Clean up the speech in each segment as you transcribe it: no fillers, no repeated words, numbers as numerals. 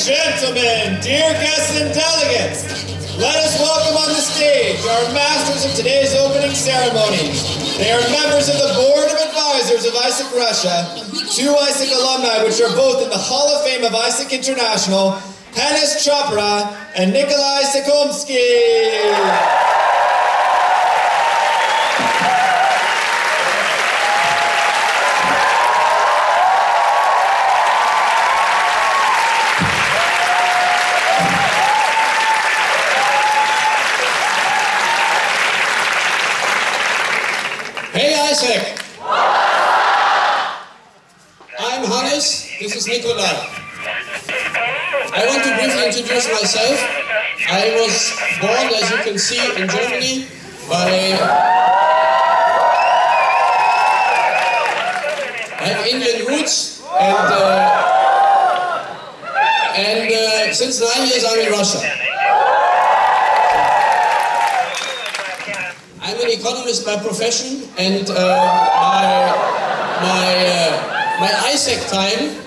Gentlemen, dear guests and delegates, let us welcome on the stage our masters of today's opening ceremony. They are members of the Board of Advisors of ISEC Russia, two ISEC alumni which are both in the Hall of Fame of ISEC International, Hannes Chopra and Nikolai Sekomsky. Hey ISEC! I'm Hannes, this is Nikolai. I want to briefly introduce myself. I was born, as you can see, in Germany I have Indian roots and since 9 years I'm in Russia. I'm an economist by profession, and my ISEC time,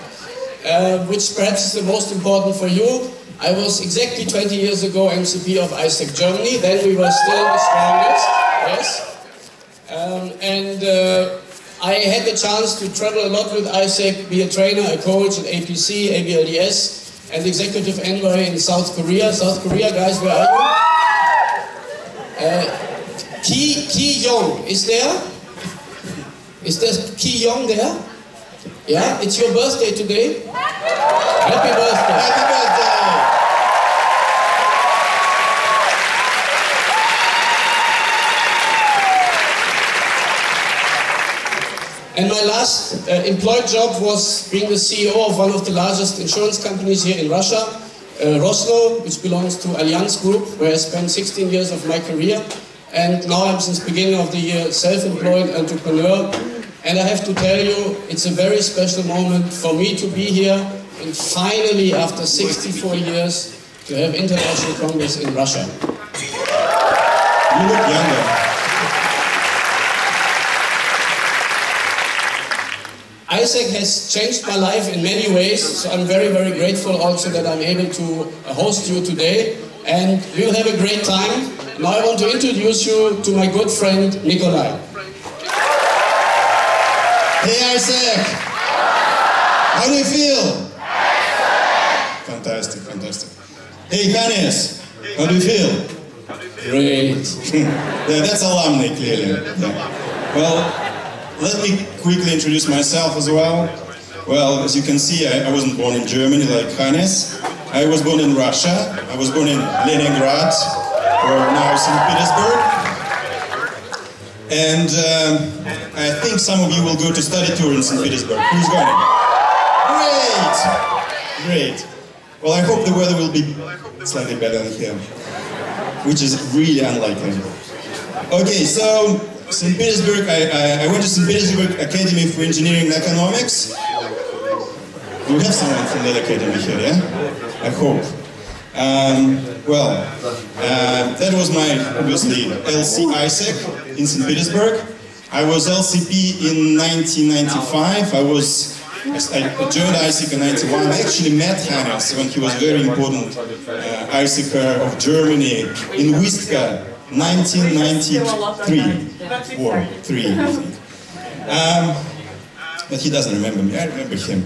which perhaps is the most important for you, I was exactly 20 years ago MCP of ISEC Germany. Then we were still the strongest, yes. I had the chance to travel a lot with ISEC, be a trainer, a coach at APC, ABLDS, and executive envoy in South Korea. South Korea, guys, where are you? Ki Young, is there? Is there Ki Young there? Yeah, it's your birthday today. Happy birthday. Happy birthday. And my last employed job was being the CEO of one of the largest insurance companies here in Russia, Rosno, which belongs to Allianz Group, where I spent 16 years of my career. And now I'm, since the beginning of the year, self-employed entrepreneur. And I have to tell you, it's a very special moment for me to be here and finally, after 64 years, to have International Congress in Russia. You look younger. ISEC has changed my life in many ways, so I'm very, very grateful also that I'm able to host you today. And we will have a great time. Now I want to introduce you to my good friend, Nikolai. Hey ISEC! How do you feel? Fantastic, fantastic. Hey Hannes, how do you feel? Great. Yeah, that's alumni, clearly. Yeah. Well, let me quickly introduce myself as well. Well, as you can see, I wasn't born in Germany like Hannes. I was born in Russia. I was born in Leningrad, or now St. Petersburg. And I think some of you will go to study tour in St. Petersburg. Who's going? Great! Great. Well, I hope the weather will be slightly better than here, which is really unlikely. Okay, so St. Petersburg, I went to St. Petersburg Academy for Engineering and Economics. We have someone from that academy here, yeah? I hope. That was my, obviously, LC ISEC in St. Petersburg. I was LCP in 1995. I joined ISEC in 91. I actually met Hannes when he was very important ISECer of Germany in Wistka, 1993 or 3, I think. But he doesn't remember me. I remember him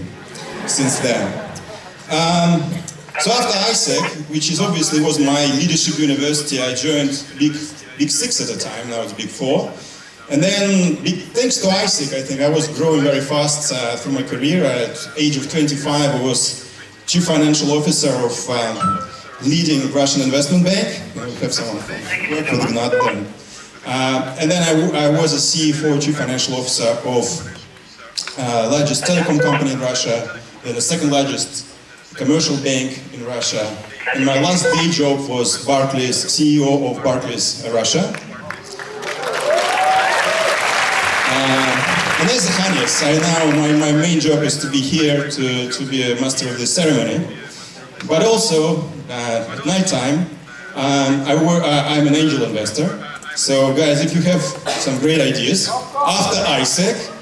since then. So after ISEC, which is obviously was my leadership university, I joined Big 6 at the time, now it's Big 4. And then, thanks to ISIC, I think I was growing very fast through my career. At the age of 25, I was Chief Financial Officer of leading Russian investment bank. We have someone from work with Ignat there. And then I was a CFO, Chief Financial Officer of largest telecom company in Russia, then the second largest commercial bank in Russia. And my last day job was Barclays, CEO of Barclays Russia. And as a Hannes, my main job is to be here to be a master of the ceremony. But also, at night time, I'm an angel investor. So guys, if you have some great ideas, after ISEC,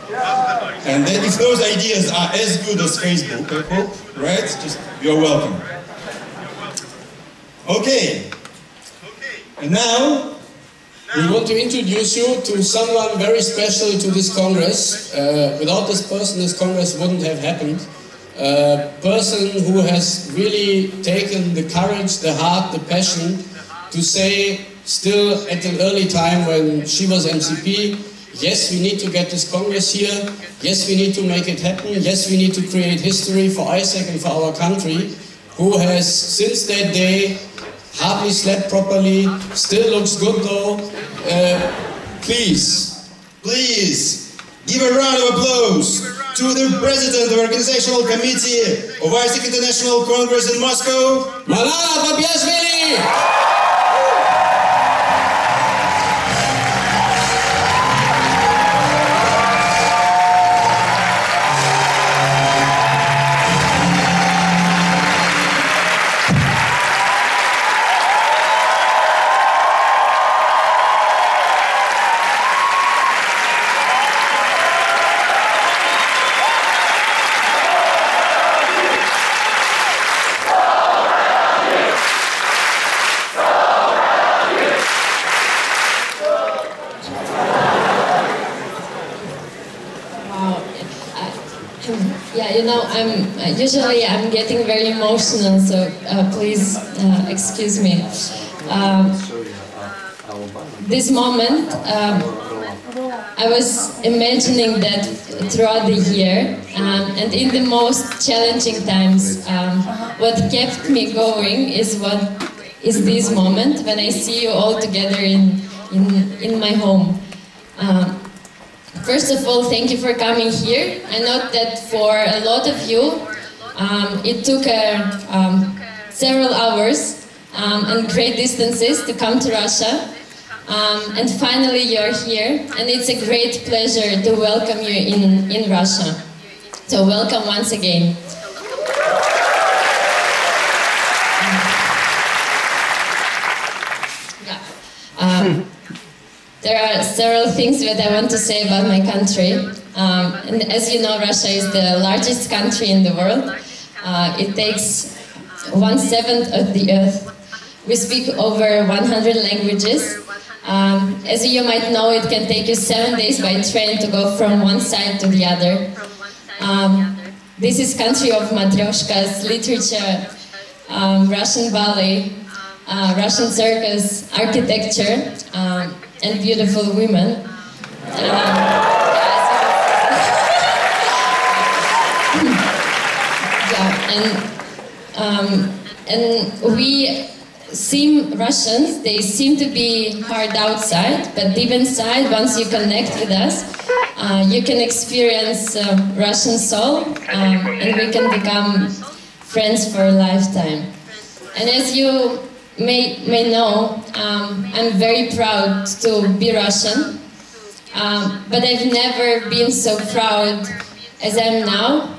and then if those ideas are as good as Facebook, I hope, right? Just, you're welcome. Okay. And now, we want to introduce you to someone very special to this Congress. Without this person, this Congress wouldn't have happened. A person who has really taken the courage, the heart, the passion to say, still at an early time when she was MCP, yes, we need to get this Congress here. Yes, we need to make it happen. Yes, we need to create history for ISEC and for our country, who has, since that day, hardly slept properly, still looks good though. Please give a round of applause to the President of the Organizational Committee of ISEC International Congress in Moscow, Malala Babiashvili! Yeah, you know, usually I'm getting very emotional, so please excuse me. This moment, I was imagining that throughout the year, and in the most challenging times, what kept me going is this moment when I see you all together in my home. First of all, thank you for coming here. I know that for a lot of you, it took several hours and great distances to come to Russia. And finally you're here, and it's a great pleasure to welcome you in Russia. So welcome once again. There are several things that I want to say about my country. And as you know, Russia is the largest country in the world. It takes 1/7 of the earth. We speak over 100 languages. As you might know, it can take you 7 days by train to go from one side to the other. This is country of matryoshkas, literature, Russian ballet, Russian circus, architecture, and beautiful women. And we seem Russians, they seem to be hard outside, but deep inside, once you connect with us, you can experience Russian soul, and we can become friends for a lifetime. And as you may know, I'm very proud to be Russian, but I've never been so proud as I am now,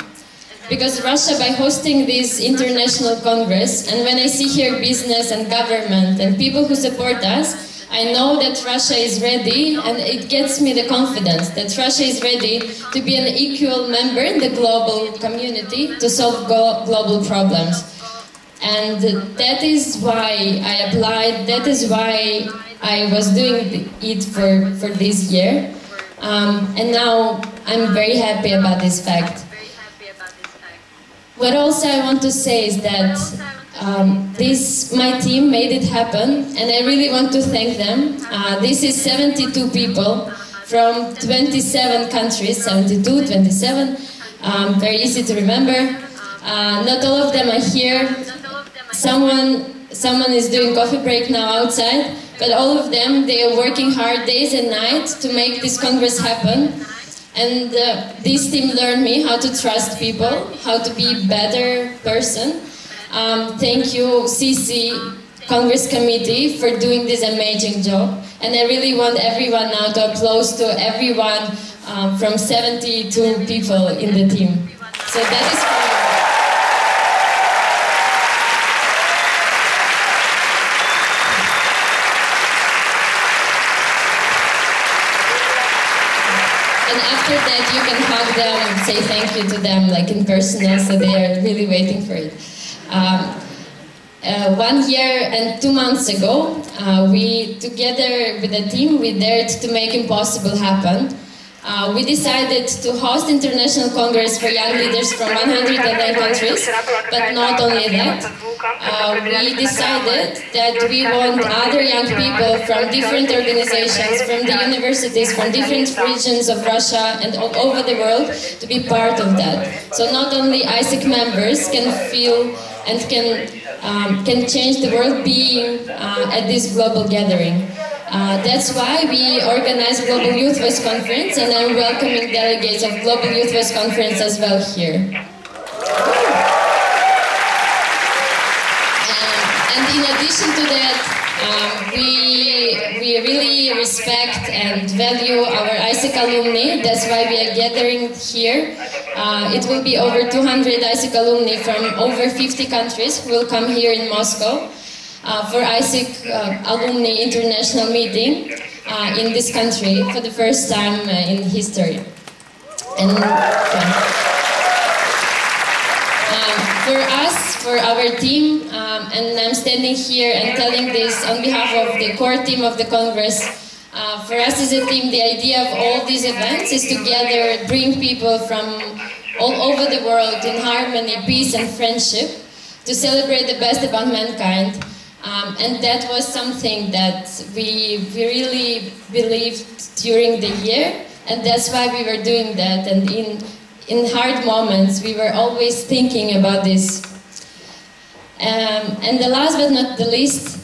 because Russia, by hosting this international congress, and when I see here business and government and people who support us, I know that Russia is ready, and it gets me the confidence that Russia is ready to be an equal member in the global community to solve global problems. And that is why I applied, that is why I was doing it for this year. And now I'm very happy about this fact. What also I want to say is that my team made it happen, and I really want to thank them. This is 72 people from 27 countries, 72, 27, very easy to remember. Not all of them are here. Someone is doing coffee break now outside, but all of them, they are working hard days and nights to make this Congress happen. And this team learned me how to trust people, how to be a better person. Thank you, CC Congress Committee, for doing this amazing job. And I really want everyone now to applause to everyone from 72 people in the team. So that is for you. And after that, you can hug them, say thank you to them, like in person, so they are really waiting for it. 1 year and 2 months ago, we, together with the team, we dared to make impossible happen. We decided to host International Congress for Young Leaders from 109 countries, but not only that. We decided that we want other young people from different organizations, from the universities, from different regions of Russia and all over the world to be part of that. So not only AIESEC members can feel and can change the world being at this global gathering. That's why we organize Global Youth Voice Conference, and I'm welcoming delegates of Global Youth Voice Conference as well here. And in addition to that, we really respect and value our AIESEC alumni. That's why we are gathering here. It will be over 200 AIESEC alumni from over 50 countries who will come here in Moscow for AIESEC Alumni International Meeting in this country for the first time in history. And for us, for our team, and I'm standing here and telling this on behalf of the core team of the Congress, for us as a team, the idea of all these events is to gather, bring people from all over the world in harmony, peace and friendship to celebrate the best about mankind. And that was something that we really believed during the year, and that's why we were doing that. And in hard moments, we were always thinking about this. And the last but not the least,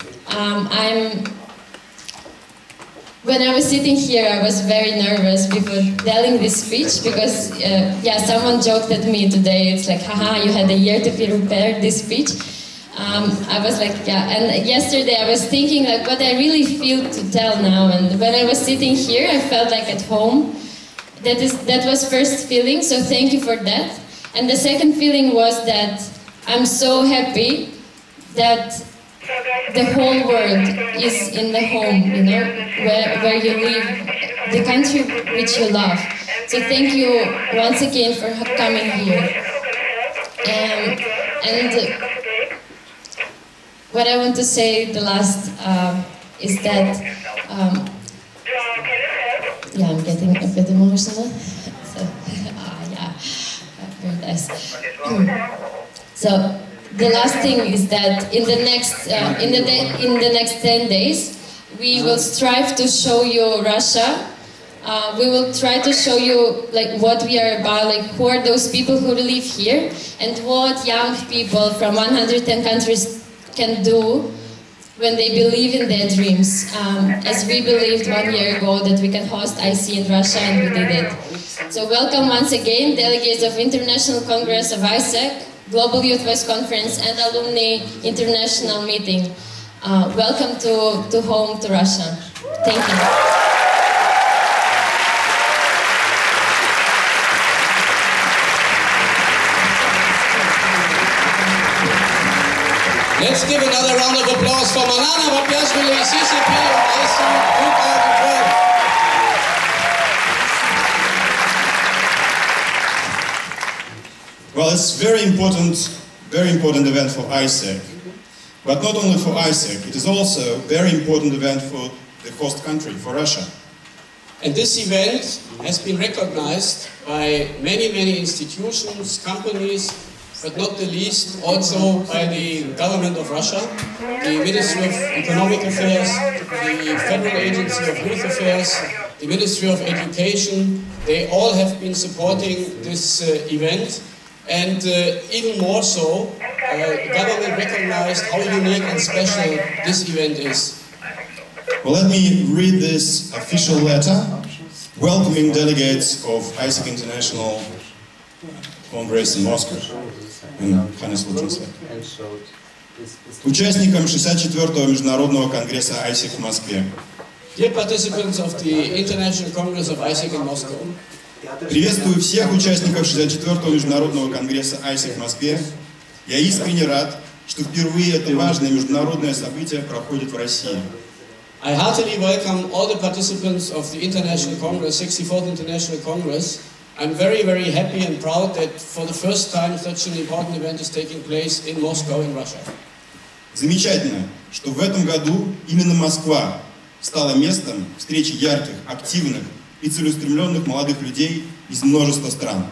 when I was sitting here, I was very nervous before telling this speech because, yeah, someone joked at me today. It's like, haha, you had a year to prepare this speech. I was like, yeah, and yesterday I was thinking like what I really feel to tell now, and when I was sitting here I felt like at home. That was first feeling, so thank you for that. And the second feeling was that I'm so happy that the whole world is in the home, you know, where you live, the country which you love. So thank you once again for coming here. And what I want to say the last is that, yeah, I'm getting a bit emotional. So, yeah, very nice. So the last thing is that in the next in the next 10 days, we will strive to show you Russia. We will try to show you like what we are about, like who are those people who live here, and what young people from 110 countries can do when they believe in their dreams, as we believed 1 year ago that we can host IC in Russia, and we did it. So welcome once again, delegates of International Congress of AIESEC, Global Youth Voice Conference and Alumni International Meeting. Welcome to home, to Russia. Thank you. Let's give another round of applause for Manana Bapiashvili, CCP of IC 2012. Well, it's very important event for AIESEC. But not only for AIESEC, it is also a very important event for the host country, for Russia. And this event has been recognized by many institutions, companies, but not the least also by the government of Russia, the Ministry of Economic Affairs, the Federal Agency of Youth Affairs, the Ministry of Education, they all have been supporting this event. And even more so, the government recognized how unique and special this event is. Well, let me read this official letter welcoming delegates of ISEC International Congress in Moscow. And Hannes will translate. Участникам 64-го Международного конгресса ISEC в Москве. Dear participants of the International Congress of ISEC in Moscow, приветствую всех участников 64-го Международного конгресса ISEC в Москве. Я искренне рад, что впервые это важное международное событие проходит в России. I heartily welcome all the participants of the International Congress, 64th International Congress. I'm very, very happy and proud that for the first time such an important event is taking place in Moscow, in Russia. Замечательно, что в этом году именно Москва стала местом встречи ярких, активных и целеустремленных молодых людей из множества стран.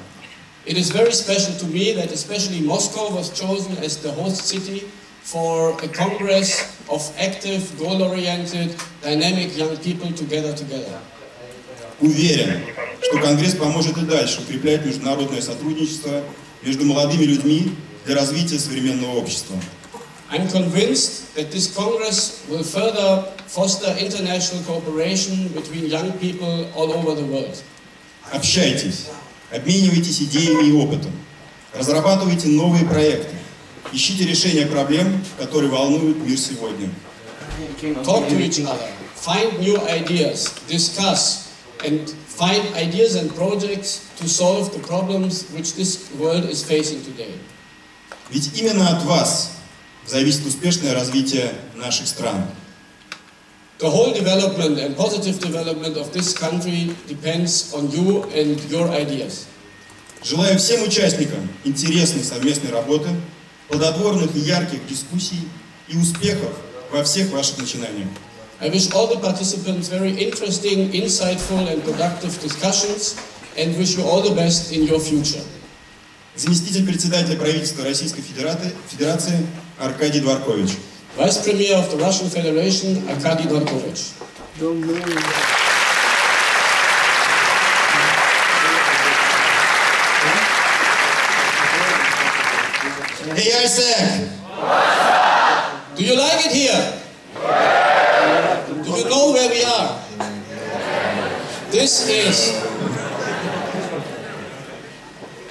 It is very special to me that especially Moscow was chosen as the host city for a congress of active, goal-oriented, dynamic young people together. Уверен, что Конгресс поможет и дальше укреплять международное сотрудничество между молодыми людьми для развития современного общества. I'm convinced that this Congress will further foster international cooperation between young people all over the world. Общайтесь, обменивайтесь идеями и опытом, разрабатывайте новые проекты, ищите решения проблем, которые волнуют мир сегодня. Talk to each other, find new ideas, discuss, and find ideas and projects to solve the problems which this world is facing today. Ведь именно от вас зависит успешное развитие наших стран. The whole development and positive development of this country depends on you and your ideas. Желаю всем участникам интересной совместной работы, плодотворных и ярких дискуссий и успехов во всех ваших начинаниях. I wish all the participants very interesting, insightful and productive discussions and wish you all the best in your future. Заместитель председателя правительства Российской Федерации Аркадий Дворкович. Vice Premier of the Russian Federation, Arkady Dvorkovich. Hey ISEC! Do you like it here? Do you know where we are? This is,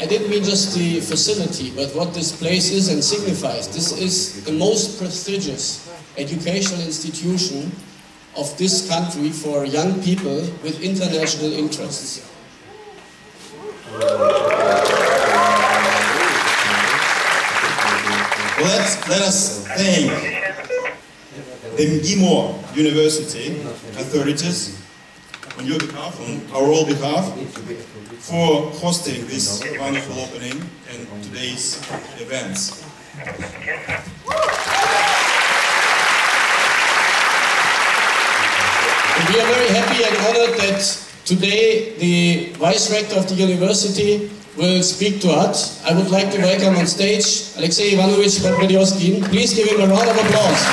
I didn't mean just the facility, but what this place is and signifies. This is the most prestigious educational institution of this country for young people with international interests. Let us thank the MGIMO University authorities on your behalf, on our all behalf, for hosting this wonderful opening and today's events. We are very happy and honored that today the Vice Rector of the university will speak to us. I would like to welcome on stage Alexey Ivanovich Podberyoskin. Please give him a round of applause.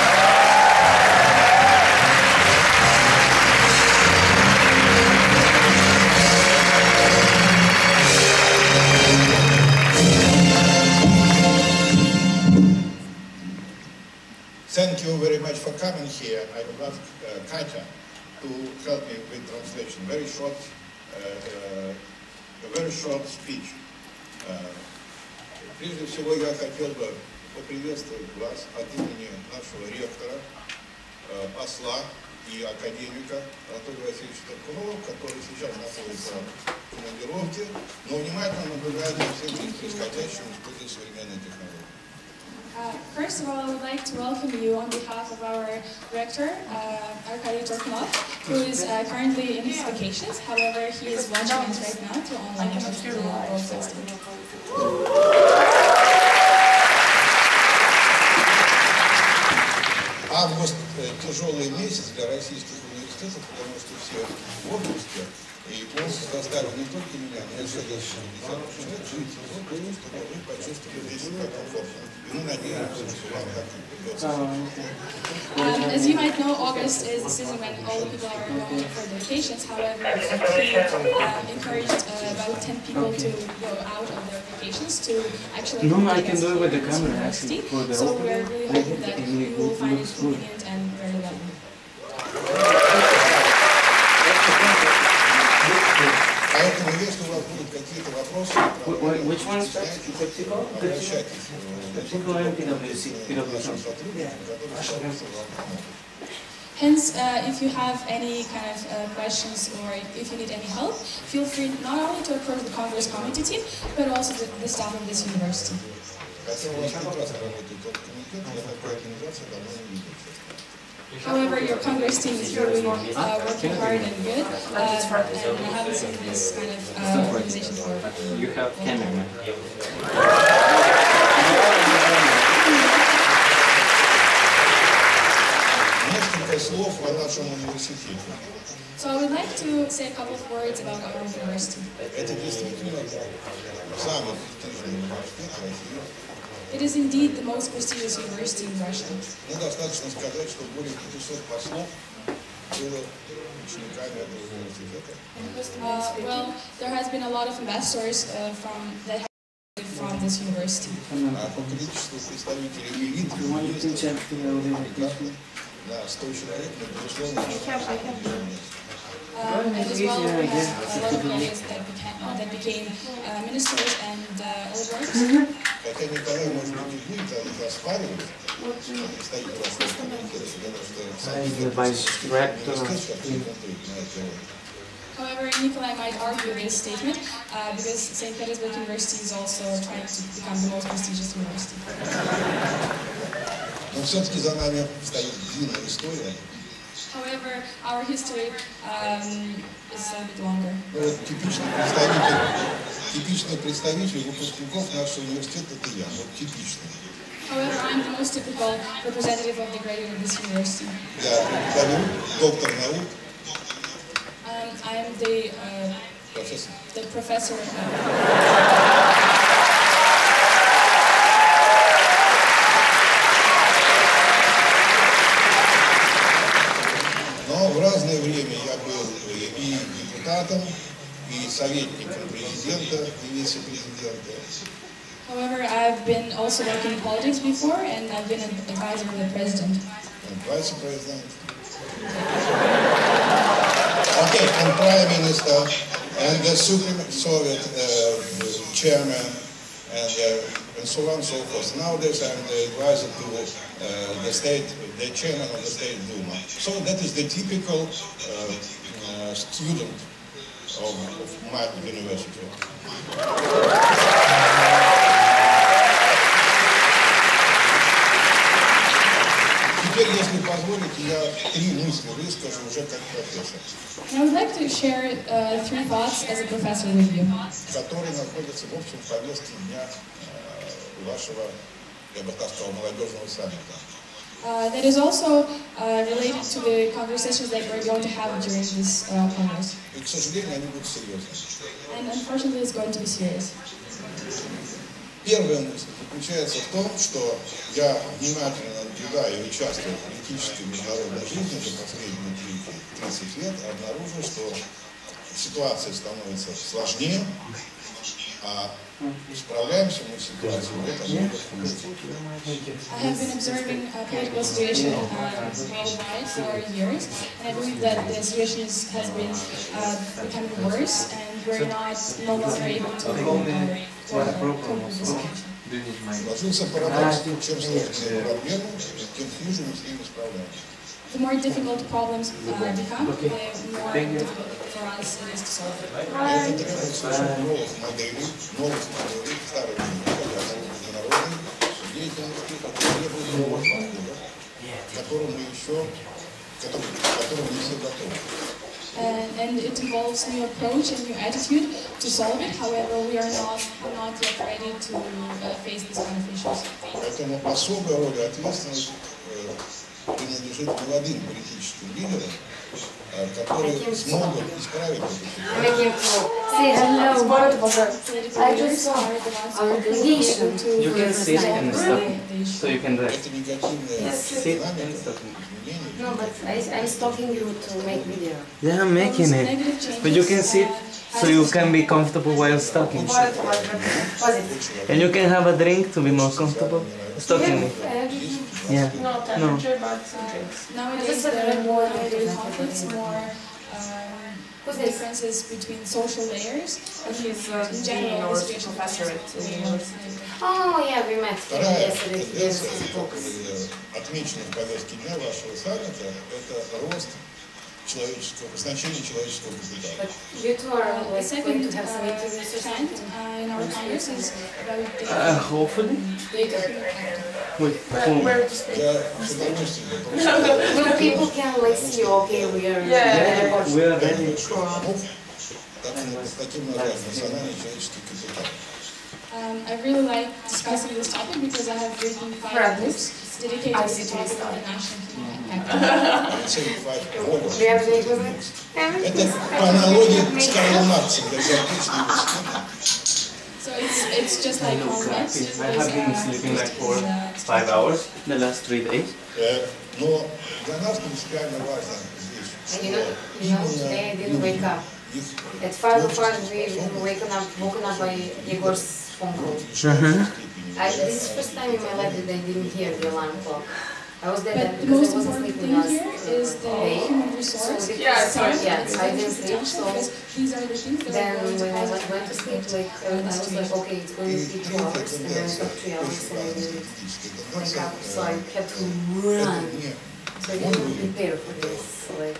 Thank you very much for coming here. I will ask Katya to help me with translation. A very short speech. Прежде всего я хотел бы поприветствовать вас от имени нашего ректора, посла и академика Анатолия Васильевича Таркунова, который сейчас находится в командировке, но внимательно наблюдает за всем происходящим, используя современные технологии. First of all, I would like to welcome you on behalf of our rector, Arkady Turkhanov, who is currently in his vacations. However, he is watching us right now through online broadcasting. Август тяжелый месяц для российских университетов, потому что все в отпуске. И он заставил не только меня, но и всех человек жить, чтобы вы почувствовали здесь себя комфортно. И мы надеемся, что вам так и придется. As you might know, August is the season when all the people are going for vacations. However, he encouraged about 10 people to go out of their vacations to actually I can do it with the camera actually. So we're really hoping that you will find it convenient and very lovely. Поэтому, если у вас будут какие-то вопросы, Which one is that? обращайтесь к нашим сотрудникам, которые стараются вам помочь. Hence, if you have any kind of questions or if you need any help, feel free not only to approach the Congress Committee team, but also the staff of this university. Хотя у вас прекрасно работает тот комитет, я такой организации давно не видел. However, your Congress team is really working hard and good, and I haven't seen this kind of organization for. You have camera. Несколько слов о нашем университете. So I would like to say a couple of words about our university. Это действительно самый престижный университет в России. It is indeed the most prestigious university in Russia. Ну, достаточно сказать, что более 500 послов было учениками этого университета. Well, there has been a lot of ambassadors that have been from this university. А по количеству представителей элиты есть на 100 человек, но, безусловно, And as well, we have a lot of candidates that became ministers and oligarchs. хотя Николай, может быть, и будет оспаривать представитель Ростовского университета, потому что сам университет сейчас смотрит на это. However, Nikolai might argue this statement because St. Petersburg University is also trying to become the most prestigious university. Но все-таки за нами стоит длинная история. However, our history is a bit longer. Типичный представитель выпускников нашего университета — это я, вот типичный. However, I'm the most typical representative of the graduate of this university. Я доктор наук, I am the professor. Но в разное время я был и депутатом, и советником президента, и вице-президента. However, I've been also working in politics before, and I've been an advisor of the president. And vice president. Okay, and prime minister, and the Supreme Soviet chairman, and so on and so forth. Nowadays, I'm the advisor to the chairman of the State Duma. So that is the typical student of my university. Теперь, если позволите, я 3 мысли выскажу уже как профессор. I would like to share 3 thoughts as a professor with you. Которые находятся, в общем, в повестке дня вашего, я бы так сказал, молодежного саммита. That is also related to the conversations that we're going to have during this Congress. И, к сожалению, они будут серьезны. And unfortunately, it's going to be serious. Первая мысль заключается в том, что я внимательно наблюдаю и участвую в политической международной жизни за последние 30 лет, обнаружил, что ситуация становится сложнее, а справляемся мы с ситуацией в этом году хуже. I have been observing a political situation worldwide for years, and I believe that the situation has been becoming worse, and we're no longer able to cope with the situation. Сложился парадокс, чем сложнее проблемы, тем хуже мы с ними справляемся. The more difficult problems become, the more difficult for us it is to solve. Это требует совершенно новых моделей, старых международной деятельности, требует новых подходов, к которым мы не все готовы. And it involves new approach and new attitude to solve it. However, we are not yet ready to face these kind of issues. Поэтому особая роль и ответственность принадлежит молодым политическим лидерам, которые смогут исправить эту Making to say hello, but I just saw our creation. You can sit and stop. So you can rest. Это негативное Sit and динамика stop. изменений. No, but I'm stalking you to make video. Yeah, I'm making it. But you can sit so you can be comfortable while stalking. Positive. And you can have a drink to be more comfortable. Stalking me. Yeah. No. Nowadays there are more conflicts, more differences between social layers. He's In general, dean or the situation professor at the university. Oh yeah, we met Вторая yesterday. тенденция, Yes, которая отмечена в повестке дня вашего саммита, это рост значения человеческого капитала. But you two are The like going second to have some interviews or trend something. in our Congress is about Hopefully. Wait. Where to speak? Я с удовольствием готов Well, people can like see you. Okay, we are. Yeah, we are ready. таким названием национальный человеческий капитал. I really like discussing this topic because I have written 5 books dedicated to the topic of the national human capital. Do you have any equivalent? Это по аналогии с Карлом Марксом, даже отличный So it's just like Congress. I have been sleeping like 4-5 hours the last 3 days. Но для нас принципиально важно And здесь, you know, today I didn't wake up. At 5:05 we woken up by Yegor's phone call. This is the first time in my life that I didn't hear the alarm clock. I was there But the because most I wasn't important sleeping thing last here is the day. human resource. Yeah, I didn't sleep, so These are the things that then are going to when I cause went to sleep, like I was like, okay, it's going to be 2 hours, and then I slept 3 hours, and I didn't wake up, so I had to run. So I didn't prepare for this. Like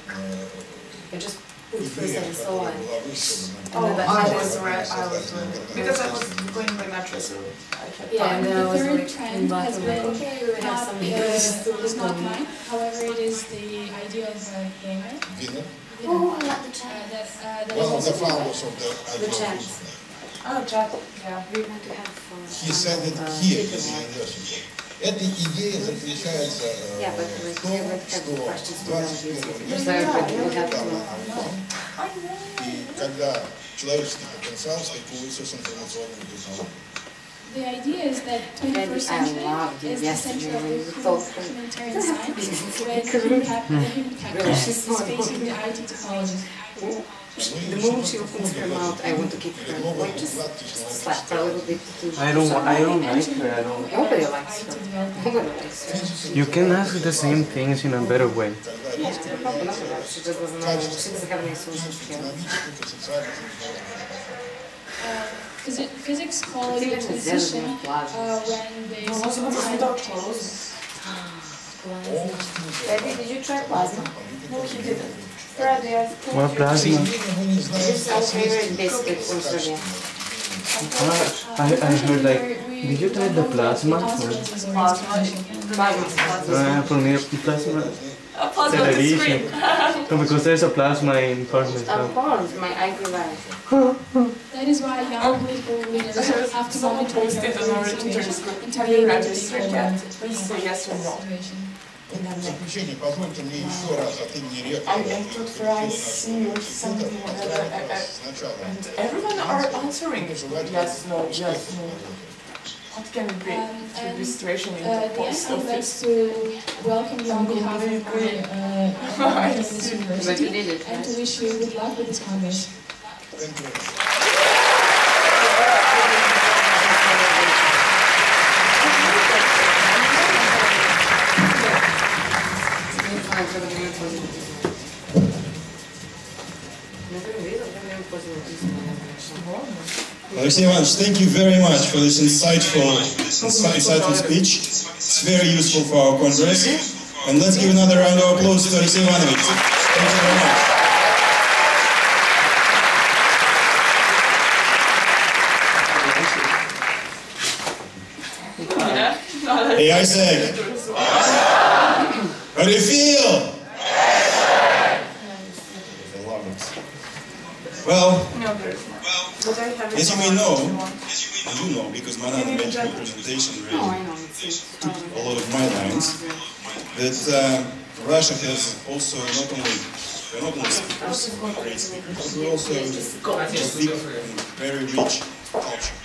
I just put first and so on. Oh, I was right. Because I was going by mattress, so I had Yeah, and time. then I The was third like trend in back has and like, been okay, we have some is not mine. However, it is the idea of a gamer. Oh, I love the chat. That is One of also the founders of the The chat. Oh, chat. Yeah. We're going to have He said it here in the university. Эта идея заключается Yeah, but в like том, we would have что questions в for them. 21 Because веке we have to. и когда человеческий потенциал стыкуется с информационными технологиями. the idea is that 21st century loved you is the century of the yesterday when you told me. humanitarian science, when the human capital is facing the IT technologies. The moment she opens her mouth, I want to kick her. Like just slap her a little bit. I don't like her at all. Nobody likes her. Nobody likes her. You can ask the same things in a better way. Yeah, she just doesn't know. She doesn't have any social skills. Physics followed the transition when they Daddy, did you try plasma? No, he didn't. Friday, I think. What plasma? This is our favorite biscuit from Serbia. I heard like, did you try the plasma? Plasma. For me, plasma. A plasma is Television. great. No, because there's a plasma in Parliament. Of course, my IP life. That is why young political leaders have to Someone monitor posted their on our situation internet and group. Have be you able to registered take yet? over Please say yes or no. situation. В заключение, позвольте мне еще раз от имени ректора I thought for I see or something сначала. and everyone are answering yes, no, yes, no. What can it be? And Registration in the the post end, I'd like office. to welcome you on behalf of my this But you university did it, and right? to wish you good luck with this Congress. Thank you. Alexey Ivanovich, thank you very much for this insightful speech. It's very useful for our Congress. And let's give another round of applause to Alexey Ivanovich. Thank you very much. Hey, Isaac. How do you feel? Well, as you may know, you know, because Manan made her presentation Oh, I really know. took a lot of my lines, that Russia has also not only We're not only speakers, great speakers, but we're also big and very rich culture.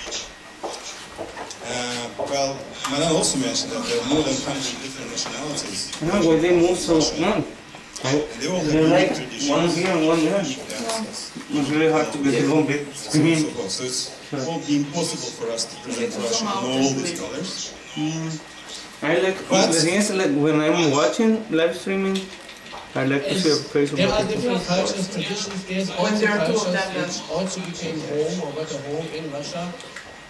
Well, Manan also mentioned that there are more than 100 different nationalities. No, well, they move so no. And they all have They're like unique traditions. one here and one there. It's really hard to get along with. So it won't be impossible for us to present Russia in all these colors. I like the thing is, like when I'm watching live streaming, I like to see a face of There are people. different cultures, traditions. There's also there are two of cultures them, which also became home or got a home in Russia,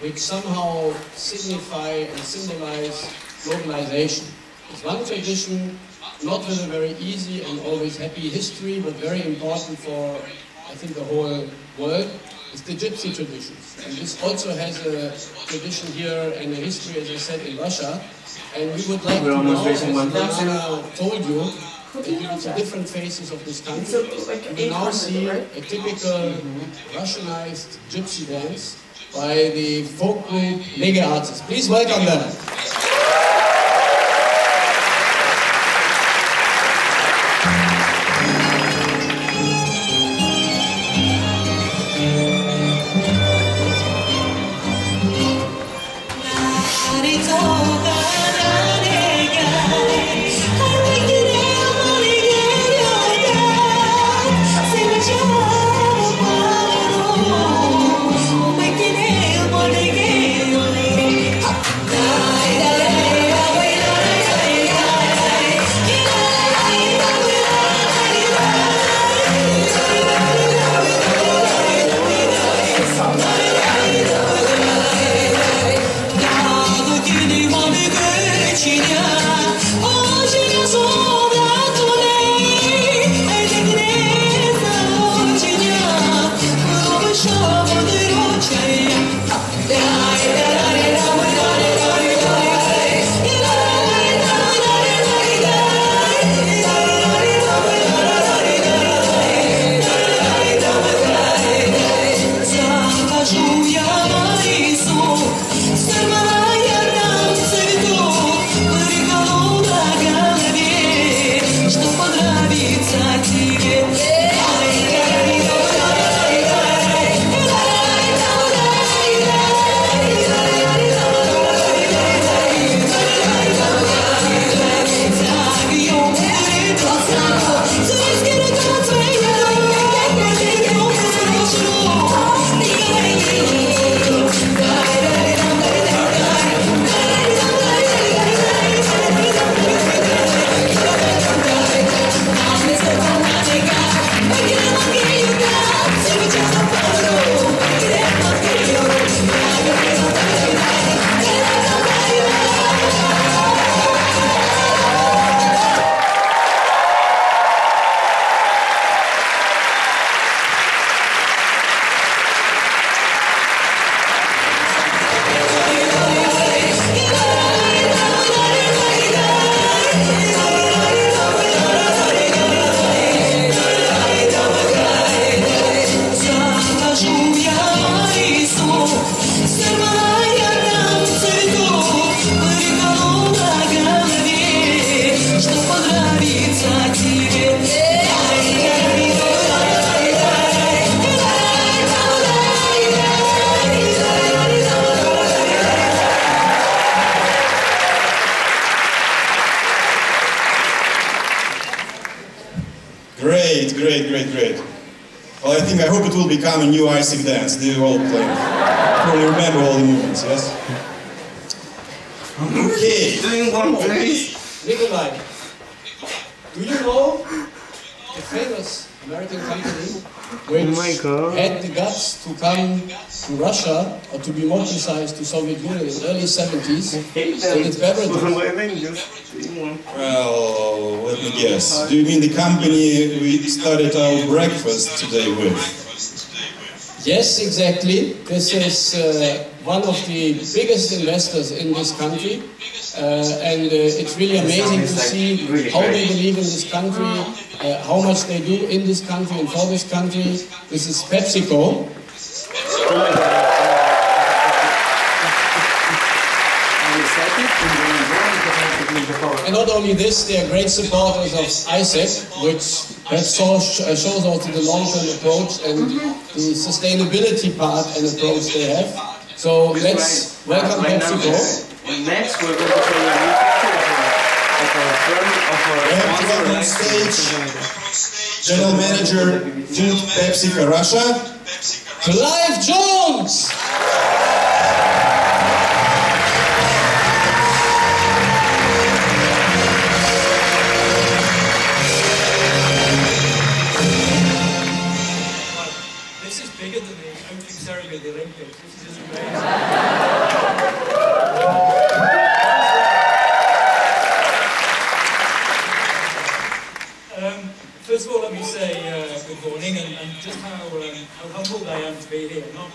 which somehow signify and symbolize globalization. It's one tradition, not with a very easy and always happy history, but very important for, I think, the whole world. It's the Gypsy traditions. And this also has a tradition here and a history, as I said, in Russia. And we would like to know, as Diana told you, that due to different phases of this country, we now see a typical Russianized gypsy dance by the folk group Mega Artists. Please welcome them. Great. Well, I hope it will become a new Isaac dance. They all play. Probably remember all the movements, yes? Okay. Doing one place. Nikolai, do you know the famous American company which had the guts to come to Russia, or to be more precise, to Soviet Union in the early 70s, and its beverages? Well, let me guess. Do you mean the company we started our breakfast today with? Yes, exactly. This is one of the biggest investors in this country, and it's really amazing to see how they believe in this country, how much they do in this country and for this country. This is PepsiCo. And not only this, they are great supporters of ISEC, which That shows also the long-term approach and the sustainability part and approach they have. So let's welcome PepsiCo. Next, we're going to show you a new picture of a stage, General Manager, Food PepsiCo Russia, Clive Jones! This is bigger than the opening ceremony of the Olympics. This is just amazing. First of all, let me say good morning and just how humbled I am to be here. Not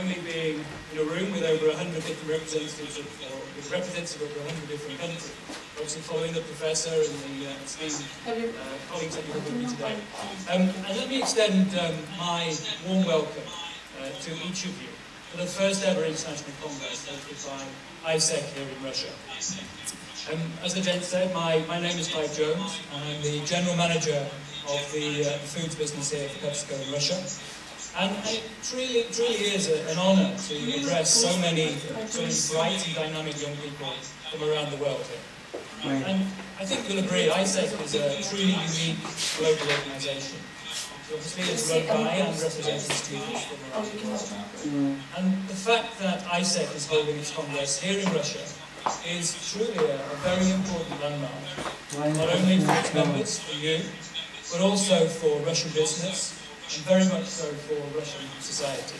only being in a room with over 100 different representatives with representatives of over 100 different countries, but also following the professor and the esteemed colleagues that you have with me today. And let me extend my warm welcome to each of you for the first ever International Congress hosted by ISEC here in Russia. As the gent said, my name is Clive Jones, and I'm the General Manager of the foods business here for PepsiCo in Russia. And it truly is an honour to address so many bright and dynamic young people from around the world here. And I think you'll agree, ISEC is a truly unique global organisation. Obviously it's run by and represents students from around the world. And the fact that ISEC is holding its Congress here in Russia is truly a very important landmark, not only for its members, for you, but also for Russian business, and very much so for Russian society.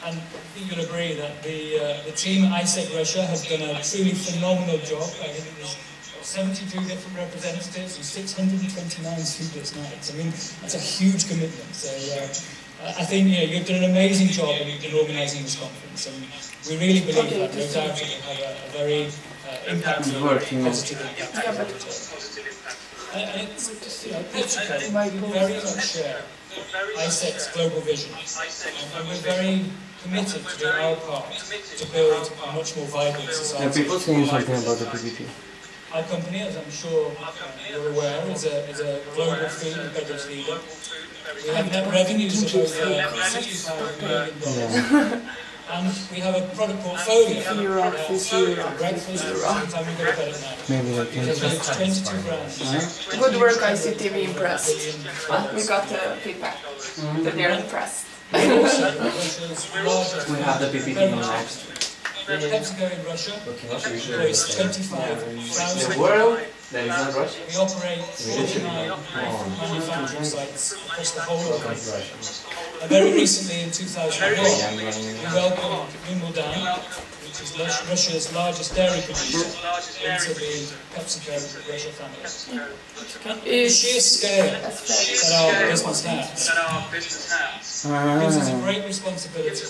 And I think you'll agree that the team at ISEC Russia has done a truly phenomenal job. I think there's 72 different representatives and 629 sleepless nights. I mean, that's a huge commitment. So I think you've done an amazing job in organising this conference, and we really believe that no doubt it will have a very impactful, positive impact. And it's, PepsiCo very much share ISEC's global vision, and we're very committed to do our part to build a much more vibrant society. Yeah, people saying something about the PPT. Our company, as I'm sure you're aware, is a global food and beverage leader. We have net revenues of over $65 million. And we have a product portfolio breakfast, by the time we go to bed at night. Maybe I can. It's 22 brands. Good work, ICTV, impressed. We got the feedback that they're impressed. We have the PPT on next. PepsiCo in Russia employs 25,000 The world that is not Russia. We operate 49 manufacturing sites across the whole of Russia. Very recently, in 2001, we welcomed Wimbledon, which is Russia's largest dairy producer, into the PepsiCo Russia family. The sheer scale that our business has gives us a great responsibility.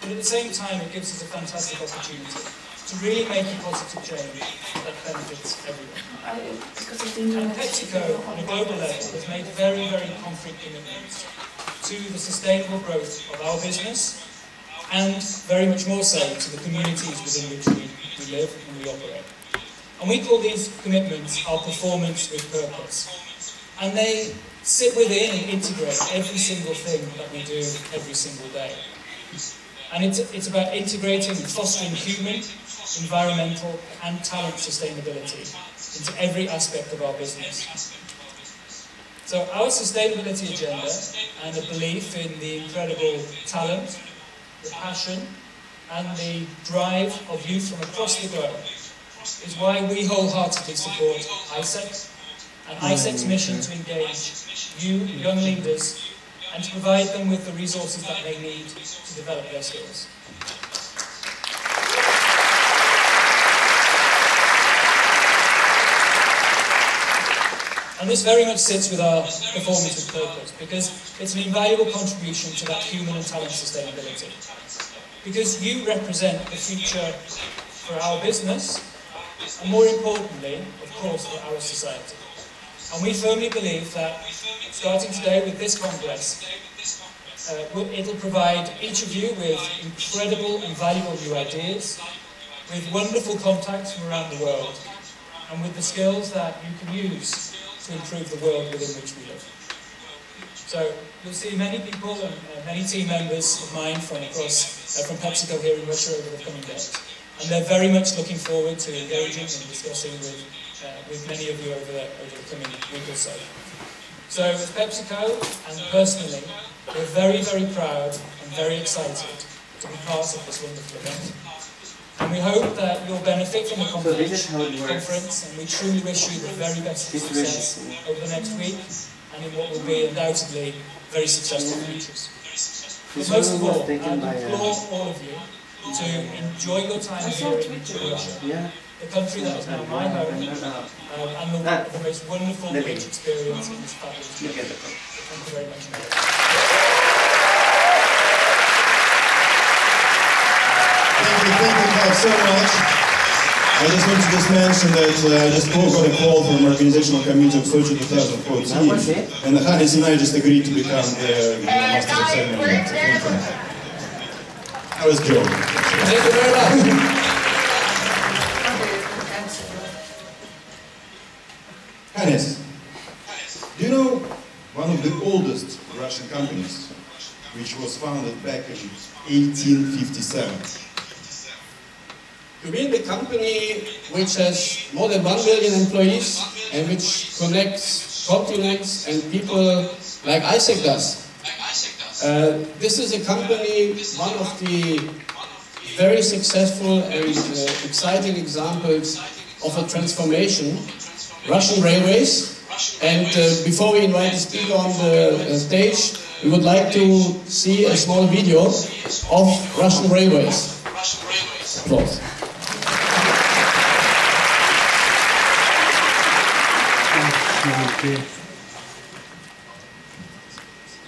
But at the same time, it gives us a fantastic opportunity to really make a positive change that benefits everyone. And PepsiCo, on a global level, has made very, very concrete commitments to the sustainable growth of our business, and very much more so to the communities within which we live and we operate. And we call these commitments our performance with purpose. And they sit within and integrate every single thing that we do every single day. And it's about integrating and fostering human, environmental and talent sustainability into every aspect of our business. So our sustainability agenda and a belief in the incredible talent, the passion and the drive of youth from across the globe is why we wholeheartedly support ISEC and ISEC's mission to engage you, young leaders, and to provide them with the resources that they need to develop their skills. And this very much sits with our performance with purpose, because it's an invaluable contribution to that human and talent sustainability. Because you represent the future for our business, and more importantly, of course, for our society. And we firmly believe that, starting today with this Congress, it'll provide each of you with incredible and valuable new ideas, with wonderful contacts from around the world, and with the skills that you can use to improve the world within which we live. So you'll see many people and many team members of mine from PepsiCo here in Russia over the coming days. And they're very much looking forward to engaging and discussing with many of you over the coming week or so. So as PepsiCo and personally, we're very, very proud and very excited to be part of this wonderful event. And we hope that you'll benefit from the conference, and we truly wish you the very best of success over the next week and in what will be undoubtedly very successful futures. But most of all, I implore all of you to enjoy your time here in Russia, the country that is now my home, and the most wonderful rich experience in this fabulous country. Thank you very much. Thank you guys so much. I just want to mention that I just got a call from the organizational committee of Sochi 2014, and Hannes and I just agreed to become the Master of Ceremony. I was joking. Thank you very much. Hannes, do you know one of the oldest Russian companies, which was founded back in 1857? You mean the company which has more than 1 million employees and which connects continents and people like Isaac does? This is a company, one of the very successful and exciting examples of a transformation, Russian Railways. And before we invite the speaker on the stage, we would like to see a small video of Russian Railways. Applause.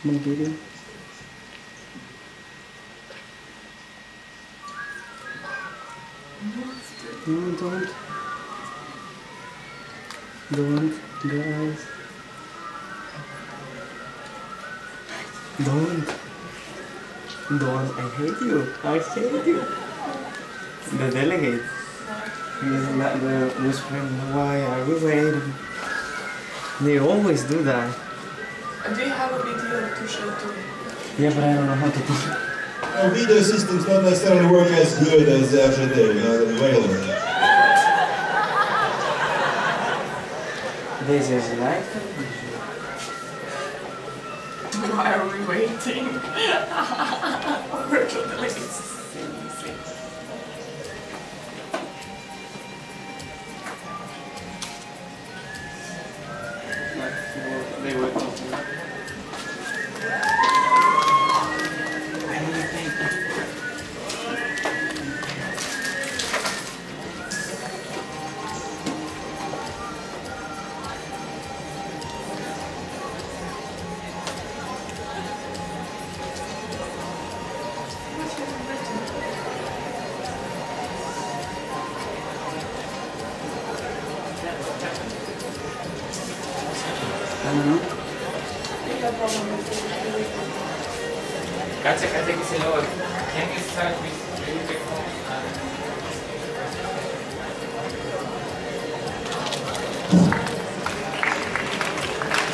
Small video. No, don't, guys. Don't, I hate you. I hate you. The delegate. He's not the whispering, why are we waiting? They always do that. Do you have a video to show too? Yeah, but I don't know how to do it. Our video systems don't necessarily work as good as the FGD, the Whaler. This is live. Why are we waiting? Virtual delegates. They were talking. Katja, can you start with the microphone?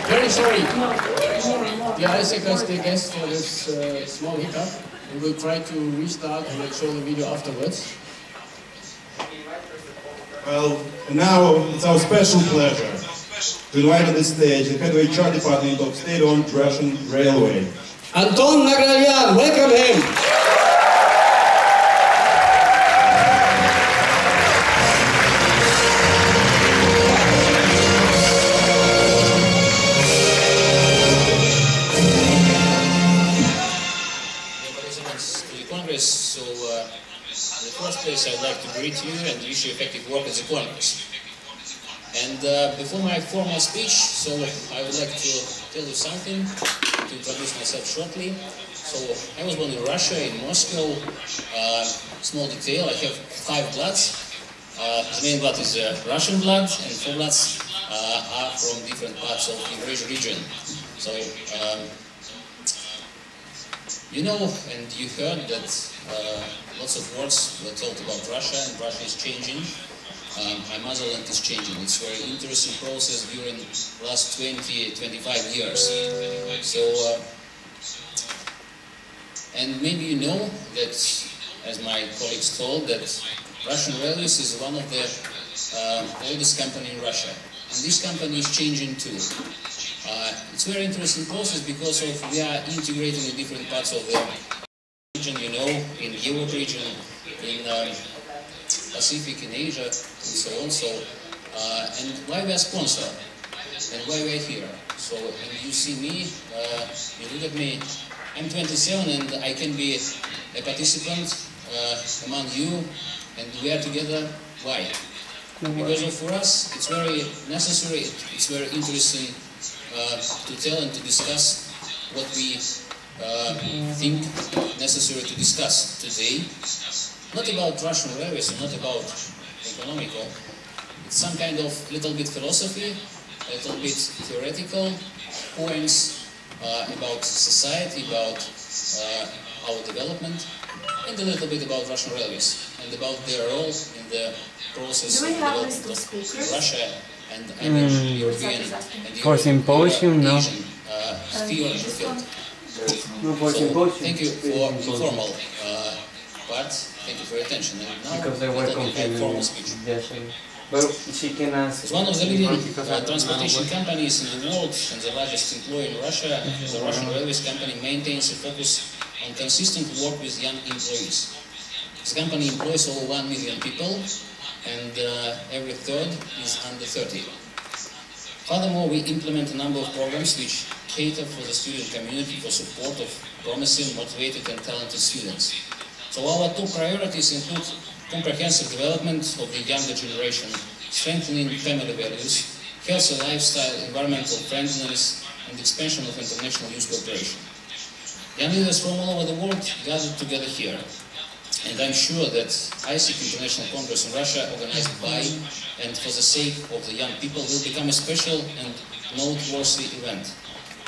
Very sorry. The Isaac has the guest for this small hiccup. We will try to restart and show the video afterwards. Well, now it's our special pleasure to invite on the stage the head of HR department of state-owned Russian Railway. Anton Nagralyan, welcome him! To the Congress, so in the first place I'd like to greet you and wish you effective work at the Congress. And before my formal speech, so I would like to tell you something, to introduce myself shortly. So I was born in Russia, in Moscow. Small detail, I have 5 bloods. The main blood is Russian blood, and 4 bloods are from different parts of the Eurasia region. So you know and you heard that lots of words were told about Russia, and Russia is changing. my motherland is changing. It's a very interesting process during the last 20-25 years. So, and maybe you know that, as my colleagues told, that Russian Railways is one of the oldest company in Russia. And this company is changing too. It's a very interesting process because we are integrating in different parts of the region, you know, in Europe region, in Pacific, in Asia, and so on. So, and why we are sponsor, and why we are here. So, and you see me, you look at me, I'm 27 and I can be a participant among you, and we are together. Why? Because for us, it's very necessary, it's very interesting to tell and to discuss what we think necessary to discuss today. Not about Russian Railways, not about economical. It's some kind of little bit philosophy, a little bit theoretical points about society, about our development, and a little bit about Russian Railways and about their role in the process of development of Russia and European and for symposium, no. sphere and field. No, for So, symposium. thank you for informal part. Thank you for your attention. And now, Because they were formal speech. Well, she can ask. As one of the leading transportation companies in the world and the largest employer in Russia, the Russian Railways company maintains a focus on consistent work with young employees. The company employs over 1 million people, and every third is under 30. Furthermore, we implement a number of programs which cater for the student community for support of promising, motivated and talented students. So our top priorities include comprehensive development of the younger generation, strengthening family values, healthy lifestyle, environmental friendliness, and expansion of international youth cooperation. Young leaders from all over the world gathered together here, and I'm sure that ISIC International Congress in Russia, organized by and for the sake of the young people, will become a special and noteworthy event.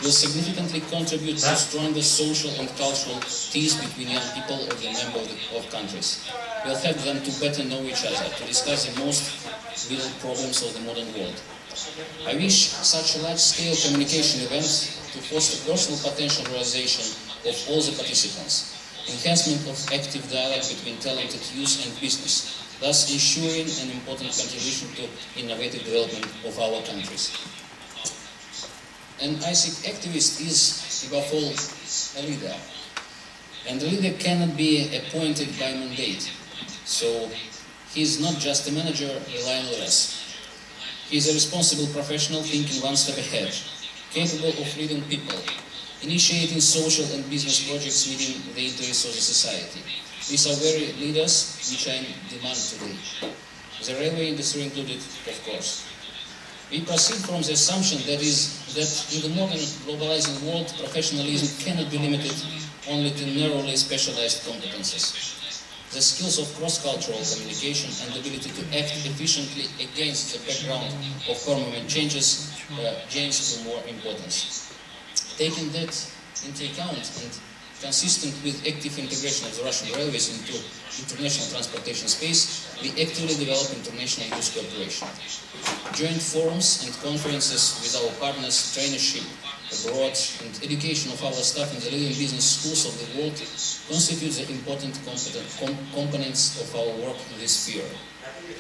Will significantly contribute to stronger social and cultural ties between young people of the member of countries. Will help them to better know each other, to discuss the most vital problems of the modern world. I wish such a large-scale communication event to foster personal potential realization of all the participants, enhancement of active dialogue between talented youth and business, thus ensuring an important contribution to innovative development of our countries. An ISIC activist is, above all, a leader. And the leader cannot be appointed by mandate. So he is not just a manager relying on us. He is a responsible professional thinking one step ahead, capable of leading people, initiating social and business projects meeting the interests of the society. These are very leaders which are in demand today. The railway industry included, of course. We proceed from the assumption that in the modern globalizing world, professionalism cannot be limited only to narrowly specialized competences. The skills of cross-cultural communication and the ability to act efficiently against the background of permanent changes gains to more importance. Taking that into account and consistent with active integration of the Russian Railways into international transportation space, we actively develop international youth cooperation. Joint forums and conferences with our partners, traineeship abroad, and education of our staff in the leading business schools of the world constitute the important components of our work in this sphere.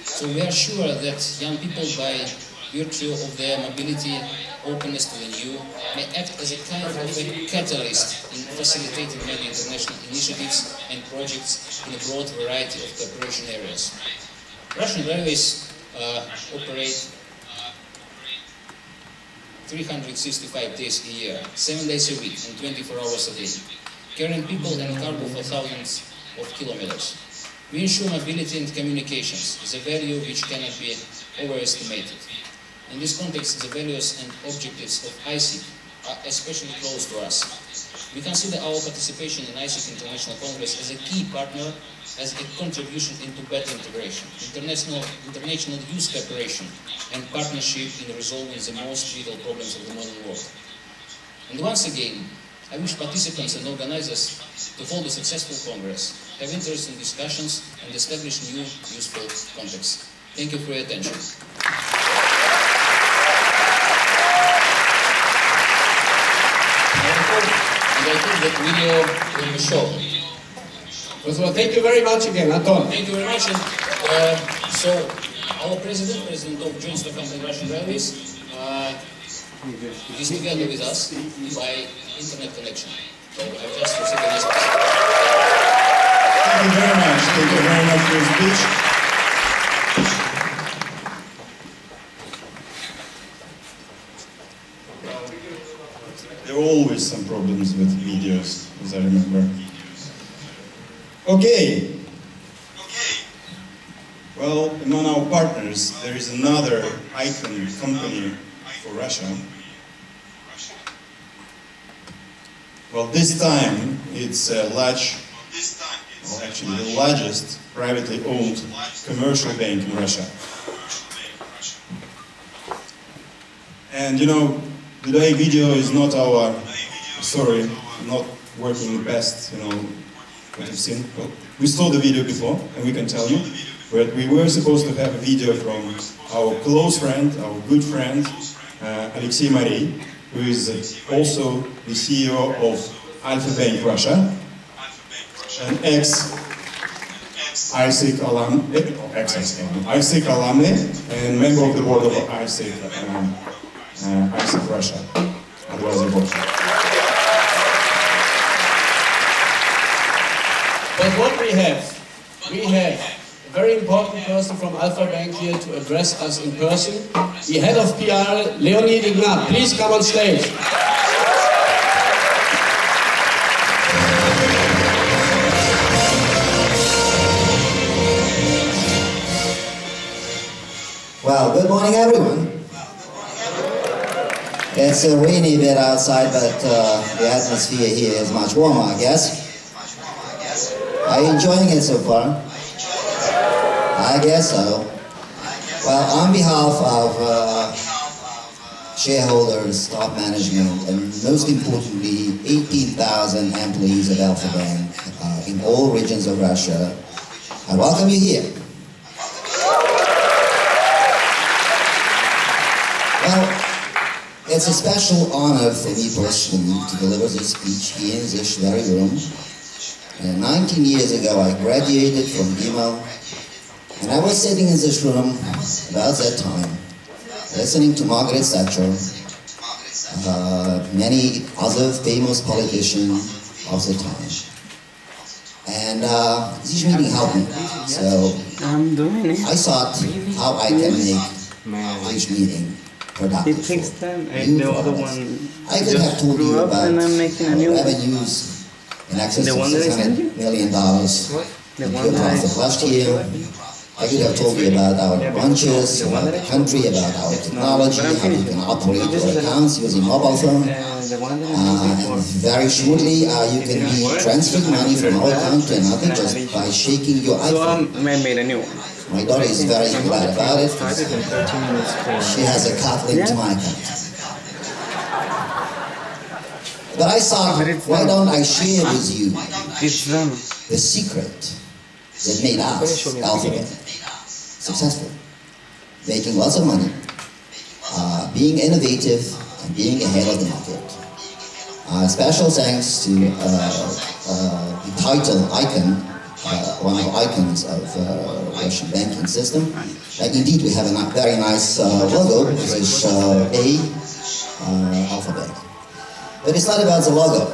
So we are sure that young people, by virtue of their mobility, openness to the new, may act as a kind of a catalyst in facilitating many international initiatives and projects in a broad variety of cooperation areas. Russian Railways operate 365 days a year, 7 days a week, and 24 hours a day, carrying people and cargo for thousands of kilometers. We ensure mobility and communications, is a value which cannot be overestimated. In this context, the values and objectives of ISIC are especially close to us. We consider our participation in ISIC International Congress as a key partner, as a contribution into better integration, international youth cooperation, and partnership in resolving the most vital problems of the modern world. And once again, I wish participants and organizers to hold a successful Congress, have interesting discussions, and establish new, useful contexts. Thank you for your attention. And I think that video will be shown. First of all, thank you very much again, Anton. Thank you very much. And, so, our president of Joint Stock Company Russian Railways, is together with us by internet connection. So I just received a message. Thank you very much. Thank you very much for your speech. There are always some problems with videos, as I remember. Okay. Well, among our partners, there is another icon company for Russia. Well, this time it's a large, well, actually the largest privately owned commercial bank in Russia. And you know, today video is not our, sorry, not working the best, you know, what you've seen. Well, we saw the video before, and we can tell you, but we were supposed to have a video from our close friend, our good friend, Alexei Marey, who is also the CEO of Alfa Bank Russia, an ex-ISIC alumni, and member of the board of ISIC Russia, otherwise But what we have a very important person from Alfa Bank here to address us in person, the head of PR, Leonid Ignat. Please come on stage. Well, good morning, everyone. It's a rainy bit outside, but the atmosphere here is much warmer, I guess. Are you enjoying it so far? I guess so. Well, on behalf of shareholders, top management, and most importantly, 18,000 employees of Alfa Bank in all regions of Russia, I welcome you here. Well, it's a special honor for me personally to deliver this speech here in this very room. 19 years ago, I graduated from GIMO, and I was sitting in this room about that time, listening to Margaret Thatcher, many other famous politicians of the time. And this meeting helped me. So I thought how I can make this meeting productive. It takes time. I could have just told you grew up about and I'm making a new revenues in excess of $600 million in last year. I could have told you about our branches, about the country, about our technology, how you can operate your accounts using mobile phone. And very shortly, you can be transferring money from our account to another just by shaking your iPhone. So I made a new one. My daughter is very glad about it. She has a cut link to my account. But I thought, why don't I share with you the secret that made us, Alfa Bank, successful, making lots of money, being innovative, and being ahead of the market. Special thanks to the title icon, one of the icons of Russian banking system. Indeed, we have a very nice logo, which is Alfa Bank. But it's not about the logo.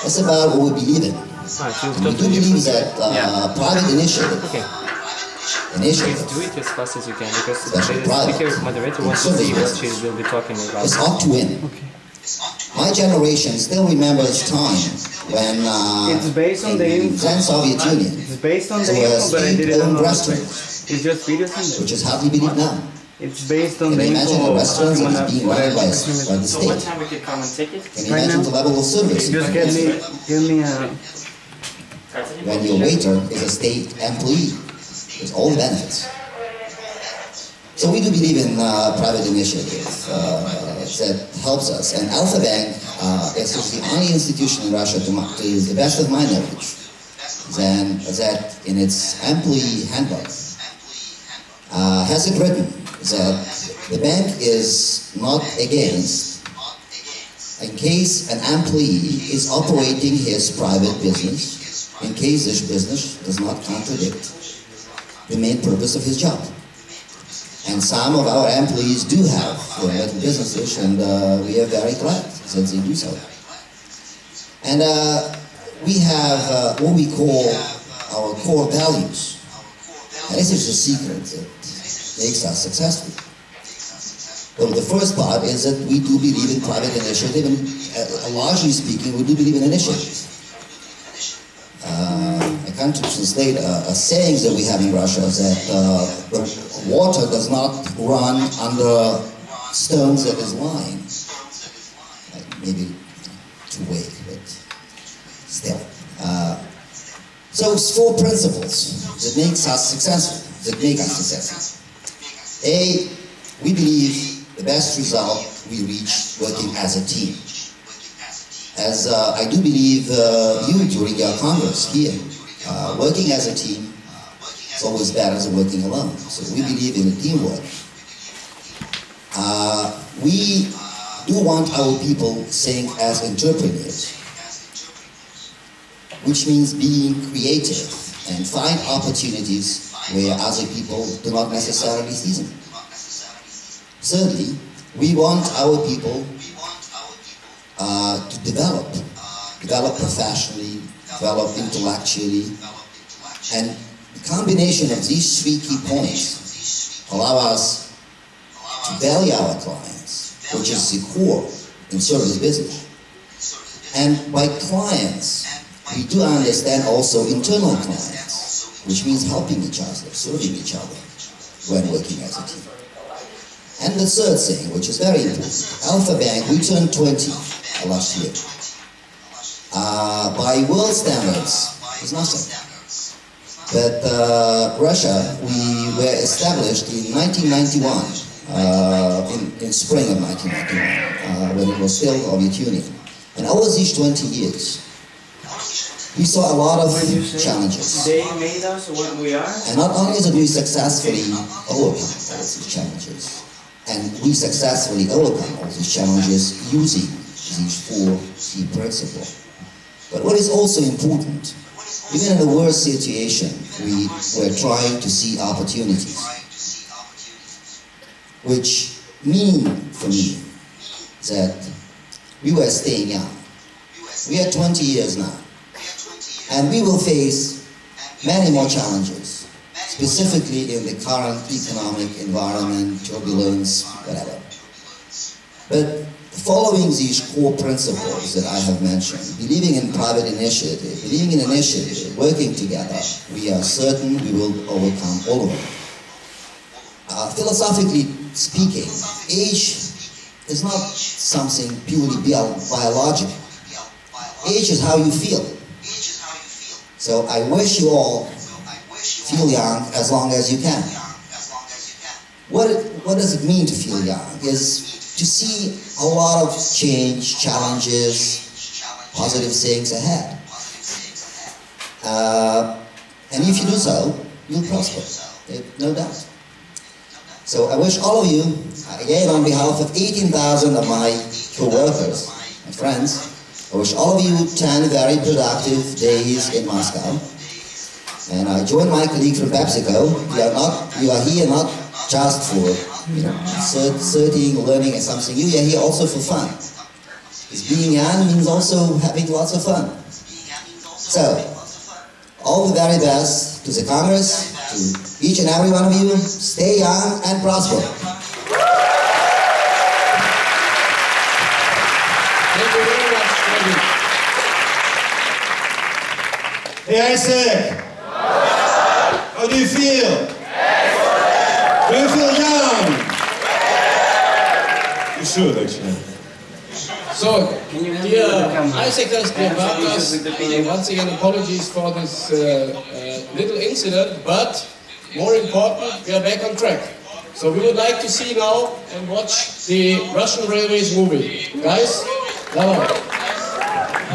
It's about what we believe in. We do believe that private initiative. Please do it as fast as you can, because the speaker moderator wants to see what she will be talking about. It's ought to win. My generation still remembers time when It's based on the info. then Soviet Union It's based on the there were info, but I didn't know state-owned how to restaurants, It's just videos and which is hardly believed now. it's based on Can the you imagine info. a restaurant that is being run by the So what state? time we can come and take it? Can you imagine the level of service? Just give me a... When your waiter is a state employee with all the benefits. So we do believe in private initiative that helps us. And Alfa Bank is the only institution in Russia, to the best of my knowledge, that in its employee handbook has it written that the bank is not against in case an employee is operating his private business, in case this business does not contradict the main purpose of his job. And some of our employees do have little businesses, and we are very glad that they do so. And we have what we call our core values. And this is the secret that makes us successful. Well, the first part is that we do believe in private initiative, and largely speaking, we do believe in initiative. I can't translate a saying that we have in Russia that the water does not run under stones that is lying. Maybe too weak, but still. So it's 4 principles that makes us successful, that make us successful. A, we believe the best result we reach working as a team. As I do believe you during your Congress here, working as a team is always better than working alone. So we believe in teamwork. We do want our people to think as entrepreneurs, which means being creative and find opportunities where other people do not necessarily see them. Thirdly, we want our people to develop professionally, develop intellectually, and the combination of these 3 key points allow us to value our clients, which is the core in service business. And by clients, we do understand also internal clients, which means helping each other, serving each other when working as a team. And the third thing, which is very important, Alpha Bank, we turned 20 last year. By world standards, it's nothing. But Russia, we were established in 1991, in spring of 1991, when it was still the Soviet Union. And over these 20 years, we saw a lot of challenges. They made us what we are. And not only did we successfully overcome all these challenges, and we successfully overcome all these challenges using these 4 key principles. But what is also important, even in the worst situation, we were trying to see opportunities, which mean for me that we were staying young. We are 20 years now, and we will face many more challenges, specifically in the current economic environment, turbulence, whatever. But following these core principles that I have mentioned, believing in private initiative, believing in initiative, working together, we are certain we will overcome all of them. Philosophically speaking, age is not something purely biological. Age is how you feel. So I wish you all feel young as long as you can. What does it mean to feel young? Is to see a lot of change, challenges, positive things ahead. And if you do so, you'll prosper, no doubt. So I wish all of you, again on behalf of 18,000 of my co-workers, my friends, I wish all of you 10 very productive days in Moscow. And I join my colleague from PepsiCo. You are here not just for studying, learning and something new. You are here also for fun. Because being young means also having lots of fun. So, all the very best to the Congress, to each and every one of you. Stay young and prosper. Thank you very much, Freddy. Hey Isaac! How do you feel? Do you feel young? You should actually. So, dear Isaac, dear partners, once again apologies for this little incident, but more important, we are back on track. So we would like to see now and watch the Russian Railways movie. Guys, давай.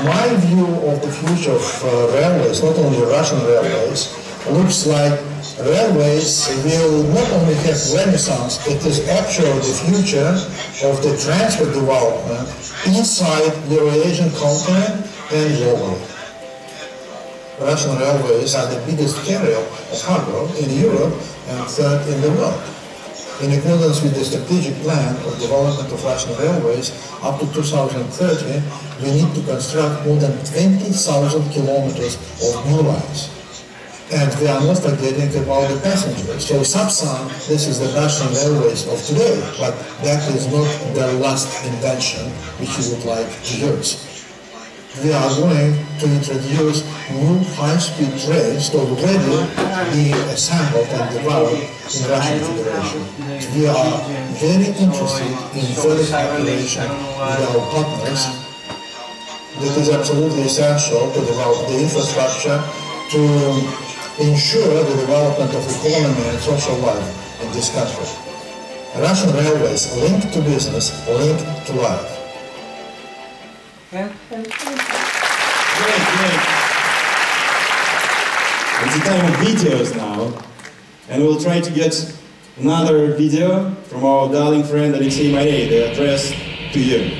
My view of the future of railways, not only Russian railways, looks like railways will not only have renaissance, it is actually the future of the transport development inside the Eurasian continent and globally. Russian railways are the biggest carrier of cargo in Europe and third in the world. In accordance with the strategic plan of development of Russian railways, up to 2030, we need to construct more than 20,000 kilometers of new lines. And we are not forgetting about the passengers. So Sapsan, this is the Russian railways of today, but that is not the last invention which we would like to use. We are going to introduce new high-speed trains already being assembled and developed in Russian Federation. We are very interested in further cooperation with our partners. That is absolutely essential to develop the infrastructure to ensure the development of economy and social life in this country. Russian railways linked to business, linked to life. Great. It's the time of videos now, and we'll try to get another video from our darling friend Alexei Marey, the address to you.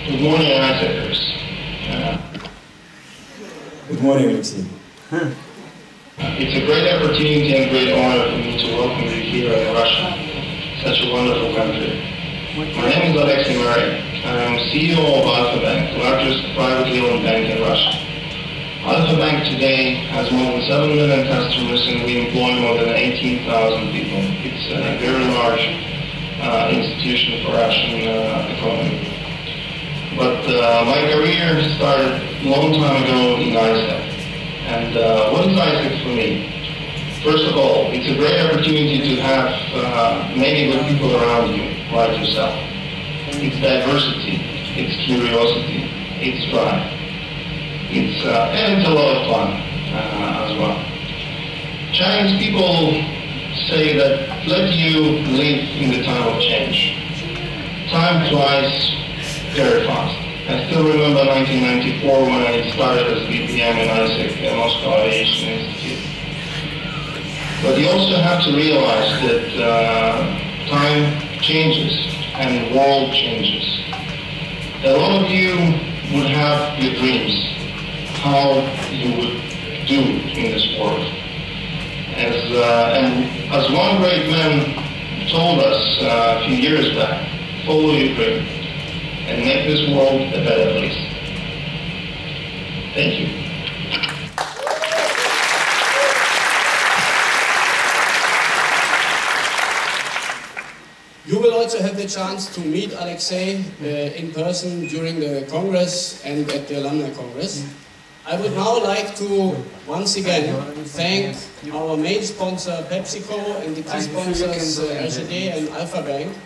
Good morning, Isakers. Good morning, Alexei. It's a great opportunity and great honor for me to welcome you here in Russia, such a wonderful country. My name is Alexei Marey. I'm CEO of Alfa Bank, the largest privately owned bank in Russia. Alfa Bank today has more than 7 million customers and we employ more than 18,000 people. It's a very large institution for Russian economy. But my career started a long time ago in ISEC. And what is ISEC for me? First of all, it's a great opportunity to have many good people around you, like yourself. It's diversity, it's curiosity, it's drive. And it's a lot of fun as well. Chinese people say that let you live in the time of change. Time flies very fast. I still remember 1994 when I started as BPM in ISEC, the Moscow Aviation Institute. But you also have to realize that time changes and the world changes. A lot of you would have your dreams, how you would do in this world. And as one great man told us a few years back, follow your dream and make this world a better place. Thank you. You will also have the chance to meet Alexei in person during the Congress and at the Alumni Congress. I would now like to once again thank our main sponsor PepsiCo and the key sponsors RGD and Alfa Bank,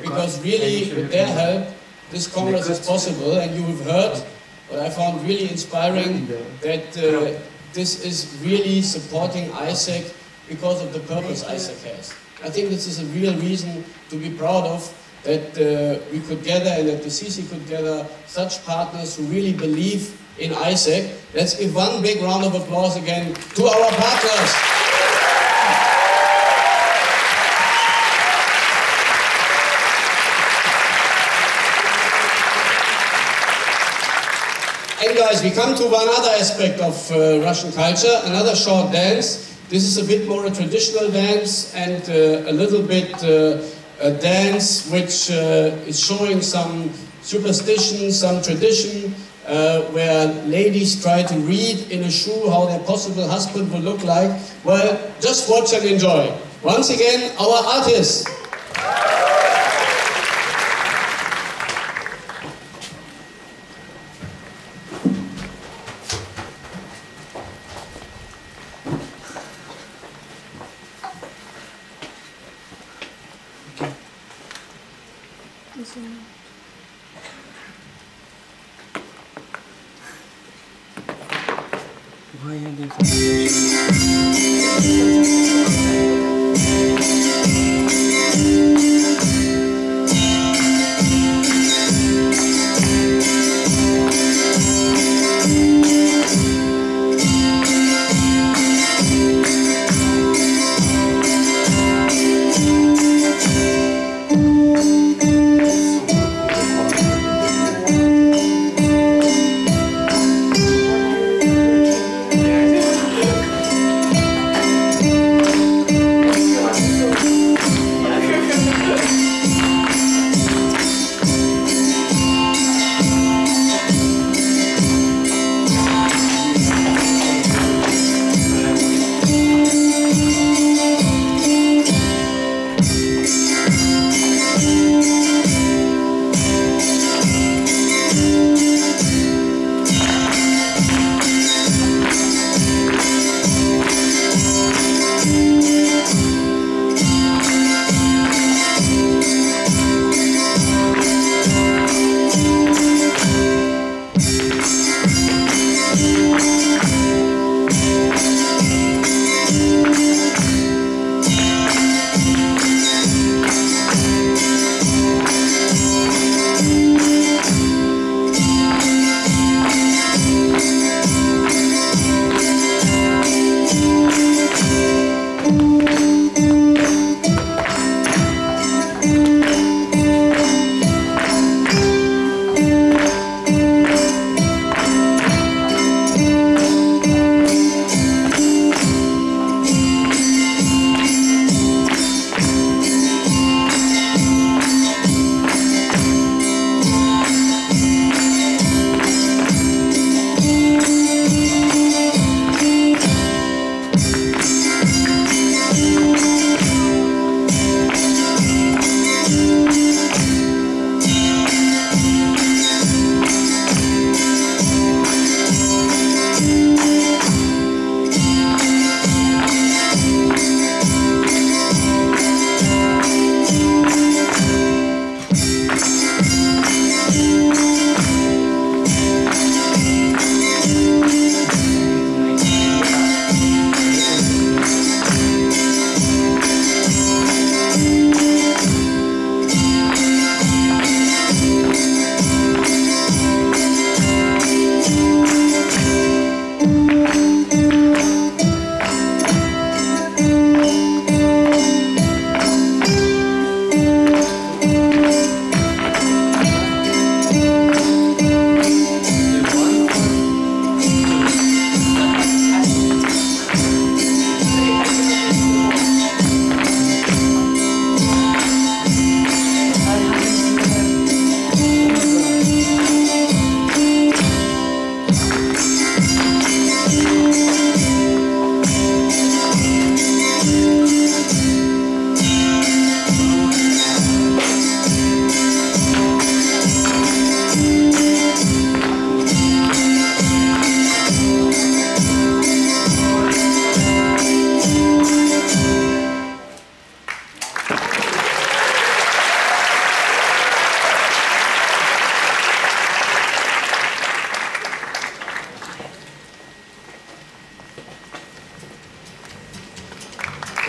because really with their help this Congress is possible, and you have heard what I found really inspiring, that this is really supporting ISEC because of the purpose ISEC has. I think this is a real reason to be proud of, that we could gather and that the CC could gather such partners who really believe in ISEC. Let's give one big round of applause again to our partners. And guys, we come to one other aspect of Russian culture, another short dance. This is a bit more a traditional dance and a little bit a dance which is showing some superstition, some tradition, where ladies try to read in a shoe how their possible husband will look like. Well, just watch and enjoy. Once again, our artists. Why are they so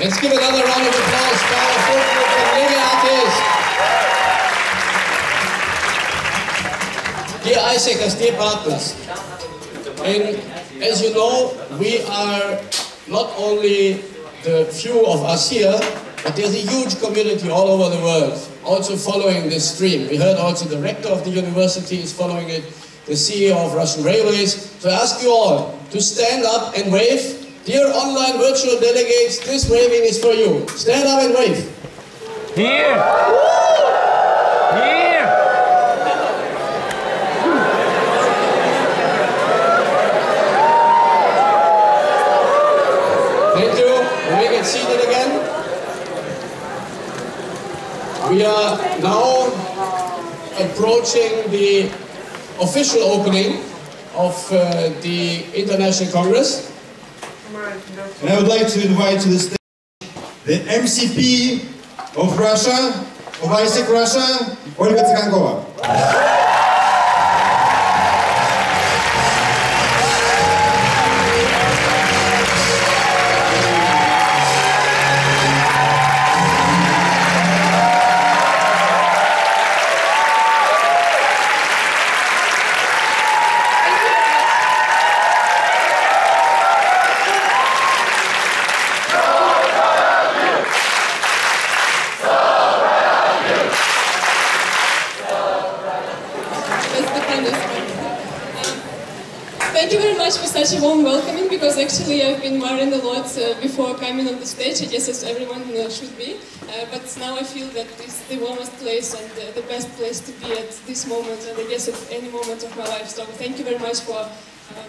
Let's give another round of applause for our folk group and reggae artists. Dear ISECers, dear partners, and as you know, we are not only the few of us here, but there's a huge community all over the world also following this stream. We heard also the rector of the university is following it, the CEO of Russian Railways. So I ask you all to stand up and wave. Dear online virtual delegates, this waving is for you. Stand up and wave. Here! Here! Thank you. We get seated again. We are now approaching the official opening of the International Congress. And I would like to invite to the stage the MCP of Russia, of ISEC Russia, Olga Tsikhankova. Thank you very much for such a warm welcoming, because actually I've been worrying a lot before coming on the stage, I guess as everyone should be, but now I feel that it's the warmest place and the best place to be at this moment, and I guess at any moment of my life. So thank you very much for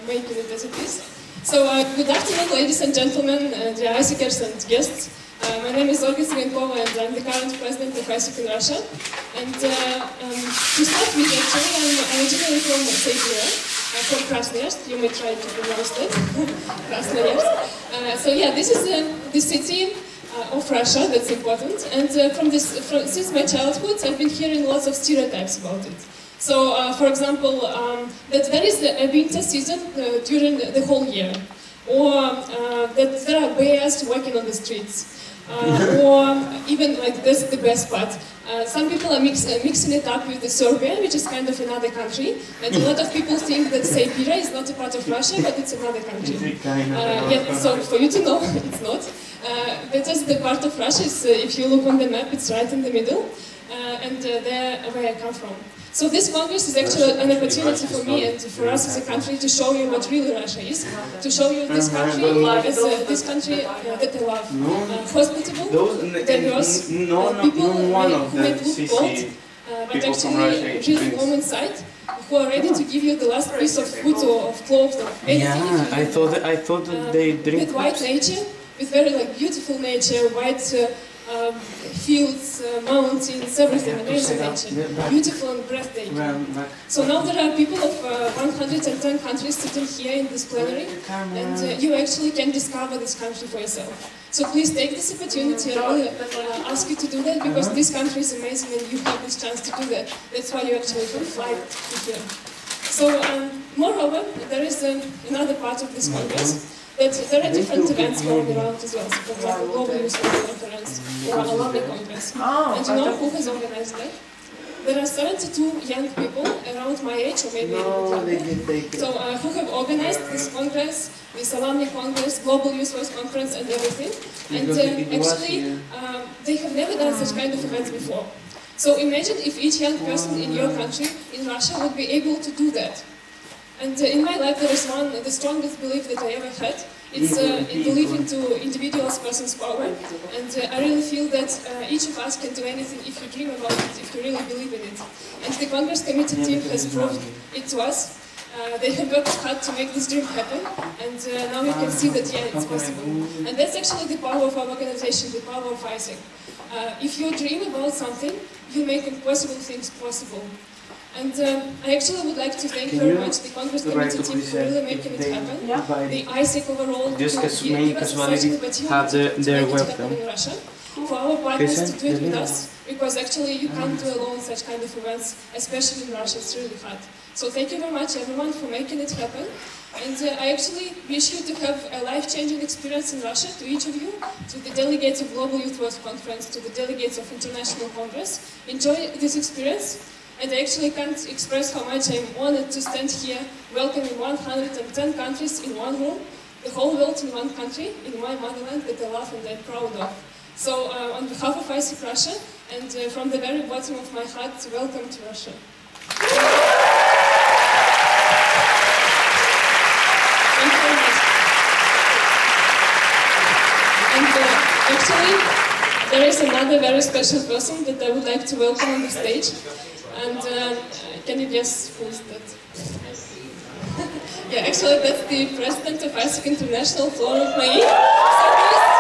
making it as it is. So good afternoon, ladies and gentlemen, dear ISECers and guests. My name is Olga Tsikhankova and I'm the current president of ISEC in Russia. And to start with, actually, I'm originally from Siberia. From Krasnoyarsk, you may try to pronounce that, Krasnoyarsk. So yeah, this is the city of Russia, that's important. And since my childhood, I've been hearing lots of stereotypes about it. So, for example, that there is a winter season during the whole year, or that there are bears walking on the streets, or even like this, the best part. Some people are mixing it up with Serbia, which is kind of another country, and a lot of people think that Siberia is not a part of Russia, but it's another country. Yeah, so for you to know, it's not. That is the part of Russia. If you look on the map, it's right in the middle, and there where I come from. So this Congress is actually an opportunity for me and for us as a country to show you what really Russia is, to show you this country as this country that I love, hospitable, diverse, people who may look bold, but actually really warm inside, who are ready to give you the last piece of food or of clothes or anything. Yeah, I thought that they drink. With white nature, with very like beautiful nature, white fields, mountains, everything, amazing nature, beautiful and breathtaking. So now there are people of 110 countries sitting here in this plenary, and you actually can discover this country for yourself. So please take this opportunity. I really ask you to do that, because this country is amazing and you have this chance to do that. That's why you actually can fly to here. So moreover, there is another part of this Congress, that there are different events going around as well. So for example, Global Youth Conference or Alumni Congress. And you know who has organized that? There are 72 young people around my age, or maybe younger. So who have organized this Congress, this Alumni Congress, Global Youth Conference and everything. And actually, they have never done such kind of events before. So imagine if each young person in your country, in Russia, would be able to do that. And in my life there is the strongest belief that I ever had. It's belief into individual's person's power. And I really feel that each of us can do anything if you dream about it, if you really believe in it. And the Congress Committee team has proved it to us. They have worked hard to make this dream happen, and now we can see that, yeah, it's possible. And that's actually the power of our organization, the power of ISEC. If you dream about something, you make impossible things possible. And I actually would like to thank very much the Congress Committee team for really making it happen. The ISEC overall, have their webcam in Russia. For our partners to do it with us, because actually you can't do alone such kind of events, especially in Russia, it's really hard. So thank you very much everyone for making it happen. And I actually wish you to have a life-changing experience in Russia, to each of you, to the delegates of Global Youth Conference, to the delegates of International Congress. Enjoy this experience. And I actually can't express how much I'm honored to stand here welcoming 110 countries in one room, the whole world in one country, in my motherland that I love and I'm proud of. So on behalf of ISEC Russia, and from the very bottom of my heart, welcome to Russia. Thank you very much. And actually, there is another very special person that I would like to welcome on the stage. And can you guess who is that? Yeah, actually that's the president of ISEC International, Florent Mailly. So please,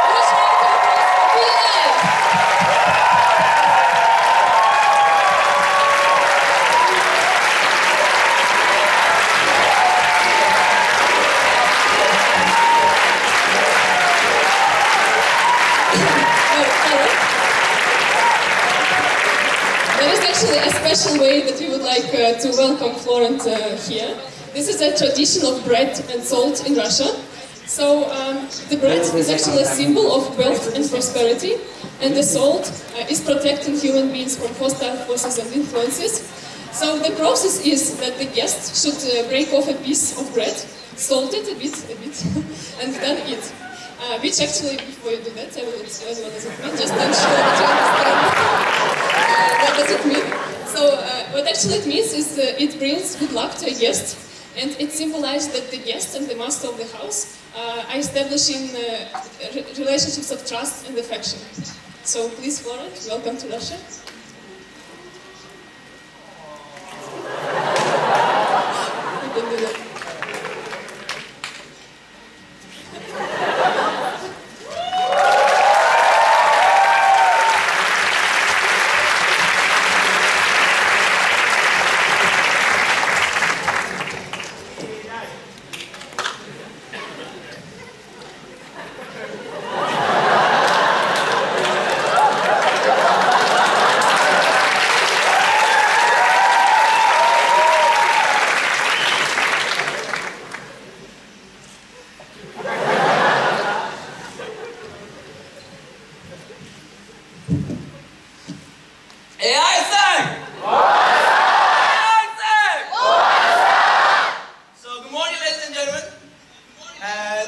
a special way that we would like to welcome Florent here. This is a tradition of bread and salt in Russia. So the bread is actually a symbol of wealth and prosperity, and the salt is protecting human beings from hostile forces and influences. So the process is that the guest should break off a piece of bread, salt it a bit, and then eat. Which actually, before you do that, I will explain what does it mean, just to ensure that you understand what does it mean. So what actually it means is it brings good luck to a guest, and it symbolizes that the guest and the master of the house are establishing relationships of trust and affection. So please, Florent, welcome to Russia. You can do that.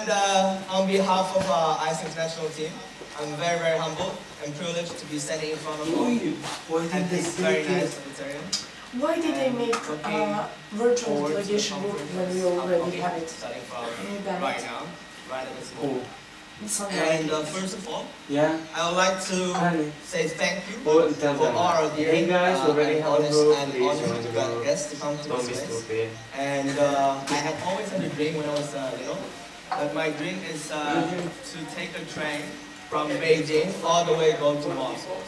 And on behalf of ICE International team, I'm very, very humbled and privileged to be standing in front of you at this very nice auditorium. Why did they make virtual delegation when you already have it? Starting from right now, right at this moment. And first of all, yeah, I would like to say thank you for all our dear hey guys, already have honest a and honored guests to come to don't this be place. stupid. And I had always had a dream when I was little, but my dream is to take a train from Beijing all the way go to Moscow.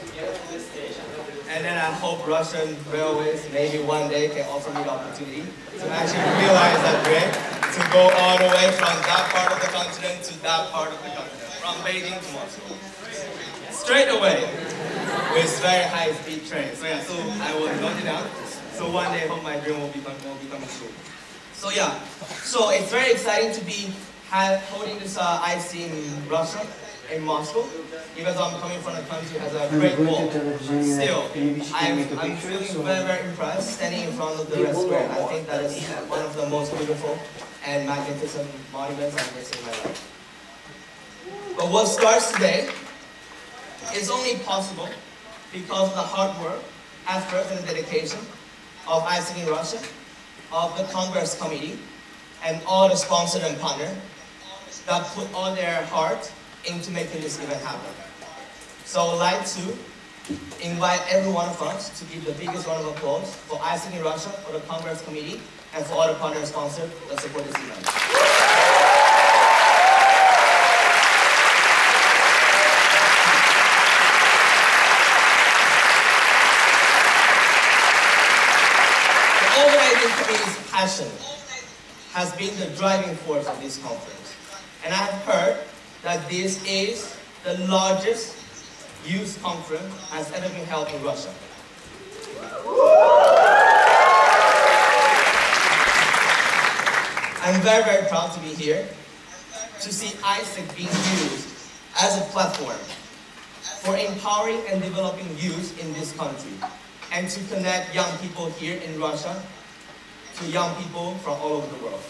And then I hope Russian railways maybe one day can offer me the opportunity to actually realize that dream, to go all the way from that part of the continent to that part of the continent, from Beijing to Moscow. Straight away, with very high-speed trains. So yeah, so I will note it down. So one day I hope my dream will become true. So yeah, so it's very exciting to be holding this IC in Russia, in Moscow, because I'm coming from a country that has a great wall. Still, I'm feeling very, very impressed standing in front of the Red Square. I think that is one of the most beautiful and magnificent monuments I've ever seen in my life. But what starts today is only possible because of the hard work, effort, and dedication of ISIC in Russia, of the Congress Committee, and all the sponsors and partners that put all their heart into making this event happen. So I would like to invite every one of us to give the biggest round of applause for ISIC in Russia, for the Congress Committee, and for all the partner and sponsors that support this event. The organizing committee's passion has been the driving force of this conference. And I have heard that this is the largest youth conference has ever been held in Russia. I'm very, very proud to be here to see ISIC being used as a platform for empowering and developing youth in this country and to connect young people here in Russia to young people from all over the world.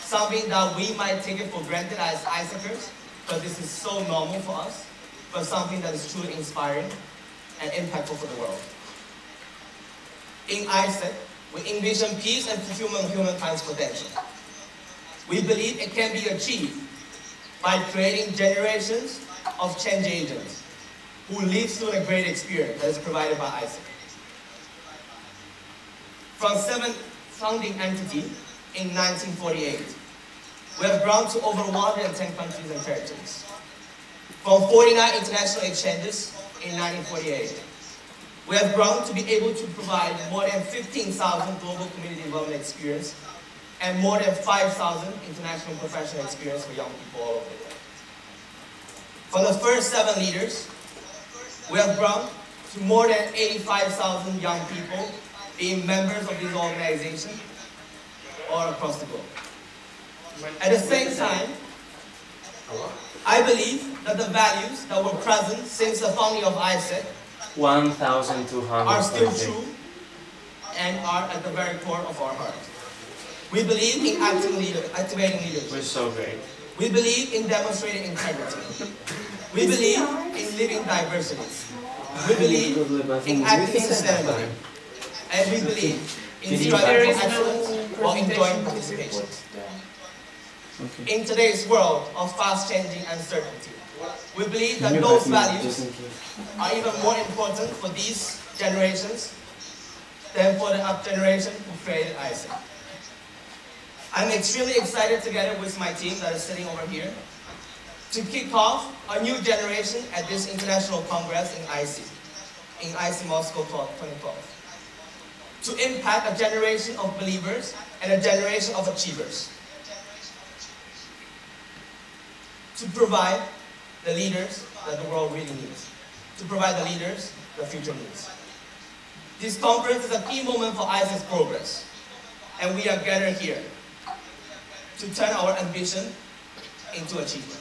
Something that we might take it for granted as ISICers, but this is so normal for us, but something that is truly inspiring and impactful for the world. In ISIC, we envision peace and fulfillment of humankind's potential. We believe it can be achieved by creating generations of change agents who live through a great experience that is provided by ISIC. From 7 founding entities in 1948, we have grown to over 110 countries and territories. From 49 international exchanges in 1948, we have grown to be able to provide more than 15,000 global community development experience and more than 5,000 international professional experience for young people all over the world. From the first 7 leaders, we have grown to more than 85,000 young people being members of this organization all across the globe. At the same time, I believe that the values that were present since the founding of ISIC 1,200 are still true and are at the very core of our heart. We believe in activating leadership. We're so great. We believe in demonstrating integrity. We believe in living diversity. We believe in acting sustainably. And we believe in striving for excellence while enjoying participation. In today's world of fast-changing uncertainty, we believe that those values are even more important for these generations than for the up generation who created ISIC. I'm extremely excited together with my team that is sitting over here to kick off a new generation at this International Congress in IC Moscow 2012. To impact a generation of believers and a generation of achievers. To provide the leaders that the world really needs. To provide the leaders the future needs. This conference is a key moment for ISIC's progress. And we are gathered here to turn our ambition into achievement.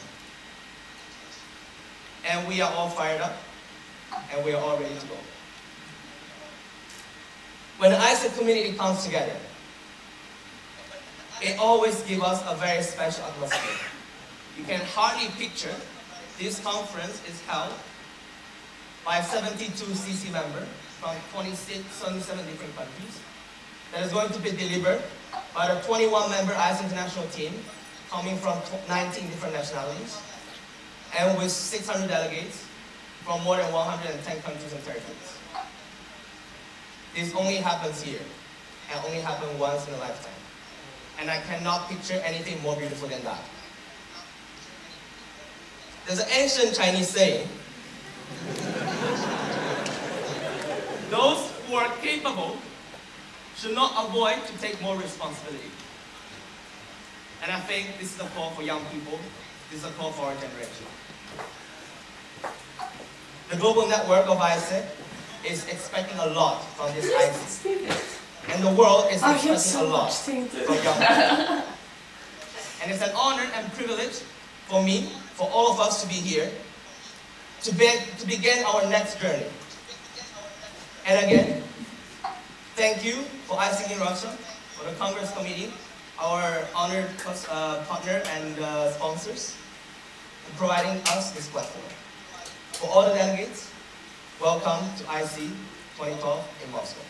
And we are all fired up, and we are all ready to go. When the ISIC community comes together, it always gives us a very special atmosphere. You can hardly picture this conference is held by 72 CC members from 27 different countries that is going to be delivered by the 21-member ICE International team coming from 19 different nationalities and with 600 delegates from more than 110 countries and territories. This only happens here and only happens once in a lifetime. And I cannot picture anything more beautiful than that. There's an ancient Chinese saying, those who are capable should not avoid to take more responsibility. And I think this is a call for young people. This is a call for our generation. The global network of ISEC is expecting a lot from this ISEC. And the world is expecting a lot from young people. And it's an honor and privilege for me, for all of us to be here, to begin our next journey. And again, thank you for ISEC in Russia, for the Congress Committee, our honored partner and sponsors, for providing us this platform. For all the delegates, welcome to IC 2012 in Moscow.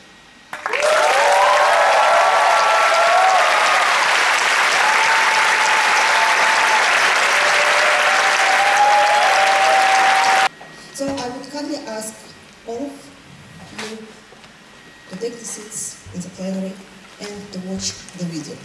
So I would kindly ask all of you to take the seats in the plenary and to watch the video.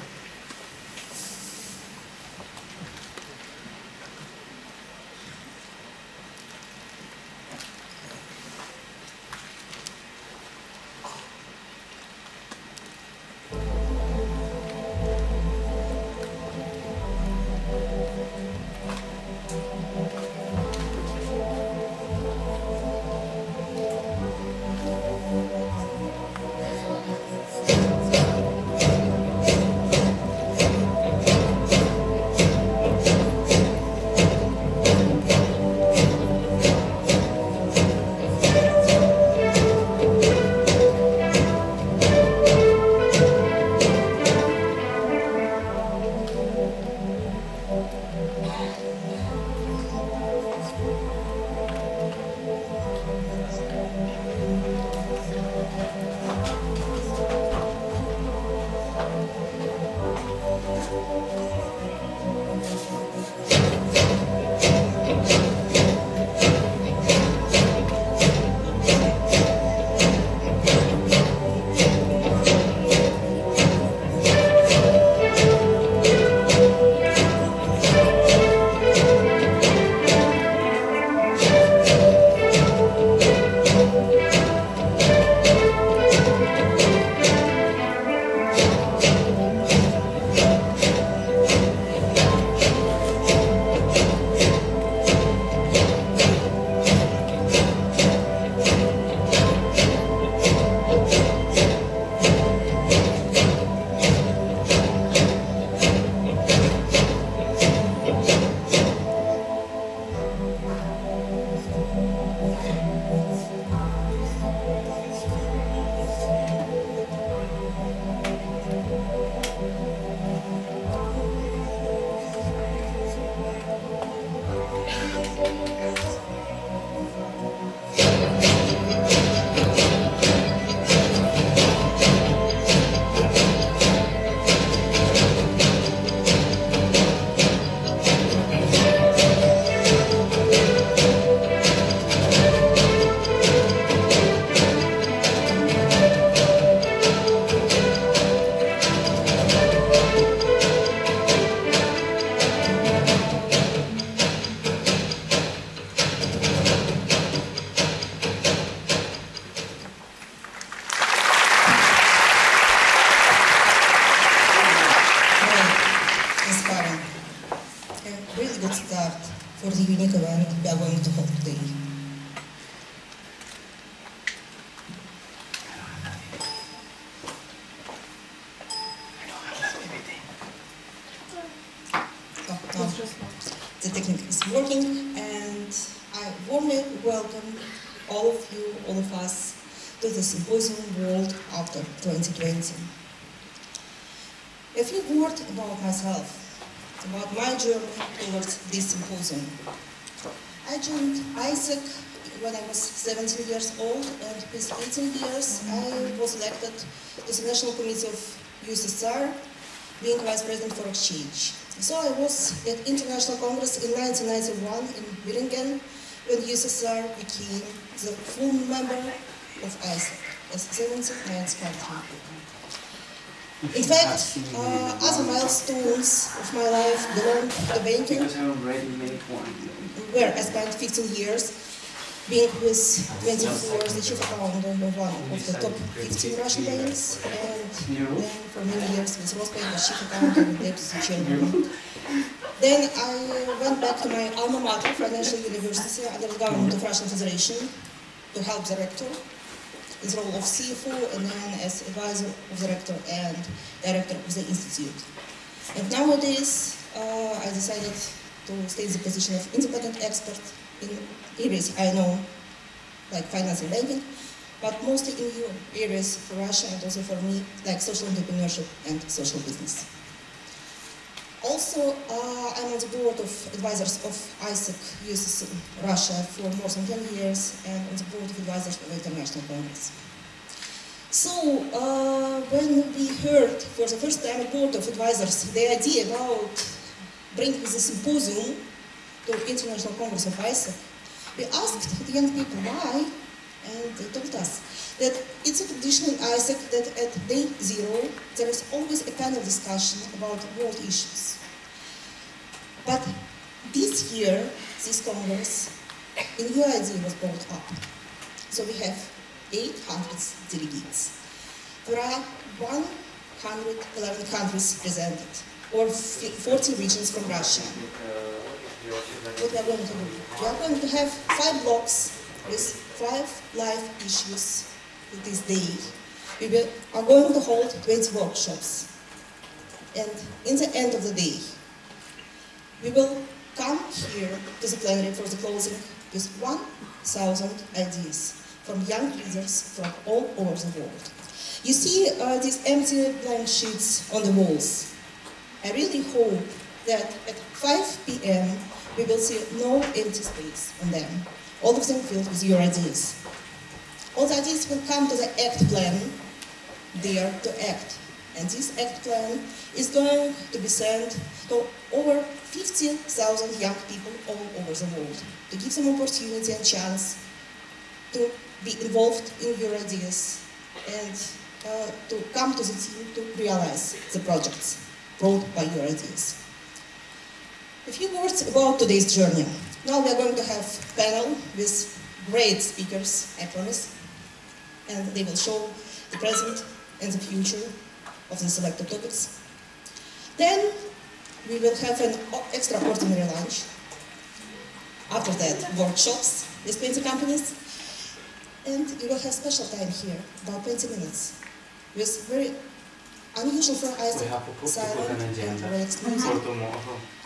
For the unique event we are going to hold today. The technique is working, and I warmly welcome all of you, all of us, to the Symposium World After 2020. A few words about myself. about my journey towards this symposium. I joined ISEC when I was 17 years old, and with 18 years I was elected to the National Committee of USSR, being Vice President for Exchange. So I was at International Congress in 1991 in Birmingham, when USSR became the full member of ISEC as 79th country. In fact, other milestones of my life belong to banking, where I spent 15 years being with 24 as the chief accountant of one of the top 15 Russian banks, and then for many years with Rosbank as chief accountant and deputy chairman. Then I went back to my alma mater, Financial University, under the government of Russian Federation, to help the rector in the role of CFO, and then as advisor of the rector and director of the institute. And nowadays, I decided to stay in the position of independent expert in areas I know, like finance and banking, but mostly in new areas for Russia and also for me, like social entrepreneurship and social business. Also, I'm on the board of advisors of ISEC USSR Russia for more than 10 years, and on the board of advisors of the International Congress. So, when we heard for the first time at board of advisors the idea about bringing the symposium to International Congress of ISEC, we asked the young people why, and they told us that it's a tradition in ISEC that at day zero there is always a panel discussion about world issues. But this year, this Congress, a new idea was brought up. So we have 800 delegates. There are 111 countries presented, or 40 regions from Russia. What we are going to do? We are going to have 5 blocks with 5 live issues this day. We are going to hold 20 workshops. And in the end of the day, we will come here to the plenary for the closing with 1,000 ideas from young leaders from all over the world. You see these empty blank sheets on the walls. I really hope that at 5 p.m. we will see no empty space on them, all of them filled with your ideas. All the ideas will come to the ACT plan, Dare to Act. And this ACT plan is going to be sent to over 50,000 young people all over the world, to give them opportunity and chance to be involved in your ideas and to come to the team to realize the projects brought by your ideas. A few words about today's journey. Now we are going to have a panel with great speakers, I promise, and they will show the present and the future of the selected topics. Then we will have an extraordinary lunch. After that, workshops with 20 companies. And you will have special time here, about 20 minutes, with very unusual for ISEC, silent and relaxed music,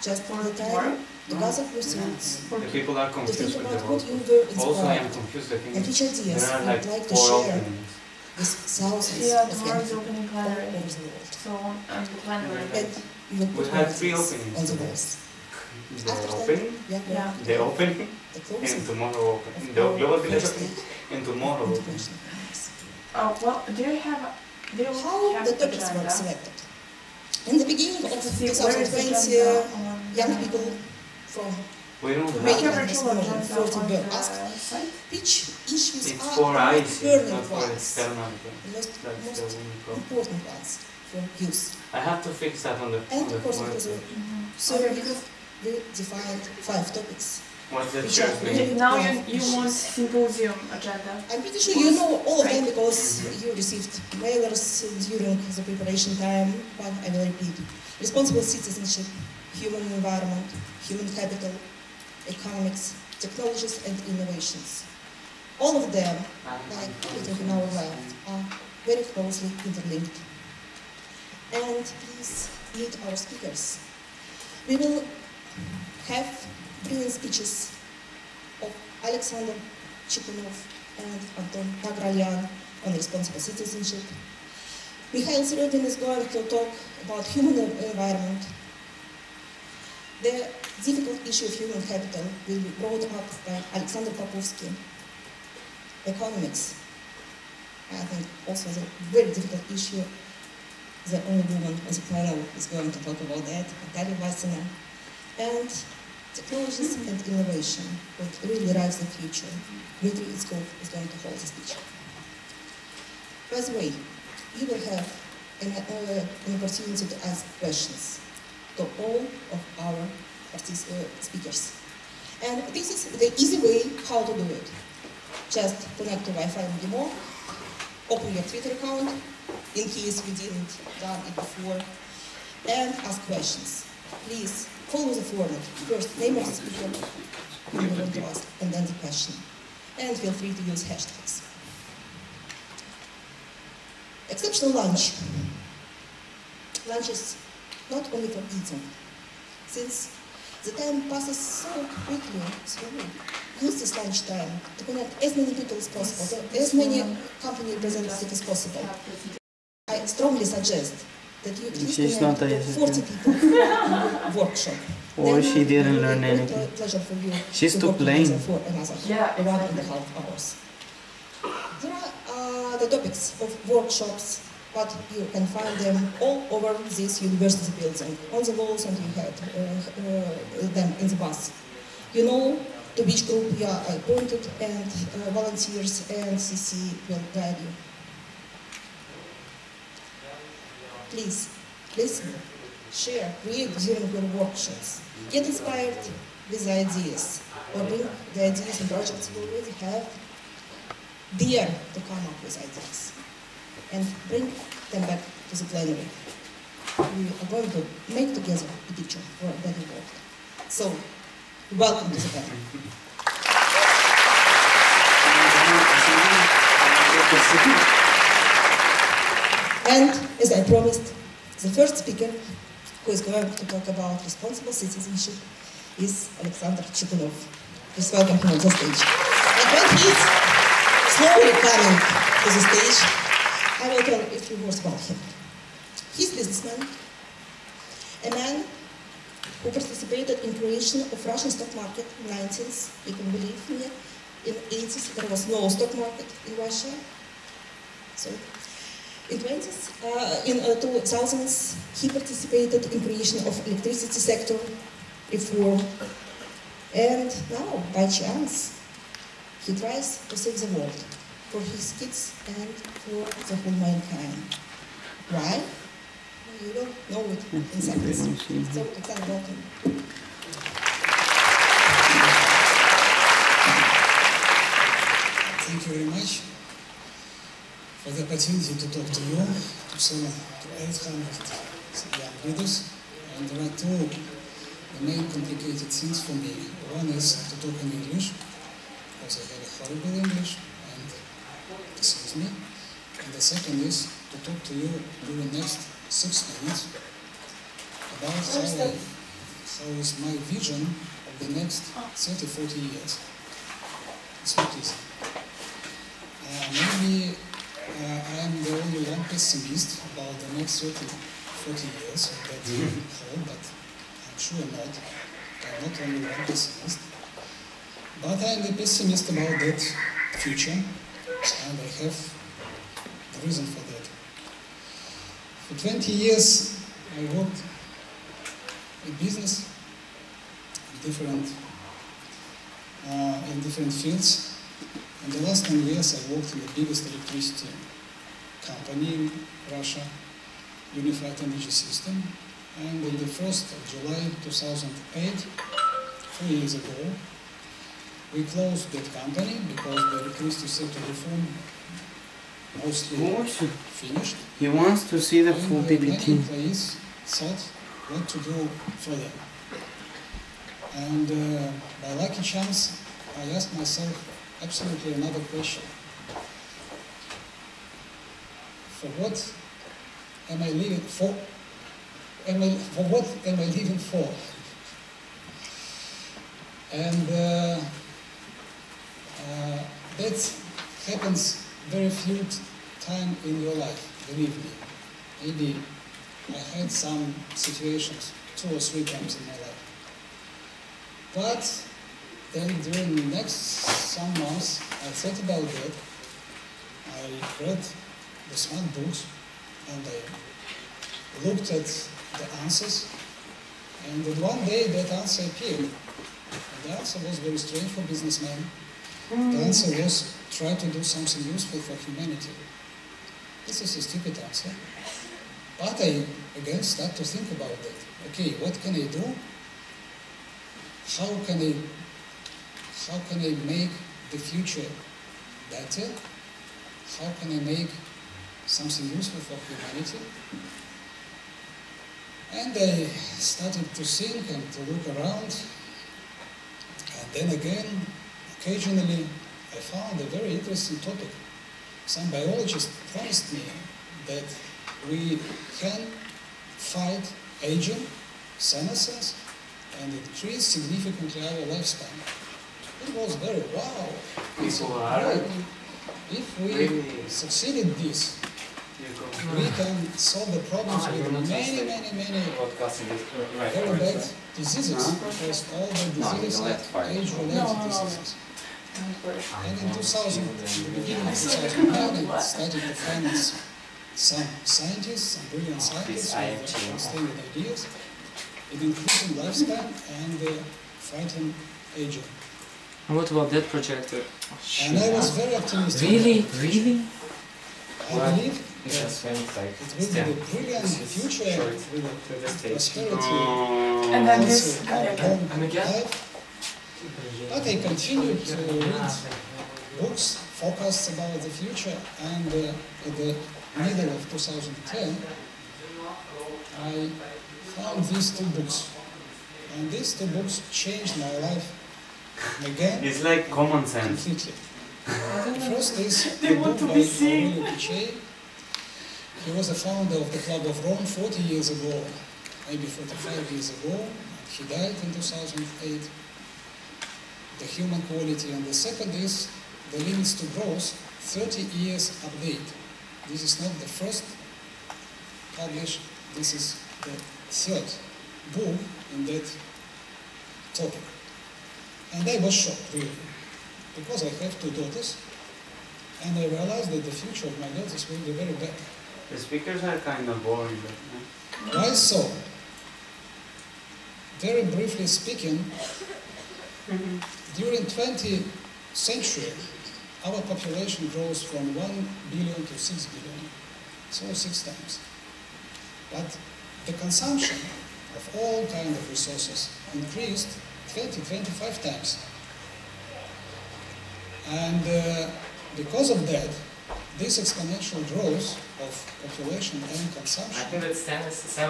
just for the time to gather your thoughts, people are to confused think with about the what you were Also, I am inspired, confused. I think and which ideas there are you like would like to 4 share openings. with thousands Yeah, of tomorrow young is opening people all plenary. over the world. So I'm the plenary. And you will We put had your 3 ideas openings. on the walls. The opening, Yeah. the opening, The closing. and tomorrow opening. The global village opening, and tomorrow opening. Oh, well, do you have How the topics were agenda? selected? In the beginning of See, where is the 2020, agenda on young the- people from We don't Romania have. and Virtual more than agenda 40 on were the asked site? which issues It's are for the IC, burning not for ones, external. the most That's the only problem. important ones for use. I have to fix that on the And according to website. the survey, we defined 5 topics. What's the which chair's are name? really Now round you want issues. symposium agenda. I'm pretty sure you know all of them because you received mailers during the preparation time, but I will repeat. Responsible citizenship, human environment, human capital, economics, technologies and innovations. All of them, like everything in our life, are very closely interlinked. And please meet our speakers. We will have brilliant speeches of Alexander Chikunov and Anton Pagralyan on responsible citizenship. Mikhail Seredin is going to talk about human environment. The difficult issue of human capital will be brought up by Alexander Popovsky, economics. I think also the very difficult issue. The only woman on the panel is going to talk about that, Natalia Vasina. And technologies and innovation, what really drives the future. Dmitry Itskov is going to hold the speech. By the way, you will have an opportunity to ask questions to all of our speakers. And this is the easy way how to do it. Just connect to Wi-Fi and demo, open your Twitter account, in case you didn't done it before, and ask questions. Please follow the format. First, name of the speaker you want to ask, and then the question. And feel free to use hashtags. Exceptional lunch. Lunch is not only for eating. Since the time passes so quickly, use this lunch time to connect as many people as possible, as many company representatives as possible. I strongly suggest that you at least connect to 40 people in your workshop. Or she didn't learn anything. Pleasure for you. She stopped playing. For another 1.5 hours. There are the topics of workshops, but you can find them all over this university building, on the walls, and you have them in the bus. You know to which group you are appointed, and volunteers and CC will guide you. Please, listen, share, create during your workshops. Get inspired with the ideas, or bring the ideas and projects you already have. Dare to come up with ideas, and bring them back to the plenary. We are going to make together a picture for a better world. So, welcome to the panel. And, as I promised, the first speaker who is going to talk about responsible citizenship is Alexander Chukunov. Please welcome him on the stage. And when he's slowly coming to the stage, I will tell a few words about him. He's a businessman, a man who participated in creation of Russian stock market in the 90s. You can believe me, in the 80s there was no stock market in Russia. So, in 2000s, he participated in creation of electricity sector reform. And now, by chance, he tries to save the world for his kids and for the whole mankind. Why? You don't know it in seconds. So, Alexander, welcome. Thank you very much for the opportunity to talk to you, to 800 young leaders. And there are two main complicated things for me. One is to talk in English, because I have a horrible English, and excuse me. And the second is to talk to you during the next 6 minutes about how is my vision of the next 30-40 years. It's not easy. Maybe I am the only one pessimist about the next 30-40 years of that whole, but I'm sure not. I'm not only one pessimist. But I am the pessimist about that future, and I have the reason for that. For 20 years, I worked in business in different fields. In the last 10 years, I worked in the biggest electricity company in Russia, Unified Energy System. And on the 1st of July 2008, 4 years ago, we closed that company because the electricity sector reform mostly finished. He wants to see the full PPT. Many employees thought what to do further. And by lucky chance, I asked myself absolutely another question. For what am I living for? For what am I living for? And that happens very few times in your life, believe me. Maybe I had some situations 2 or 3 times in my life. But then during the next some months, I thought about that. I read the smart books and I looked at the answers. And then one day that answer appeared. And the answer was very strange for businessmen. The answer was try to do something useful for humanity. This is a stupid answer. But I again start to think about that. Okay, what can I do? How can I make the future better? How can I make something useful for humanity? And I started to think and to look around. And then again, occasionally, I found a very interesting topic. Some biologists promised me that we can fight aging, senescence, and increase significantly our lifespan. It was very wow. If we succeeded this, we can solve the problems with many very bad diseases, because all the diseases are age-related diseases. And in the beginning of 2009, I started to finance some scientists, some brilliant scientists with outstanding ideas in increasing lifespan and fighting aging. What about that projector? And I was very optimistic. Really? Really? I believe that it will be the brilliant future with prosperity and then this life. But I continued to read books, forecasts about the future, and at the middle of 2010, I found these two books. And these two books changed my life again. It's like common sense. Completely. The first is the book by Aurelio Peccei. He was the founder of the Club of Rome 40 years ago, maybe 45 years ago, and he died in 2008. The Human Quality. And the second is The Limits to Growth, 30 Years Update. This is not the first published, this is the third book in that topic. And I was shocked, really, because I have two daughters, and I realized that the future of my daughters will be very bad. The speakers are kind of boring. Why so? Very briefly speaking, during 20th century, our population grows from 1 billion to 6 billion, so 6 times. But the consumption of all kinds of resources increased 20-25 times. And because of that, this exponential growth of population and consumption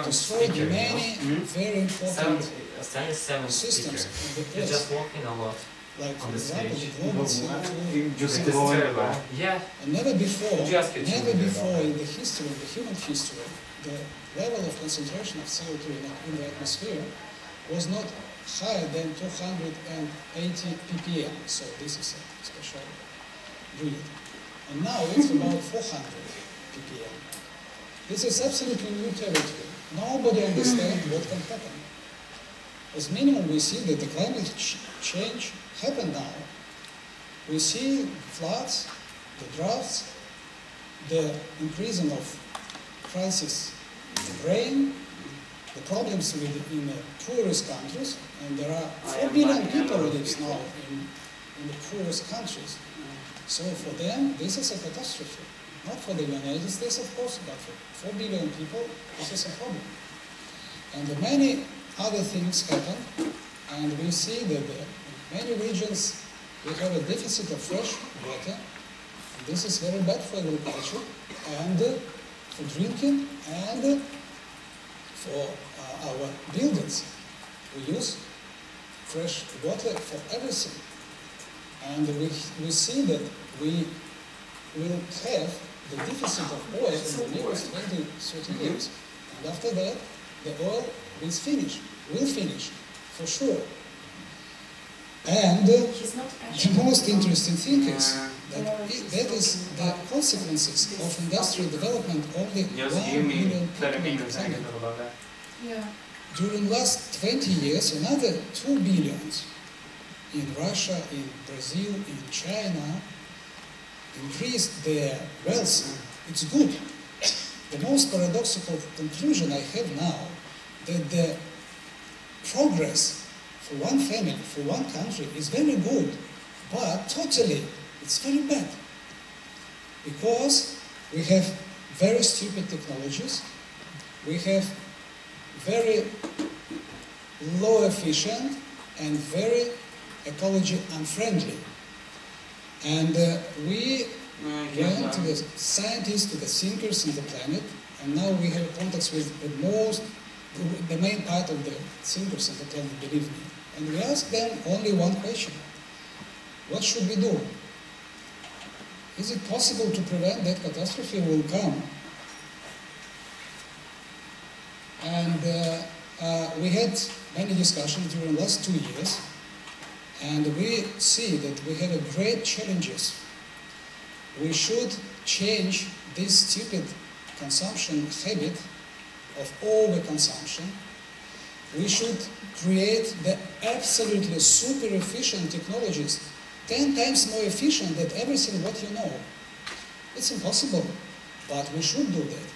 destroyed many very important systems in the You're place. just walking a lot. Like, on for the example, stage. the global CO2 Just is terrible. Yeah. And never before Did you ask your children in about the history, the human history, the level of concentration of CO2 in the atmosphere was not higher than 280 ppm. So this is a special breed. And now it's about 400 ppm. This is absolutely new territory. Nobody understands what can happen. As minimum, we see that the climate change happened now. We see floods, the droughts, the increasing of crisis in grain, the problems in the poorest countries, and there are 4 billion people who live now in the poorest countries. So for them, this is a catastrophe. Not for the United States, of course, but for 4 billion people, this is a problem. And many other things happen, and we see that in many regions we have a deficit of fresh water. And this is very bad for agriculture, and for drinking, and for our buildings. We use fresh water for everything. And we see that we will have the deficit of oil in the next 20-30 years. And after that, the oil will finish, for sure. And the most interesting thing is that that is the consequences of industrial development only 1 million people on the planet. Yeah. during the last 20 years, another 2 billion in Russia, in Brazil, in China increased their wealth. It's good. The most paradoxical conclusion I have now, that the progress for one family, for one country is very good, but totally it's very bad. Because we have very stupid technologies, we have very low efficient and very ecology unfriendly. And we went to the scientists, to the thinkers on the planet, and now we have contacts with the main part of the thinkers on the planet, believe me. And we ask them only one question: what should we do? Is it possible to prevent that catastrophe will come? And we had many discussions during the last 2 years, and we see that we have great challenges. We should change this stupid consumption habit of overconsumption. We should create the absolutely super efficient technologies, 10 times more efficient than everything what you know. It's impossible, but we should do that.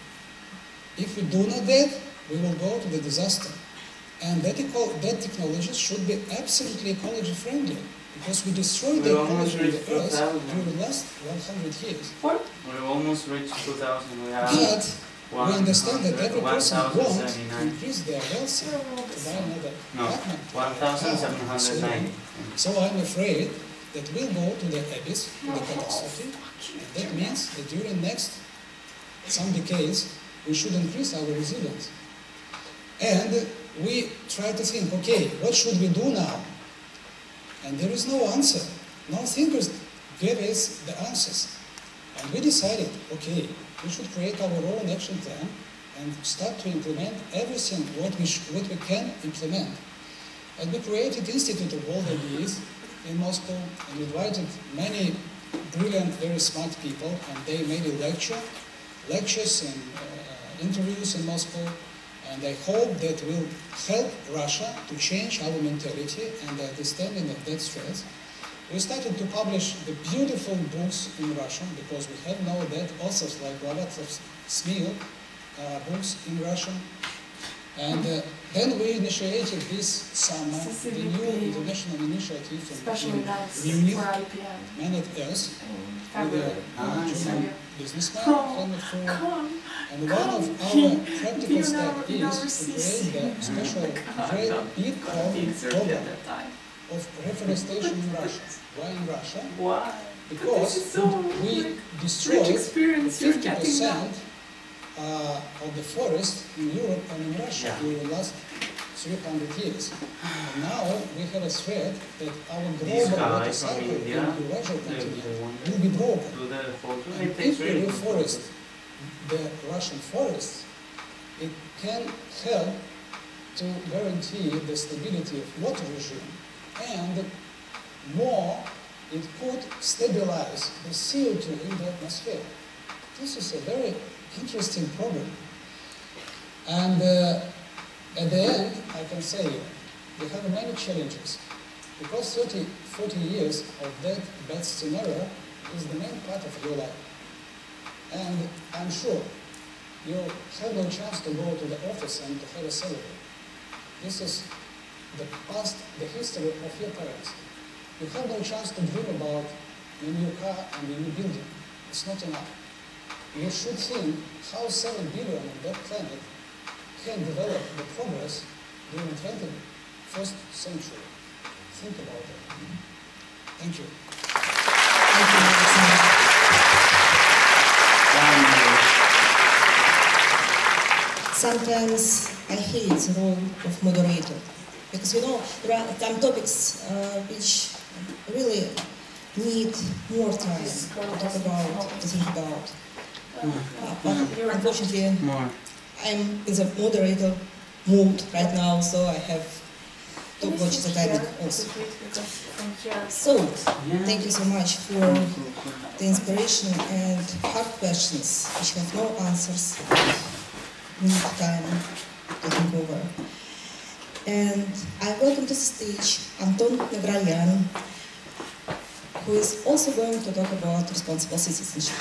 If we do not that, we will go to the disaster. And that technologies should be absolutely ecology friendly, because we destroyed the ecology of the Earth during the last 100 years. We almost reached 2000. We have but we understand that every person wants to increase their wealth to buy another apartment. 1,790. So I'm afraid that we'll go to the abyss, to the catastrophe, and that means that during next some decades we should increase our resilience. And we try to think, okay, what should we do now? And there is no answer. No thinkers gave us the answers. And we decided, okay, we should create our own action plan and start to implement everything what we can implement. And we created Institute of World Ideas in Moscow and invited many brilliant, very smart people, and they made a lectures and interviews in Moscow. And I hope that will help Russia to change our mentality and the understanding of that threat. We started to publish the beautiful books in Russian, because we have now that authors like Vladislav Smil books in Russian. And then we initiated this summer the new international initiative in Munich, Man at Earth, with a German businessman, Helmut Fuhr. And one of our practical steps is to create the special great big program of reforestation in Russia. Why in Russia? Why? Because we destroyed 50% of the forest in Europe and in Russia during the last 300 years. And now we have a threat that our global water cycle in the Eurasian continent will be broken. And if we reforest the Russian forests, it can help to guarantee the stability of water regime, and more, it could stabilize the CO2 in the atmosphere. This is a very interesting problem. And at the end, I can say we have many challenges, because 40 years of that bad scenario is the main part of your life. And I'm sure you have no chance to go to the office and to have a salary. This is the past, the history of your parents. You have no chance to dream about a new car and a new building. It's not enough. You should think how 7 billion on that planet can develop the progress during the 21st century. Think about it. Thank you. Sometimes I hate the role of moderator, because there are some topics which really need more time to talk about, to think about. But unfortunately, I'm in the moderator mood right now, so I have to watch the timing also. So, thank you so much for the inspiration and hard questions which have no answers. We need time to think over. And I welcome to the stage Anton Negralyan, who is also going to talk about responsible citizenship.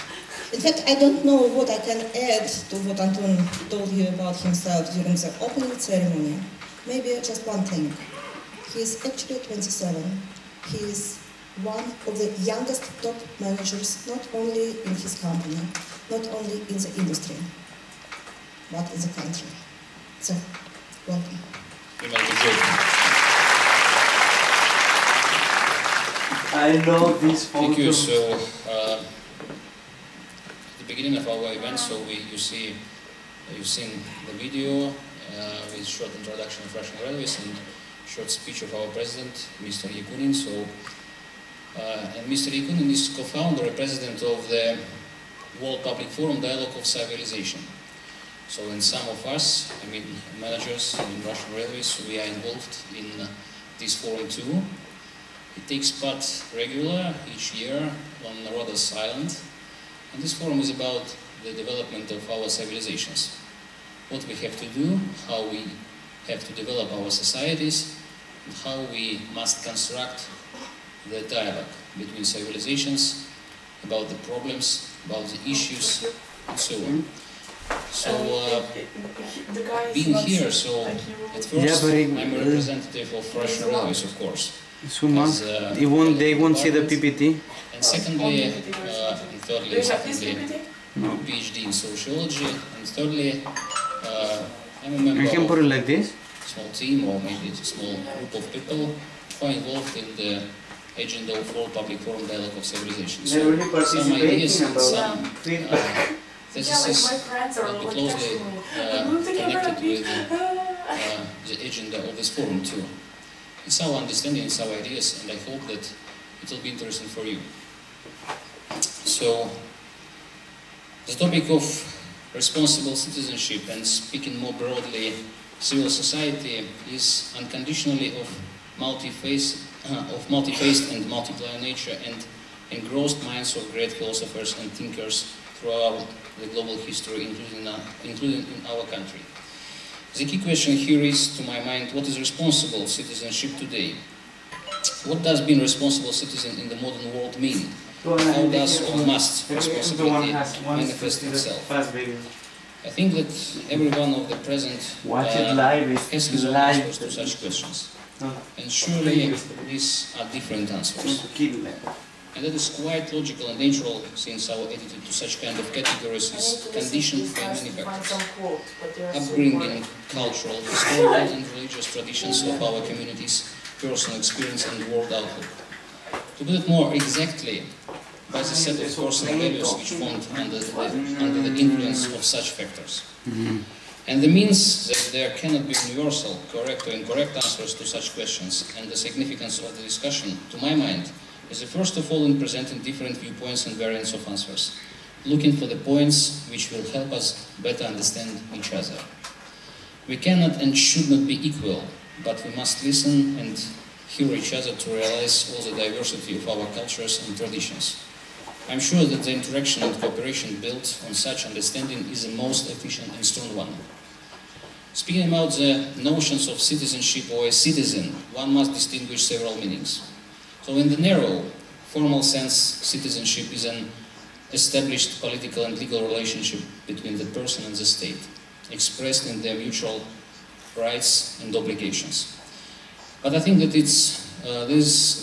In fact, I don't know what I can add to what Anton told you about himself during the opening ceremony. Maybe just one thing. He is actually 27. He is one of the youngest top managers, not only in his company, not only in the industry, but in the country. So, welcome. I know this photo. Thank you. So, at the beginning of our event, so you've seen the video with short introduction of Russian Railways and short speech of our president, Mr. Yakunin. So, and Mr. Yakunin is co-founder and president of the World Public Forum Dialogue of Civilization. So, and some of us, I mean, managers in Russian Railways, we are involved in this forum too. It takes part regular each year on Rhodes Island, and this forum is about the development of our civilizations. What we have to do, how we have to develop our societies, and how we must construct the dialogue between civilizations about the problems, about the issues, and so on. So, being here, so at first I'm a representative of Russian Railways, of course. They won't see the PPT. And secondly, and thirdly, PhD in sociology, and thirdly, I'm a member of a small team, or maybe it's a small group of people who are involved in the agenda of World Public Forum Dialogue of Civilization. So, some ideas and some theses will be closely connected with the agenda of this forum too. It's our understanding, it's our ideas, and I hope that it will be interesting for you. So, the topic of responsible citizenship and, speaking more broadly, civil society is unconditionally of multi-faced and multiplier nature and engrossed minds of great philosophers and thinkers throughout the global history, including in our country. The key question here is, to my mind, what is responsible citizenship today? What does being responsible citizen in the modern world mean? How does or must responsibility manifest itself? I think that every one of the present has his own answers to such questions. And surely these are different answers. And that is quite logical and natural, since our attitude to such kind of categories is conditioned by many factors. Upbringing, cultural, historical and religious traditions of our communities, personal experience and world outlook. To put it more exactly, by the set of personal values which formed under the influence of such factors. And the means that there cannot be universal, correct or incorrect answers to such questions, and the significance of the discussion, to my mind, is first of all in presenting different viewpoints and variants of answers, looking for the points which will help us better understand each other. We cannot and should not be equal, but we must listen and hear each other to realize all the diversity of our cultures and traditions. I'm sure that the interaction and cooperation built on such understanding is the most efficient and strong one. Speaking about the notions of citizenship or a citizen, one must distinguish several meanings. So in the narrow, formal sense, citizenship is an established political and legal relationship between the person and the state, expressed in their mutual rights and obligations. But I think that this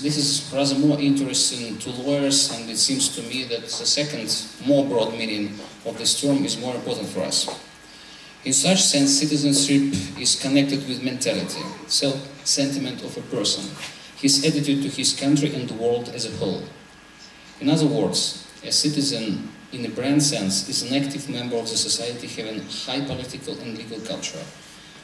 is rather more interesting to lawyers, and it seems to me that the second, more broad meaning of this term is more important for us. In such sense, citizenship is connected with mentality, self-sentiment of a person, his attitude to his country and the world as a whole. In other words, a citizen, in a brand sense, is an active member of the society having high political and legal culture,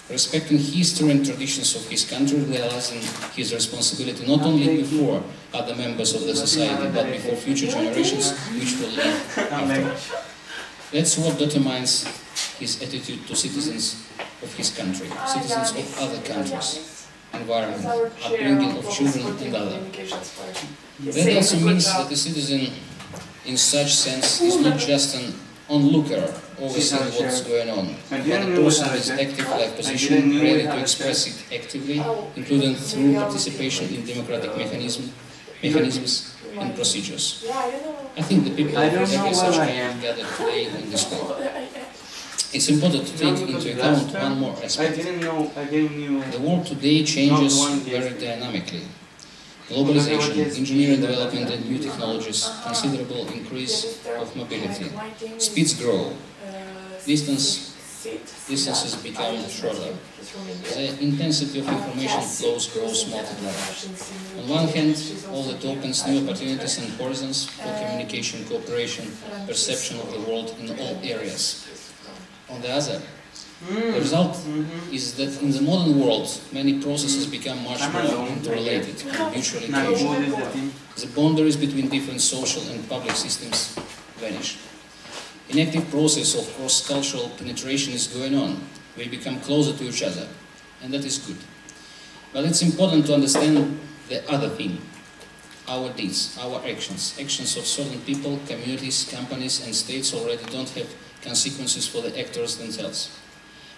respecting history and traditions of his country, realizing his responsibility not only before other members of the society, but before future generations which will live after. That's what determines his attitude to citizens of his country, citizens of other countries, environment, upbringing of children and other. That also means that the citizen, in such sense, is not just an onlooker, overseeing what's going on, but a person with active life position, ready to express it actively, including through participation in democratic mechanisms and procedures. I think the people of every such kind gathered today in this hall. It's important to take into account one more aspect. The world today changes very dynamically. Globalization, engineering development and new technologies, considerable increase of mobility. Speeds grow. Distances become shorter. The intensity of information flows grows multiplied. On one hand, all that opens new opportunities and horizons for communication, cooperation, perception of the world in all areas. On the other, the result is that in the modern world, many processes become much more interrelated and mutually engaged. The boundaries between different social and public systems vanish. An active process of cross-cultural penetration is going on. We become closer to each other, and that is good. But it's important to understand the other thing. Our deeds, our actions of certain people, communities, companies and states already don't have consequences for the actors themselves.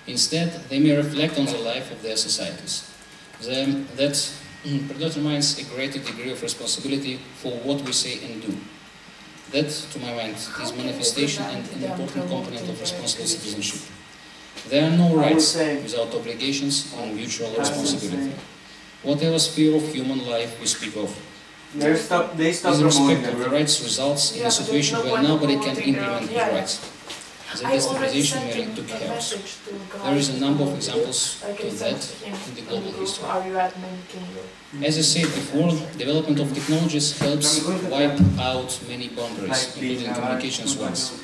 Instead, they may reflect on the life of their societies. That predetermines a greater degree of responsibility for what we say and do. That, to my mind, is manifestation and an important component of responsible citizenship. There are no rights without obligations and mutual responsibility. Whatever sphere of human life we speak of, disrespect of the rights results in a situation where nobody can implement his rights. The destabilization merely took chaos. There is a number of examples to that in the global history. As I said before, development of technologies helps wipe out many boundaries, including communications ones.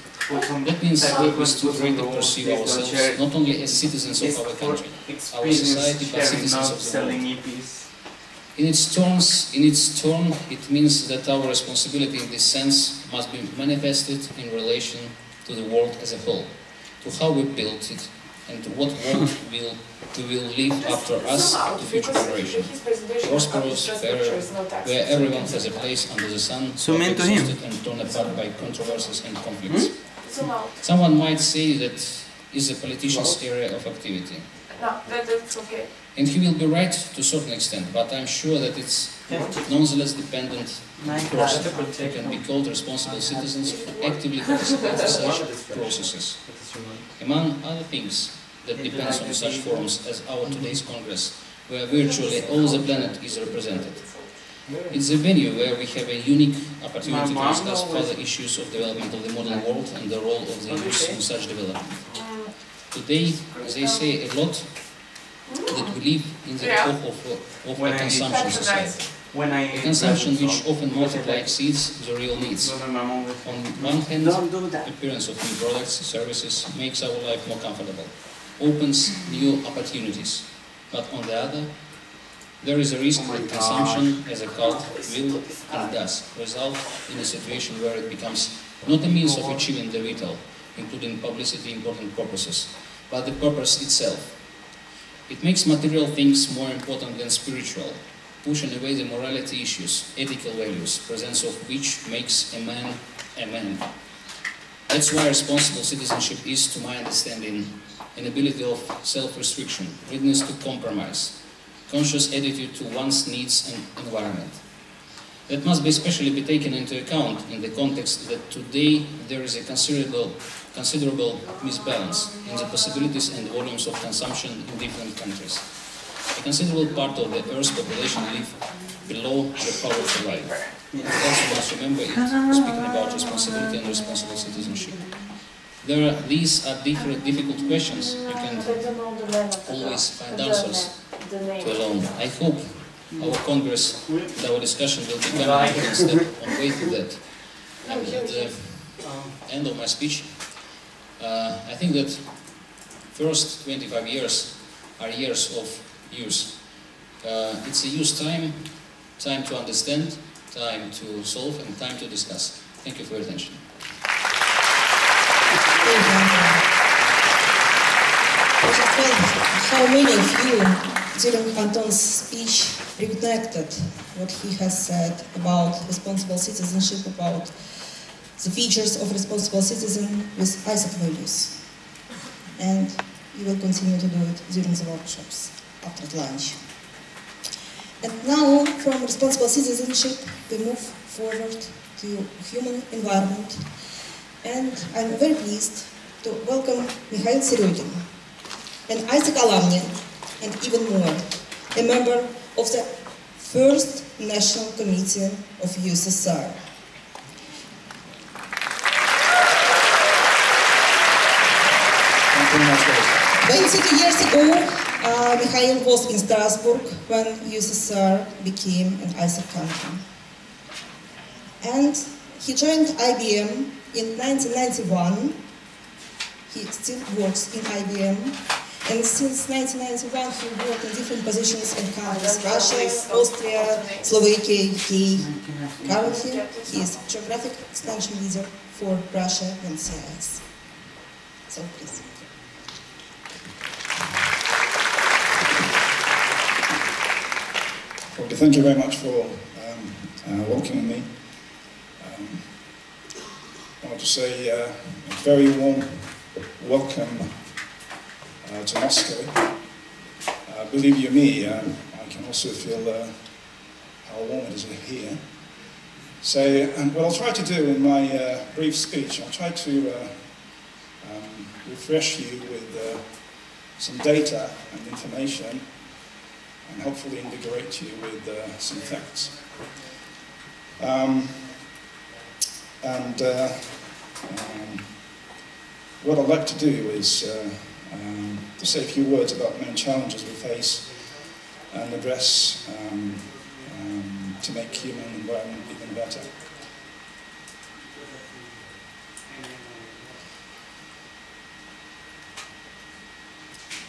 That means that we still try to perceive ourselves not only as citizens of our country, our society, but citizens of the world. In its turn, it means that our responsibility in this sense must be manifested in relation to the world as a whole, to how we built it, and to what world we will leave after us to future generations. Prosperous, fairer, where everyone has a place under the sun, not exhausted and torn apart by controversies and conflicts. Someone might say that is a politician's area of activity. No, that's okay. And he will be right to a certain extent, but I'm sure that it's nonetheless dependent person who can be called responsible citizens who actively participate in such processes. Among other things that depends on such forums as our today's Congress, where virtually all the planet is represented. It's a venue where we have a unique opportunity to discuss further issues of development of the modern world and the role of the youth in such development. Today, they say a lot that we live in the epoch of a consumption society. A consumption which often multiplies exceeds the real needs. On one hand, the appearance of new products, services makes our life more comfortable, opens new opportunities. But on the other, there is a risk that consumption as a cult will and does result in a situation where it becomes not a means of achieving the vital, including publicity important purposes, but the purpose itself. It makes material things more important than spiritual, pushing away the morality issues, ethical values, presence of which makes a man a man. That's why responsible citizenship is, to my understanding, an ability of self-restriction, readiness to compromise, conscious attitude to one's needs and environment. That must especially be taken into account in the context that today there is a considerable misbalance in the possibilities and volumes of consumption in different countries. A considerable part of the Earth's population live below the poverty line. We also must remember it, speaking about responsibility and responsible citizenship. These are difficult questions. You can always find answers to alone. I hope our Congress and our discussion will become an important step on the way to that. And at the end of my speech, I think that first 25 years are years of use. It's a use time to understand, time to solve, and time to discuss. Thank you for your attention. How many of you during Anton's speech reconnected what he has said about responsible citizenship, about the features of responsible citizen with ISAC values. And you will continue to do it during the workshops after lunch. And now, from responsible citizenship, we move forward to human environment. And I'm very pleased to welcome Mikhail Serygin, an ISAC alumni, and even more, a member of the first National Committee of USSR. 22 years ago, Mikhail was in Strasbourg when USSR became an ISAC country. And he joined IBM in 1991. He still works in IBM. And since 1991, he worked in different positions in countries: Russia, Austria, Slovakia, UK. Currently, he is geographic extension leader for Russia and CIS. So please. Okay, thank you very much for welcoming me. I want to say a very warm welcome to Moscow. Believe you me, I can also feel how warm it is here. So what I'll try to do in my brief speech, I'll try to refresh you with some data and information, and hopefully invigorate you with some facts. What I'd like to do is to say a few words about the main challenges we face and address to make human environment even better.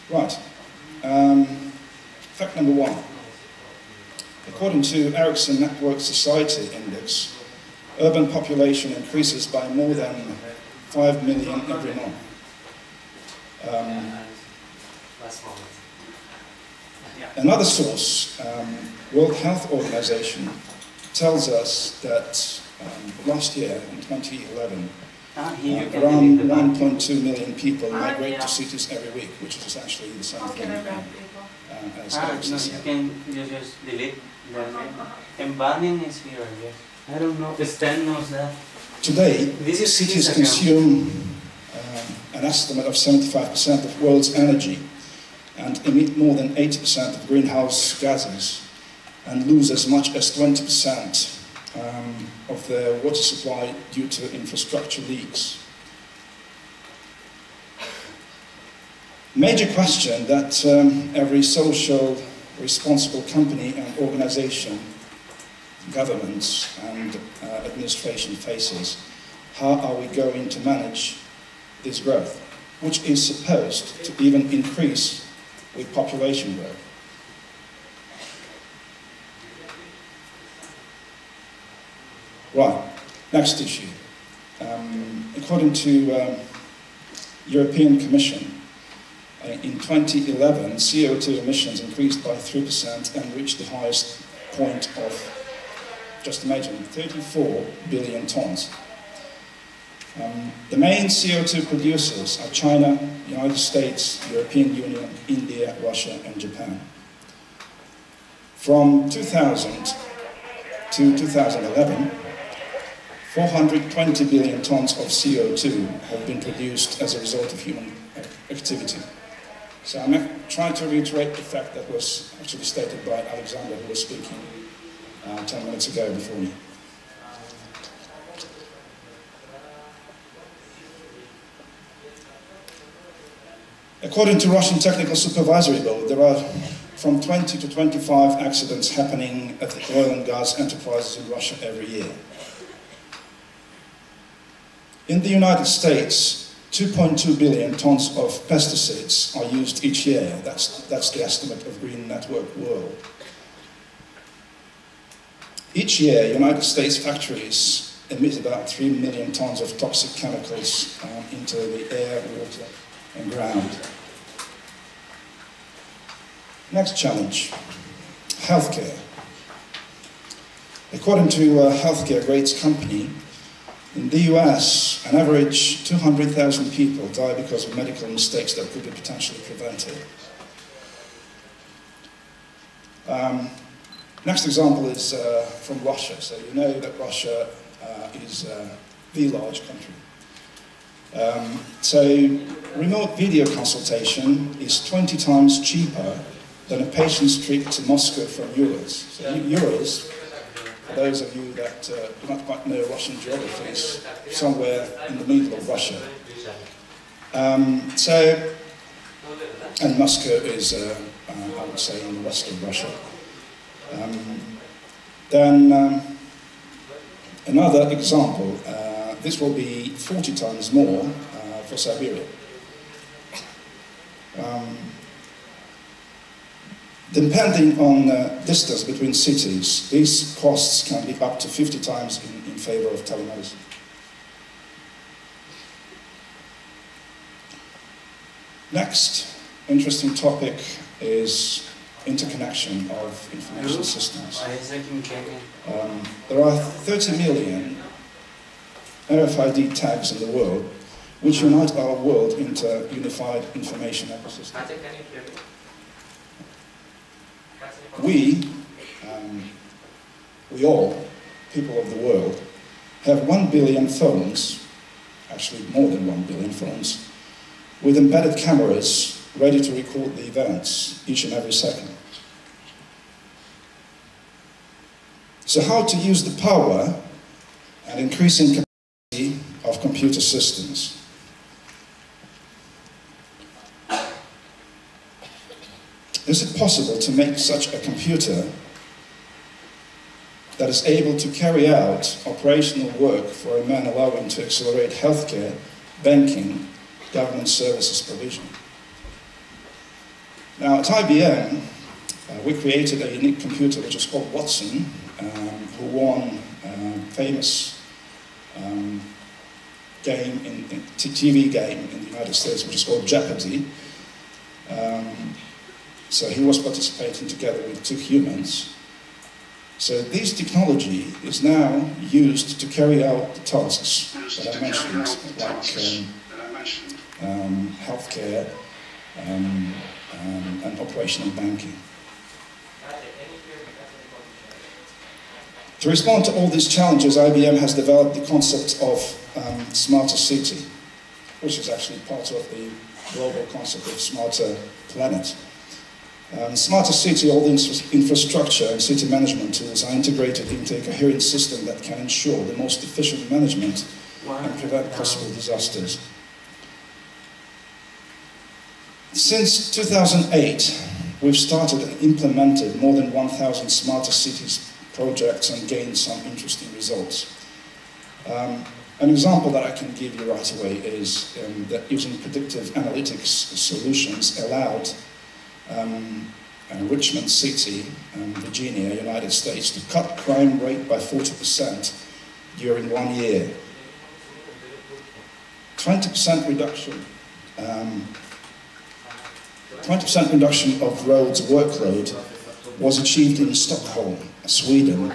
Right. Fact number one. According to Ericsson Network Society Index, urban population increases by more than 5 million every month. Another source, World Health Organization, tells us that last year, in 2011, around 1.2 million people migrate to cities every week, which is actually the same thing as Ericsson. You can just delete that. And banning is here, I guess. I don't know. Stan knows that. Today, cities consume an estimate of 75% of the world's energy and emit more than 80% of greenhouse gases and lose as much as 20% of their water supply due to infrastructure leaks. Major question that every social responsible company and organization, governments and administration faces: how are we going to manage this growth, which is supposed to even increase with population growth? Right, next issue. According to European Commission, in 2011, CO2 emissions increased by 3% and reached the highest point of, just imagine, 34 billion tons. The main CO2 producers are China, United States, European Union, India, Russia, and Japan. From 2000 to 2011, 420 billion tons of CO2 have been produced as a result of human activity. So I'm trying to reiterate the fact that was actually stated by Alexander, who was speaking 10 minutes ago before me. According to Russian Technical Supervisory Board, there are from 20 to 25 accidents happening at the oil and gas enterprises in Russia every year. In the United States, 2.2 billion tons of pesticides are used each year. That's the estimate of Green Network World. Each year, United States factories emit about 3 million tons of toxic chemicals into the air, water, and ground. Next challenge, healthcare. According to Healthcare Grades Company, In the US, an average 200,000 people die because of medical mistakes that could be potentially prevented. Next example is from Russia. So you know that Russia is the large country. So remote video consultation is 20 times cheaper than a patient's trip to Moscow from Urals. So Urals, for those of you that do not quite know Russian geography, is somewhere in the middle of Russia. And Moscow is, I would say, in the west of Russia. Another example, this will be 40 times more for Siberia. Depending on distance between cities, these costs can be up to 50 times in favor of telemedicine. Next interesting topic is interconnection of information systems. There are 30 million RFID tags in the world, which unite our world into a unified information ecosystem. We all, people of the world, have 1 billion phones, actually more than 1 billion phones, with embedded cameras ready to record the events each and every second. So how to use the power and increasing capacity of computer systems? Is it possible to make such a computer that is able to carry out operational work for a man allowing to accelerate healthcare, banking, government services provision? Now at IBM, we created a unique computer which is called Watson, who won a famous TV game in the United States, which is called Jeopardy. So he was participating together with 2 humans. So this technology is now used to carry out the tasks that I mentioned, like healthcare and operational banking. To respond to all these challenges, IBM has developed the concept of smarter city, which is actually part of the global concept of smarter planet. Smarter city, all the infrastructure and city management tools are integrated into a coherent system that can ensure the most efficient management and prevent possible disasters. Since 2008, we've started and implemented more than 1,000 smarter cities projects and gained some interesting results. An example that I can give you right away is that using predictive analytics solutions allowed Richmond City, Virginia, United States, to cut crime rate by 40% during 1 year. 20% reduction. 20% reduction of roads workload was achieved in Stockholm, Sweden,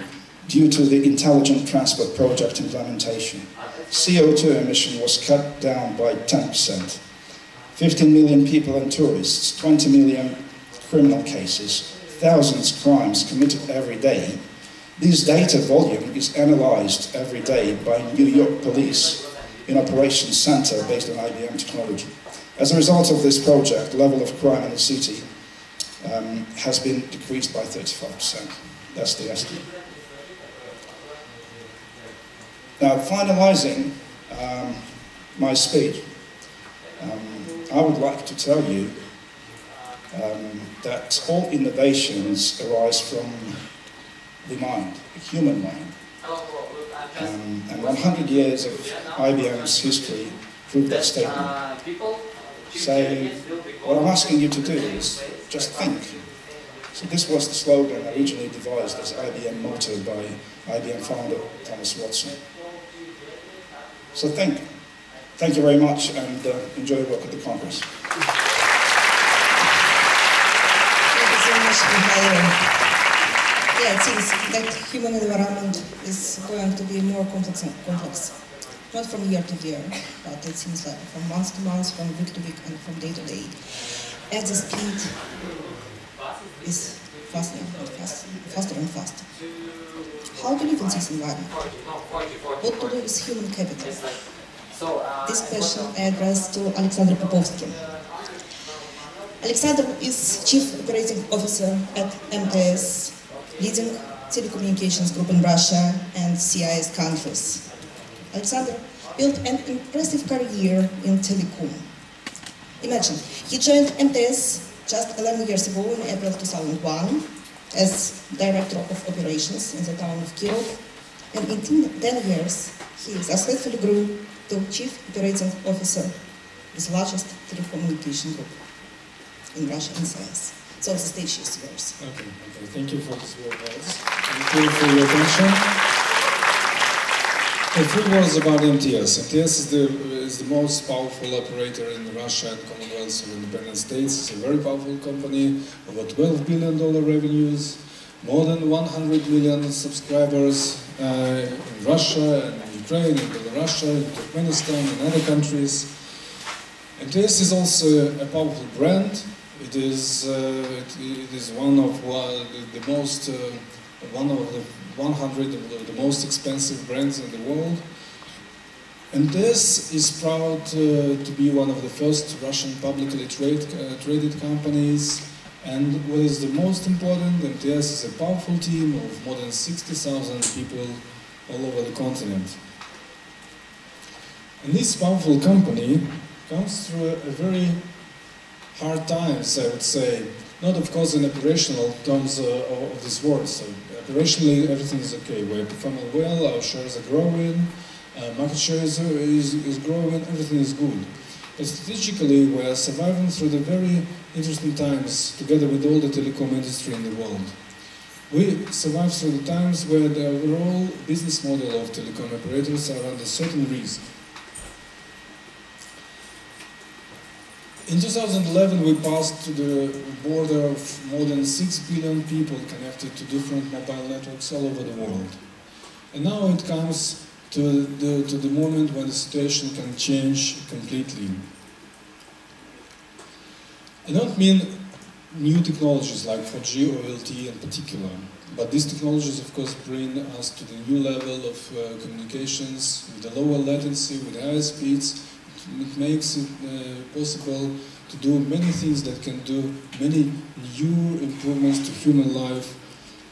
due to the Intelligent Transport Project implementation. CO2 emission was cut down by 10%. 15 million people and tourists, 20 million criminal cases, thousands of crimes committed every day. This data volume is analyzed every day by New York Police in Operations Center based on IBM technology. As a result of this project, the level of crime in the city has been decreased by 35%. That's the estimate. Now, finalizing my speech, I would like to tell you that all innovations arise from the mind, the human mind. And 100 years of IBM's history prove that statement. So what I'm asking you to do is just think. So this was the slogan originally devised as IBM motto by IBM founder Thomas Watson. So think. Thank you very much and enjoy your work at the Congress. Thank you so much, Mikhail. Yeah, it seems that human environment is going to be more complex. not from year to year, but it seems like from month to month, from week to week, and from day to day. As the speed is faster and faster. How to live in this environment? What to do with human capital? This question I address to Alexander Popovsky. Alexander is Chief Operating Officer at MTS, leading telecommunications group in Russia and CIS countries. Alexander built an impressive career in telecom. Imagine, he joined MTS just 11 years ago in April 2001 as Director of Operations in the town of Kirov, and in 10 years he successfully grew to Chief Operating Officer with the largest telecommunication group in Russia and CIS. So the stage is yours. Okay. Thank you for this word, guys. Thank you for your attention. A few words about MTS. MTS is the most powerful operator in Russia and Commonwealth of Independent States. It's a very powerful company, over $12 billion revenues, more than 100 million subscribers in Russia and Ukraine and Belarus, in Turkmenistan and other countries. MTS is also a powerful brand. It is one of the most one of the 100 of the most expensive brands in the world. MTS is proud to be one of the first Russian publicly traded companies. And what is the most important, MTS is a powerful team of more than 60,000 people all over the continent. And this powerful company comes through a very hard times, I would say. Not, of course, in operational terms of this word. So operationally, everything is okay. We're performing well, our shares are growing, market share is growing, everything is good. But strategically, we're surviving through the very interesting times together with all the telecom industry in the world. We survive through the times where the overall business model of telecom operators are under certain risk. In 2011, we passed to the border of more than 6 billion people connected to different mobile networks all over the world. And now it comes to the moment when the situation can change completely. I don't mean new technologies like 4G or LTE in particular, but these technologies, of course, bring us to the new level of communications with a lower latency, with higher speeds. It makes it possible to do many things that can do many new improvements to human life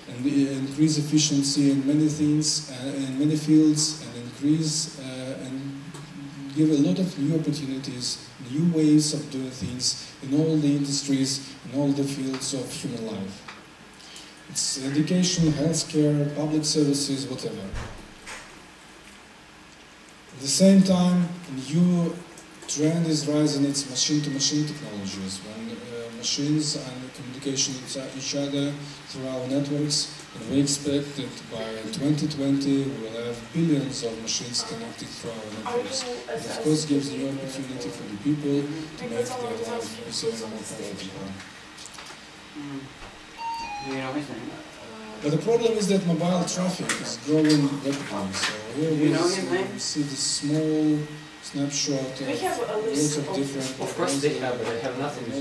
and increase efficiency in many things, in many fields, and increase and give a lot of new opportunities, new ways of doing things in all the industries, in all the fields of human life. It's education, healthcare, public services, whatever. At the same time, a new trend is rising, it's machine-to-machine technologies, when machines and communication with each other through our networks, and we expect that by 2020 we will have billions of machines connected through our networks. It of course gives new opportunity for the people to make their life easier and more comfortable. But the problem is that mobile traffic is growing rapidly. So here we see the small snapshot of lots of different. Of course they have, but they have nothing to do.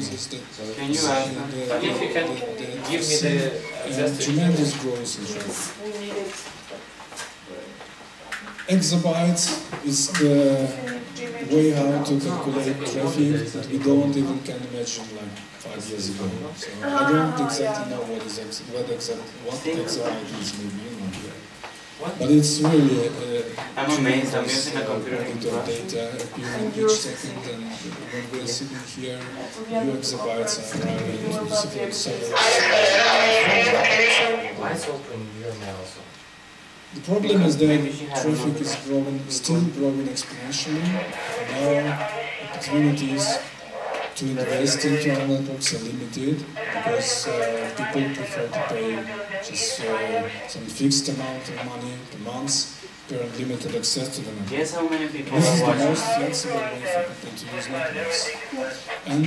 Can you if you can give me the tremendous growth in traffic. Exabytes is the way how to calculate traffic that we don't even can imagine like 5 years ago. So I don't exactly know what exabyte is maybe. But it's really I'm amazed. I'm using a computer in data appearing each second, and when we're sitting here, new exabytes are arriving to several servers. Why is open your mail also? The problem is that traffic is growing, still growing exponentially. Now opportunities to invest into our networks are limited because people prefer to pay just some fixed amount of money per month per unlimited access to the network. Guess how many people This is are the most watching? flexible way for people to use networks. And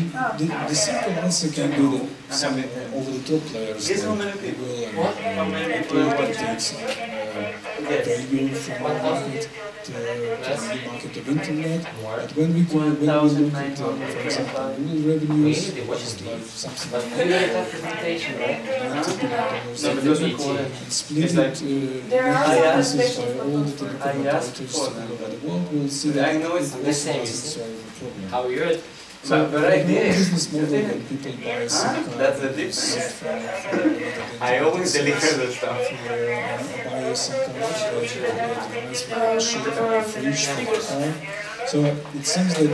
the simple answer can be that some over-the-top players like Google and Apple that takes value from the market to the market of internet. But when we look at, for example, Google revenues, which is like something like $90 billion, and split it pieces by all the telecom operators all over the world, we'll see that it also doesn't solve the problem. How you heard? So the business model when people buy some That's the difference. I always deliver the stuff. Buy some kind of device for a fridge for the car. So it seems that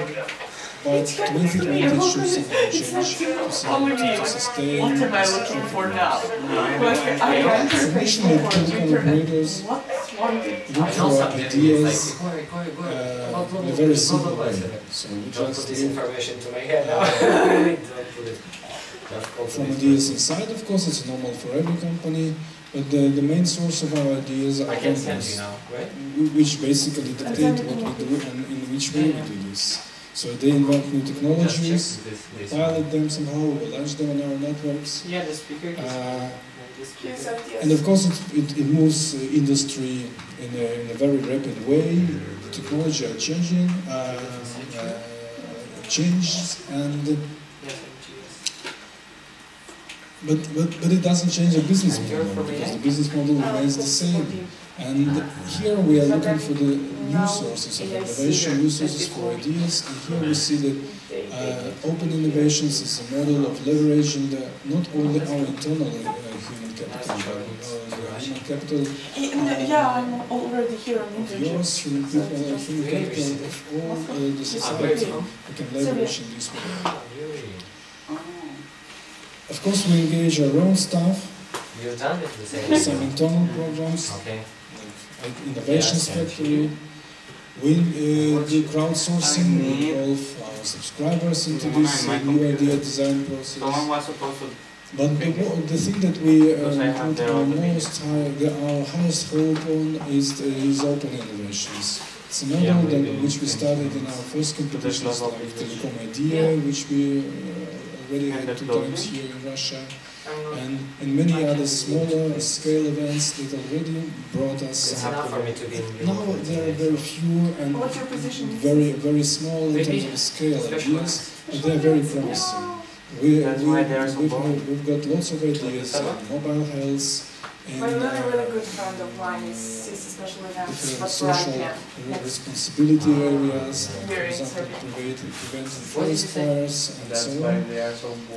by 2020 it should somehow change to sustain. What am I looking for now? Traditionally, telecom operators look for ideas in a very simple way. So we just this information to my head now. from ideas inside, of course, it's normal for every company, but the main source of our ideas are companies, which basically dictate what we do and in which way we do this. So they invent new technologies, pilot them somehow, we launch them on our networks. Yeah, the speaker. And of course it moves industry in a very rapid way. The technology are changing, but it doesn't change the business model, because the business model remains the same. And here we are looking for the new sources of innovation, new sources for ideas, and here we see that open innovations is a model of leveraging not only our internal human capital, but human capital yeah, I'm already here on interview. yours, human capital of all the society we can leverage in this way. Of course, we engage our own staff, You've done it the same. some internal programs, like Innovations Factory. We do crowdsourcing, we involve our subscribers into this new idea design process. But the thing that we put our highest hope on is open innovations. It's a model which we started in our first competitions, like Telecom Idea, which we already had 2 times here in Russia, and many other smaller scale events that already brought us. Now there are very few and very small in terms of scale ideas, but they are very promising. We've got lots of ideas in mobile health, in really good friend of mine is especially now. different social responsibility areas, like for example preventing forest fires and so on.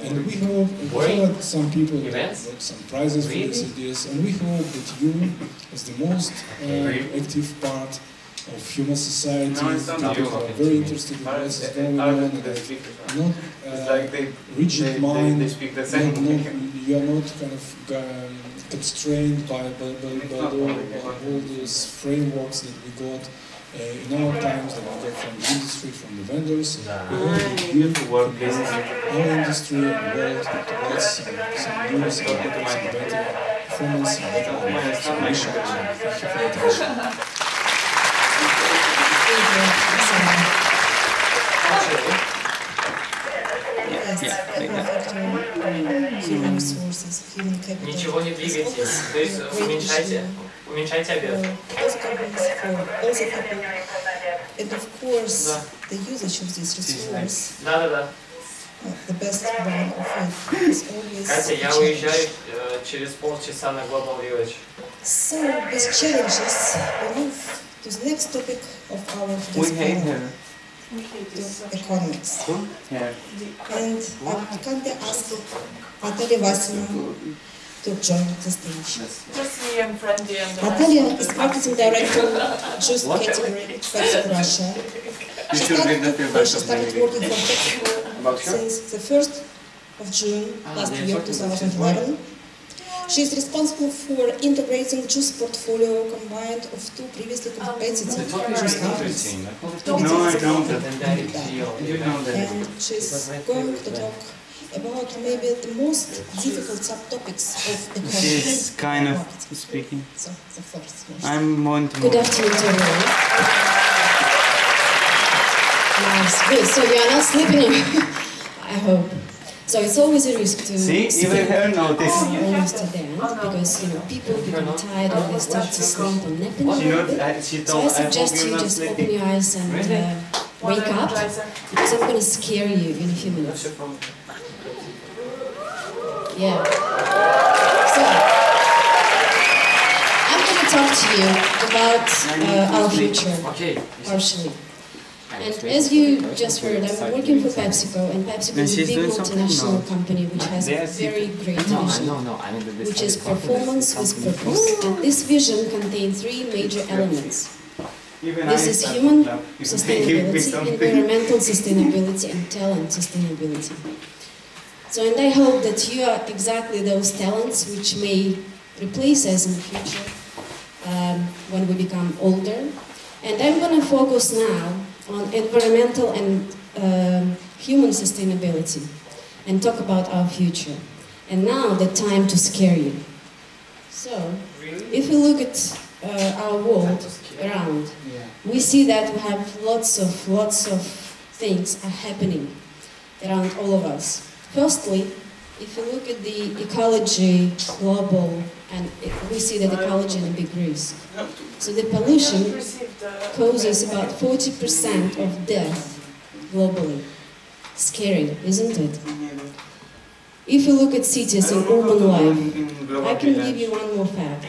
And we hope that some people got some prizes for these ideas, and we hope that you, as the most active part of human society, people who are very interested in what is going on, and not rigid mind, you are not kind of constrained by all these frameworks that we got in our times, that we got from the industry, from the vendors. We hope that you our industry and world towards some news and some better performance and better solution. Thank you for your attention. Human resources, human capital. Ничего не двигайтесь, то есть уменьшайте объем. Also people, and of course, the usage of this resource, the best one of it is always. Катя, я уезжаю через полчаса на Global Village. So these challenges, we move to the next topic of our discussion. To economics. And I would kindly ask Natalia Vasilina to join the stage. Just me and Brandy and Natalia is marketing director Just category Facebook Russia. She started working for Facebook since the 1st of June last year, 2011. She is responsible for integrating juice portfolio combined of 2 previously competitive juice companies. No, I don't. And she's going to talk about maybe the most difficult subtopics of economics. She's kind of speaking. So, the first one. I'm going to. Good afternoon to everyone. Nice, good. So you are not sleeping, I hope. So it's always a risk to even her noticed. almost to the end, because people become tired and they start to sleep and napping a little bit. So I suggest you just open your eyes and wake up, because I'm going to scare you in a few minutes. Yeah. So I'm going to talk to you about our future, partially. And as you just heard, I'm working for PepsiCo, and PepsiCo is a big multinational company which has a very great vision, which is performance with purpose. And this vision contains three major elements. This is human sustainability, environmental sustainability, and talent sustainability. So, and I hope that you are exactly those talents which may replace us in the future when we become older. And I'm going to focus now on environmental and human sustainability and talk about our future. And now the time to scare you. So, if we look at our world around, we see that we have lots of things are happening around all of us. Firstly, if you look at the ecology global, and we see that ecology in a big risk. So the pollution causes about 40% of death globally. Scary, isn't it? If you look at cities and urban life, I can give you one more fact.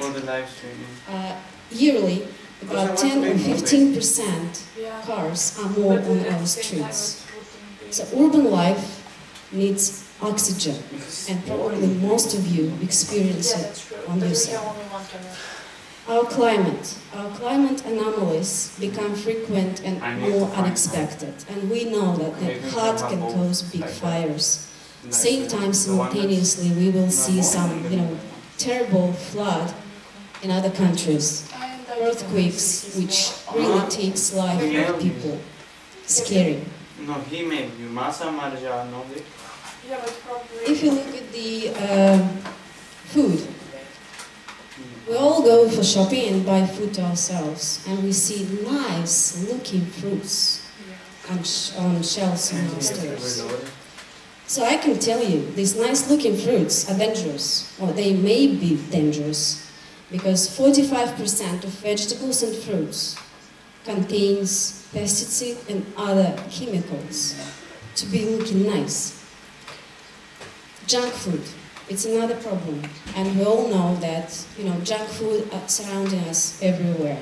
Yearly, about 10 or 15% cars are more on our streets. So urban life needs oxygen, and probably most of you experience it on yourself. Our climate anomalies become frequent and more unexpected, and we know that the heart can cause big fires. Same time, simultaneously, we will see some, terrible flood in other countries, earthquakes, which really takes life of people. Scary. If you look at the food, we all go for shopping and buy food to ourselves, and we see nice looking fruits on shelves in our stores. So I can tell you, these nice looking fruits are dangerous, or they may be dangerous, because 45% of vegetables and fruits contains pesticides and other chemicals to be looking nice. Junk food, it's another problem, and we all know that junk food are surrounding us everywhere,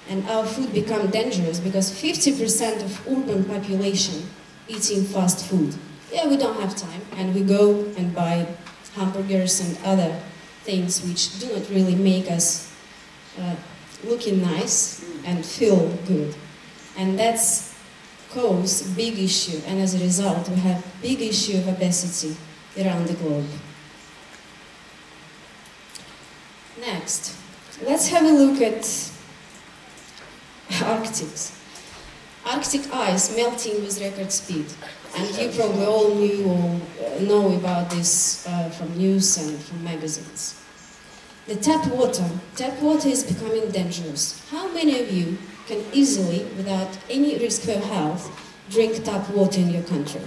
and our food become dangerous because 50% of urban population eating fast food. Yeah, we don't have time, and we go and buy hamburgers and other things which do not really make us looking nice and feel good, and that's cause big issue, and as a result we have big issue of obesity around the globe. Next, let's have a look at Arctic ice melting with record speed, and you probably all knew or know about this from news and from magazines. The tap water is becoming dangerous. How many of you can easily, without any risk for health, drink tap water in your country?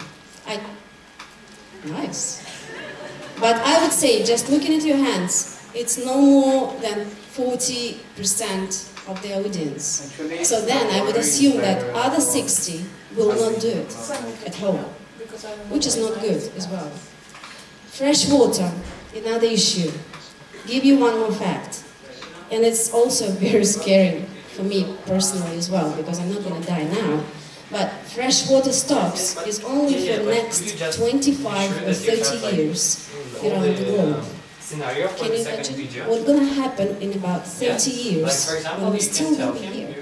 Nice. But I would say, just looking at your hands, it's no more than 40% of the audience. So then I would assume that other 60 will not do it at home, which is not good as well. Fresh water, another issue. Give you one more fact, and it's also very scary for me personally as well, because I'm not going to die now. But freshwater stocks is only for the next 25 or 30 years around the globe. Can you imagine what's going to happen in about 30 years when we still will be here?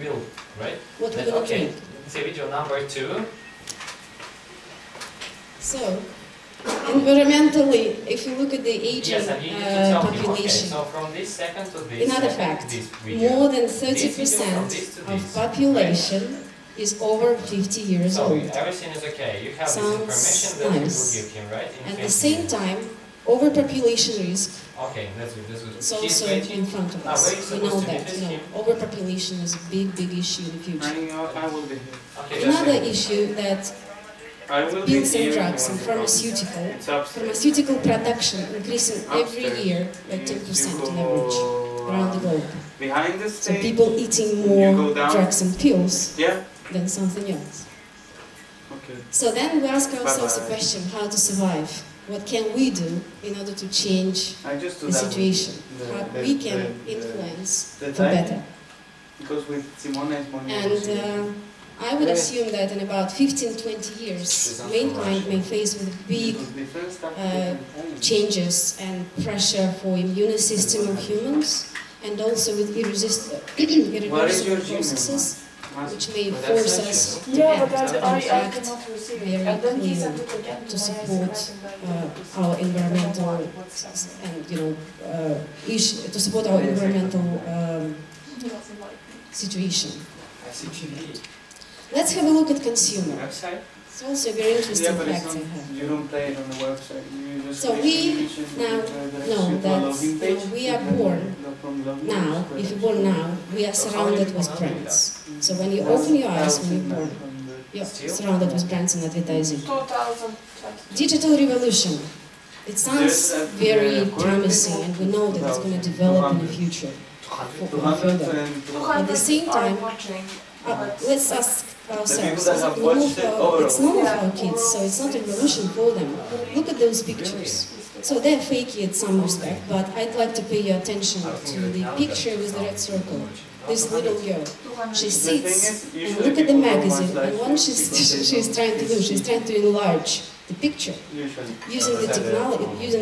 What we're going to drink? Video number 2. So, environmentally, if you look at the aging population, another fact, more than 30% of population is over 50 years old. Everything is okay. You have Sounds this information that nice. you will give him, right? At the same time, overpopulation risk that's good. is also in front of us. We know that. Overpopulation is a big, big issue in the future. Okay, Another issue that pills and drugs and pharmaceutical production increasing every year by 10% on average around the globe. So people eating more drugs and pills than something else. So then we ask ourselves the question, how to survive? What can we do in order to change the situation? How we can influence for better? And I would assume that in about 15-20 years, mankind may face with big changes and pressure for immune system of humans, and also with irreversible processes, which may force us to act very clearly to support our environmental and to support our environmental situation. Let's have a look at consumer. It's also a very interesting fact I have. You don't play it on the website. So we now know that we are born now, if you're born now, we are surrounded with brands. So when you open your eyes when you're born, you're surrounded with brands and advertising. Digital revolution. It sounds very promising and we know that it's going to develop in the future further. At the same time, let's ask ourselves, it's normal for our kids, so it's not a revolution for them. Look at those pictures. So they're fakey in some respect, but I'd like to pay your attention to the picture with the red circle. This little girl, she sits and look at the magazine, and what she's trying to do, she's trying to enlarge the picture using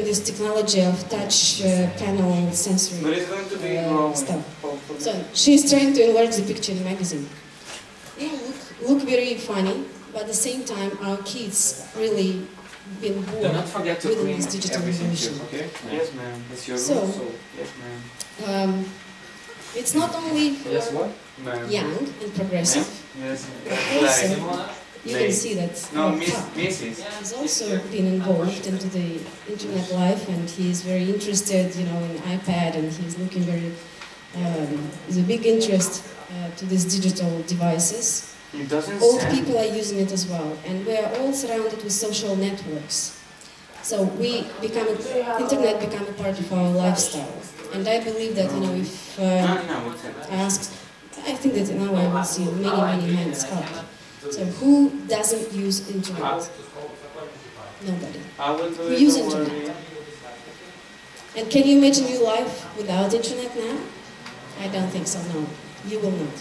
this technology of touch panel sensory stuff. So she's trying to enlarge the picture in the magazine. Look very funny, but at the same time, our kids really been born with this digital revolution. Okay? Yes, ma'am. So, it's not only young and progressive, but also you can see that he's also been involved into the internet life, and he's very interested, in iPad, and he's looking very, there's a big interest to these digital devices. Old people are using it as well, and we are all surrounded with social networks. So internet become a part of our lifestyle. And I believe that, if I think that now I will see many hands up. So who doesn't use internet? Nobody. We use internet. And can you imagine your life without internet now? I don't think so, no. You will not.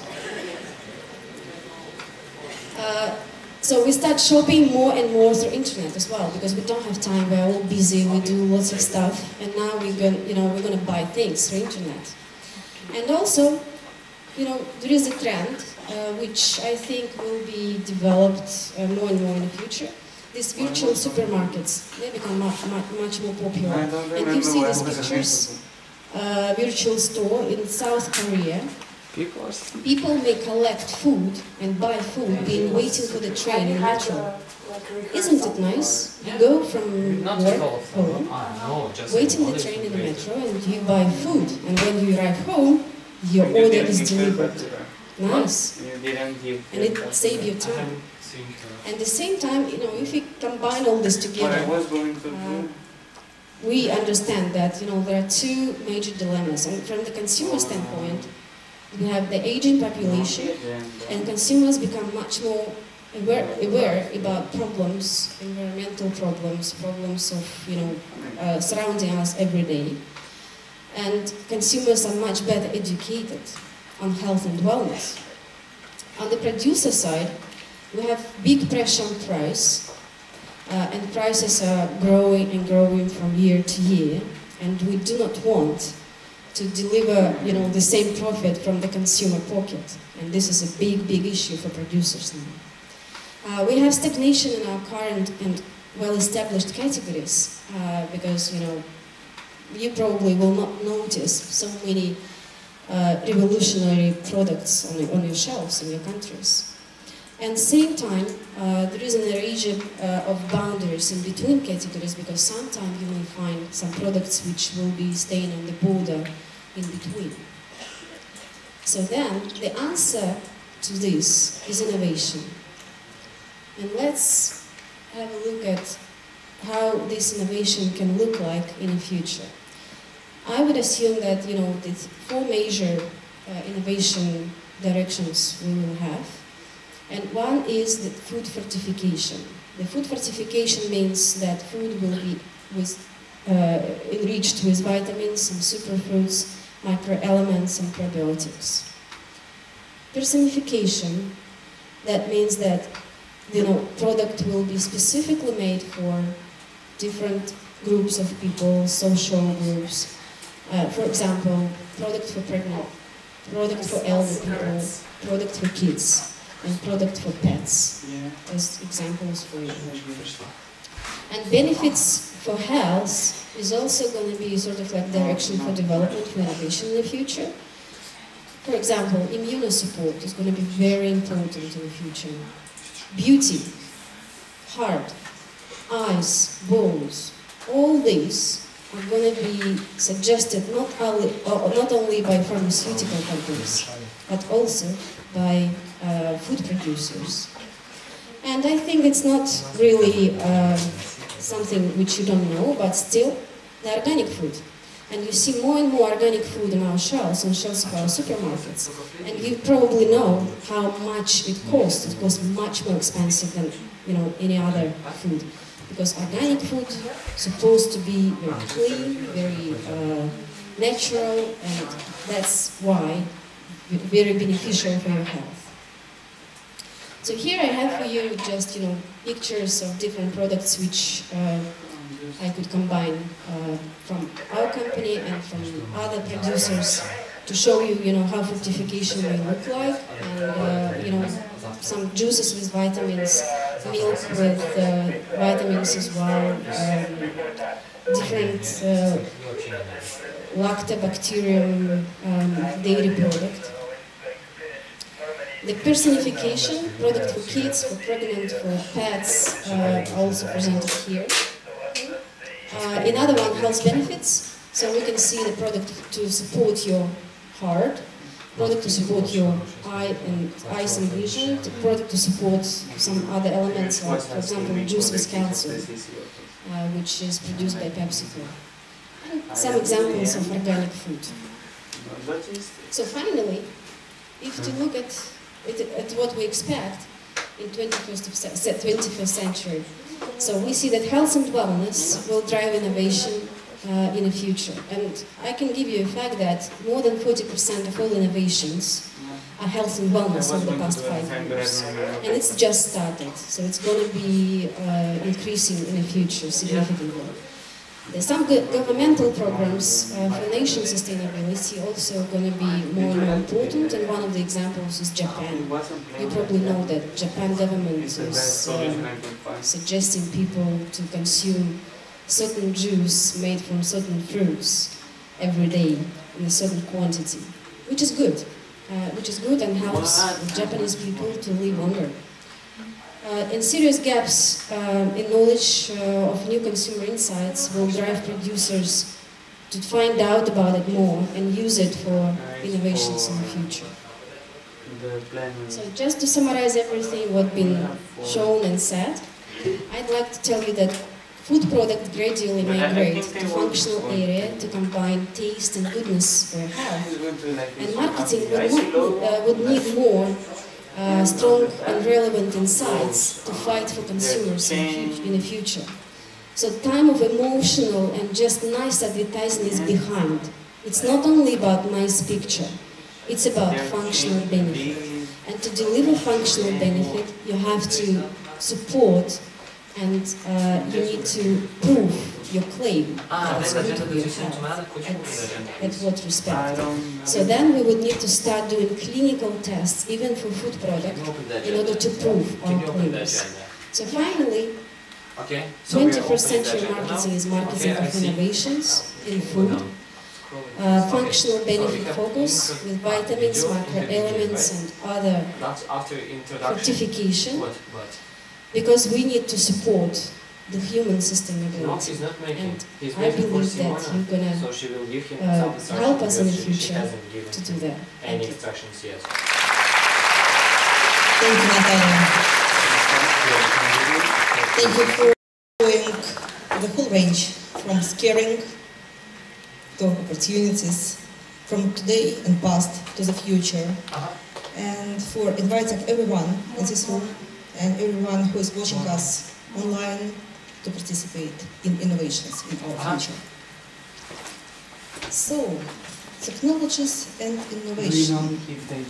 So we start shopping more and more through internet as well, because we don't have time, we're all busy, we do lots of stuff, and now we're going to buy things through internet. And also, there is a trend which I think will be developed more and more in the future. These virtual supermarkets, they become much more popular. And you see these pictures, virtual store in South Korea. People may collect food and buy food being waiting for the train in metro. Isn't it nice? You go from work home, waiting the train in the metro, and you buy food. And when you arrive home, your order is delivered. Nice. And it saves you time. And at the same time, if we combine all this together, we understand that, there are two major dilemmas. And from the consumer standpoint, we have the aging population, and consumers become much more aware about problems, environmental problems of, surrounding us every day. And consumers are much better educated on health and wellness. On the producer side, we have big pressure on price, and prices are growing and growing from year to year, and we do not want to deliver, the same profit from the consumer pocket. And this is a big issue for producers now. We have stagnation in our current and well-established categories, because, you probably will not notice so many revolutionary products on your shelves in your countries. And at the same time, there is an erosion of boundaries in between categories, because sometimes you may find some products which will be staying on the border in between. So then, the answer to this is innovation. And let's have a look at how this innovation can look like in the future. I would assume that, you know, the 4 major innovation directions we will have. And one is the food fortification. The food fortification means that food will be enriched with vitamins and superfoods, microelements and probiotics. Personification, that means that, you know, product will be specifically made for different groups of people, social groups. For example, product for pregnant, product for elderly people, product for kids, and product for pets, as examples for you. And benefits for health is also going to be sort of like direction for development, for innovation in the future. For example, immunosupport is going to be very important in the future. Beauty, heart, eyes, bones, all these are going to be suggested not only by pharmaceutical companies, but also by food producers. And I think it's not really something which you don't know, but still, the organic food. And you see more and more organic food on our shelves, on shelves of our supermarkets. And you probably know how much it costs. It costs much more expensive than, you know, any other food. Because organic food is supposed to be very clean, very natural, and that's why it's very beneficial for your health. So here I have for you just, you know, pictures of different products which I could combine from our company and from other producers to show you, you know, how fortification will look like, and you know, some juices with vitamins, milk with vitamins as well, different lactobacterium dairy product. The personification, product for kids, for pregnant, for pets, also presented here. Another one, health benefits. So we can see the product to support your heart, product to support your eyes and vision, the product to support some other elements, like, for example, juice with calcium, which is produced by PepsiCo. Some examples of organic food. So finally, if you look at what we expect in 21st century, so we see that health and wellness will drive innovation in the future. And I can give you a fact that more than 40% of all innovations are health and wellness over the past 5 years. And it's just started, so it's going to be increasing in the future significantly. There's some governmental programs for nation sustainability also going to be more and more important, and one of the examples is Japan. You probably know that Japan government is suggesting people to consume certain juice made from certain fruits every day in a certain quantity, which is good and helps the Japanese people to live longer. And serious gaps in knowledge of new consumer insights will drive producers to find out about it more and use it for innovations in the future. So just to summarize everything what's been shown and said, I'd like to tell you that food products gradually migrate to functional area to combine taste and goodness for health. And marketing would need more strong and relevant insights to fight for consumers in the future. So time of emotional and just nice advertising is behind. It's not only about nice picture, it's about functional benefit. And to deliver functional benefit, you have to support and you need to prove your claim that's good for your health. At what respect? So then we would need to start doing clinical tests, even for food product, in order to prove our claims. So finally, 21st century marketing is marketing of innovations in food, functional benefit focus with vitamins, microelements and other fortification, because we need to support the human sustainability, and I believe that you're going to help us in the future to do that. Thank you. Thank you, Natalia. Thank you for doing the whole range, from scaring to opportunities, from today and past to the future, and for inviting everyone in this room and everyone who is watching us online to participate in innovations in our future. So, technologies and innovation.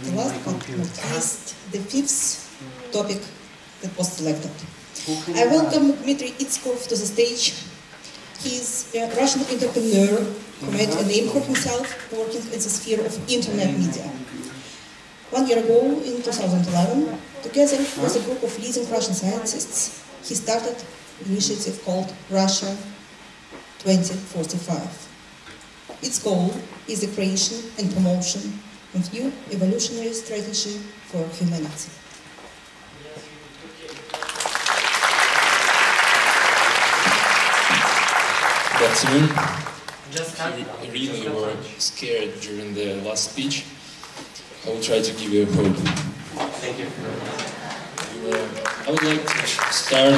The last but not least, the fifth topic that was selected. I welcome Dmitry Itskov to the stage. He is a Russian entrepreneur who made a name for himself working in the sphere of internet media. 1 year ago, in 2011, together with a group of leading Russian scientists, he started an initiative called Russia 2045. Its goal is the creation and promotion of new evolutionary strategy for humanity. Good afternoon. You really were scared during the last speech. I will try to give you a hope. Thank you. I would like to start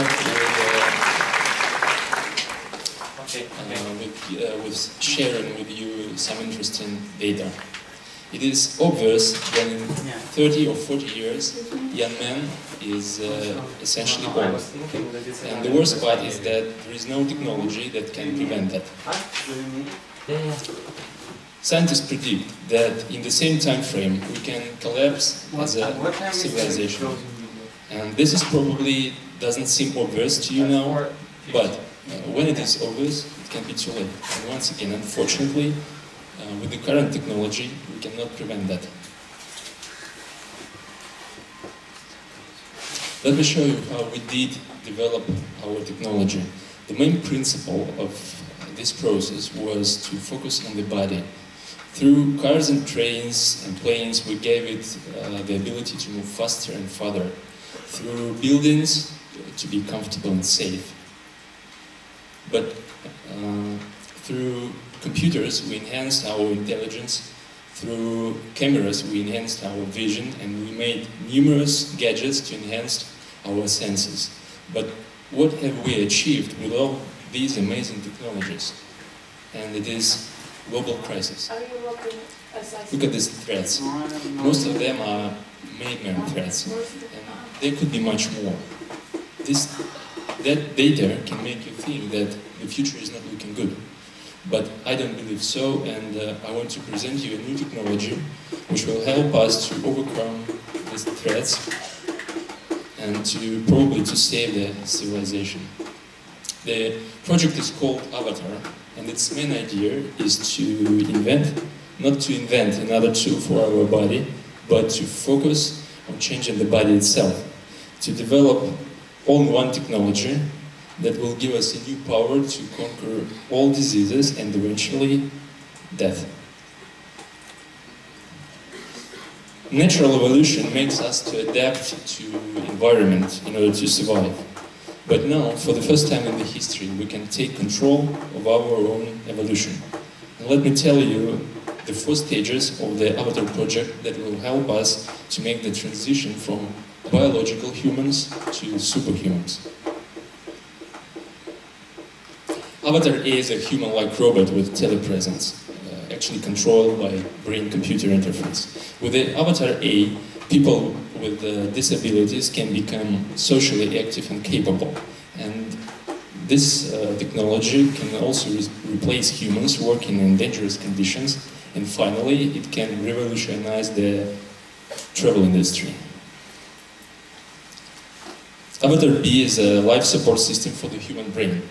with sharing with you some interesting data. It is obvious that in 30 or 40 years, young man is essentially old. And the worst part is that there is no technology that can prevent that. Scientists predict that in the same time frame we can collapse as a civilization. And this is probably doesn't seem obvious to you now, but when it is obvious, it can be too late. And once again, unfortunately, with the current technology, we cannot prevent that. Let me show you how we did develop our technology. The main principle of this process was to focus on the body. Through cars and trains and planes, we gave it the ability to move faster and farther. Through buildings, to be comfortable and safe. But through computers, we enhanced our intelligence. Through cameras, we enhanced our vision, and we made numerous gadgets to enhance our senses. But what have we achieved with all these amazing technologies? And it is global crisis. Look at these threats. Most of them are man-made threats, and there could be much more. That data can make you think that the future is not looking good. But I don't believe so, and I want to present you a new technology which will help us to overcome these threats and to probably to save the civilization. The project is called Avatar, and its main idea is to not to invent another tool for our body, but to focus on changing the body itself, to develop all-in-one technology that will give us a new power to conquer all diseases and eventually death. Natural evolution makes us to adapt to environment in order to survive. But now, for the first time in the history, we can take control of our own evolution. And let me tell you the 4 stages of the Avatar project that will help us to make the transition from biological humans to superhumans. Avatar A is a human-like robot with telepresence, actually controlled by brain-computer interface. With the Avatar A, people with disabilities can become socially active and capable. And this technology can also replace humans working in dangerous conditions. And finally, it can revolutionize the travel industry. Avatar B is a life support system for the human brain.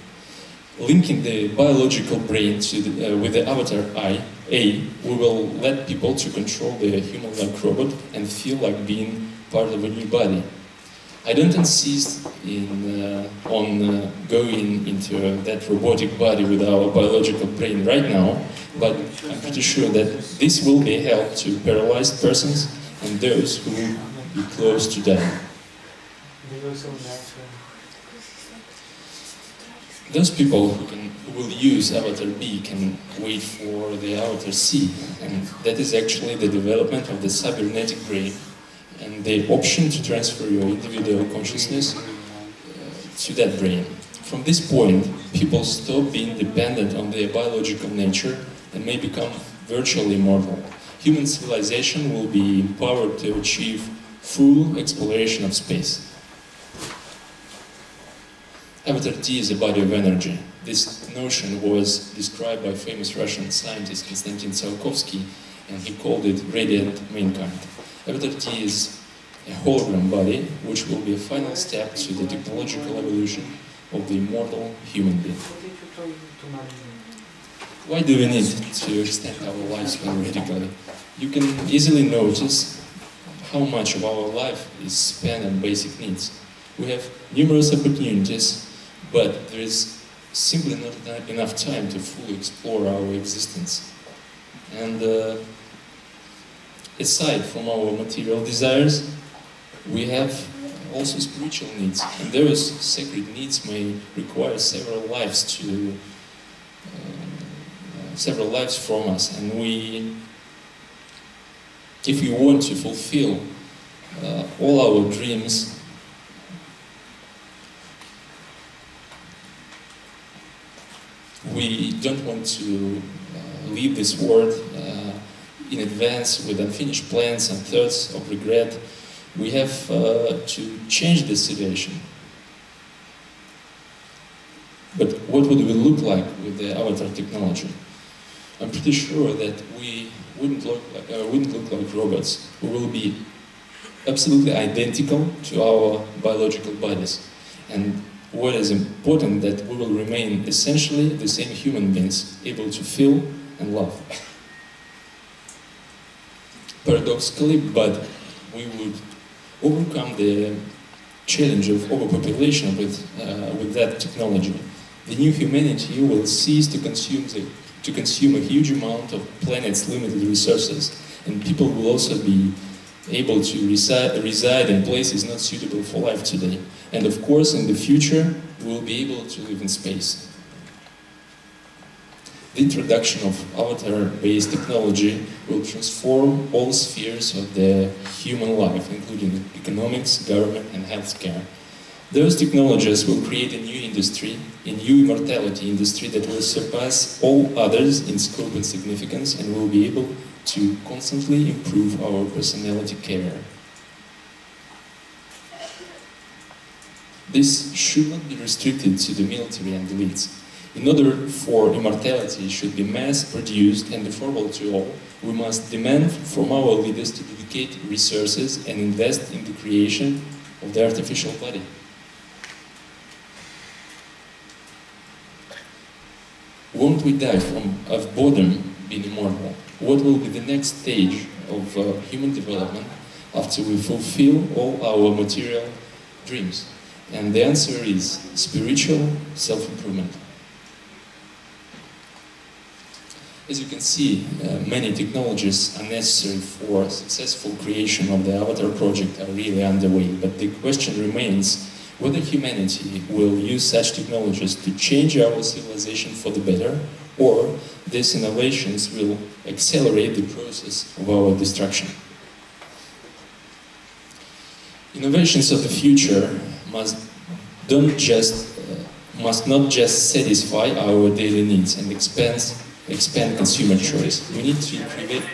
Linking the biological brain to with the Avatar A, we will let people to control the human-like robot and feel like being part of a new body. I don't insist on going into that robotic body with our biological brain right now, but I'm pretty sure that this will be a help to paralyzed persons and those who will be close to dying. Those people who will use Avatar B can wait for the Avatar C, and that is actually the development of the cybernetic brain and the option to transfer your individual consciousness to that brain. From this point, people stop being dependent on their biological nature and may become virtually immortal. Human civilization will be empowered to achieve full exploration of space. Avatar T is a body of energy. This notion was described by famous Russian scientist Konstantin Tsiolkovsky, and he called it radiant mankind. Avatar T is a hologram body, which will be a final step to the technological evolution of the immortal human being. Why do we need to extend our lifespan radically? You can easily notice how much of our life is spent on basic needs. We have numerous opportunities, but there is simply not enough time to fully explore our existence. And aside from our material desires, we have also spiritual needs, and those sacred needs may require several lives from us. And if we want to fulfill all our dreams, we don't want to leave this world in advance with unfinished plans and thoughts of regret. We have to change the situation. But what would we look like with the avatar technology? I'm pretty sure that we wouldn't look like robots. We will be absolutely identical to our biological bodies. And what is important, that we will remain essentially the same human beings, able to feel and love. Paradoxically, but we would overcome the challenge of overpopulation with that technology. The new humanity will cease to consume a huge amount of planet's limited resources, and people will also be able to reside in places not suitable for life today. And of course, in the future, we will be able to live in space. The introduction of avatar-based technology will transform all spheres of the human life, including economics, government, and healthcare. Those technologies will create a new industry, a new immortality industry that will surpass all others in scope and significance, and will be able to constantly improve our personality care. This should not be restricted to the military and elites. In order for immortality should be mass-produced and affordable to all, we must demand from our leaders to dedicate resources and invest in the creation of the artificial body. Won't we die of boredom being immortal? What will be the next stage of human development after we fulfill all our material dreams? And the answer is spiritual self-improvement. As you can see, many technologies are necessary for successful creation of the Avatar project are really underway, but the question remains whether humanity will use such technologies to change our civilization for the better, or these innovations will accelerate the process of our destruction. Innovations of the future must not just satisfy our daily needs and expand consumer choice. We need to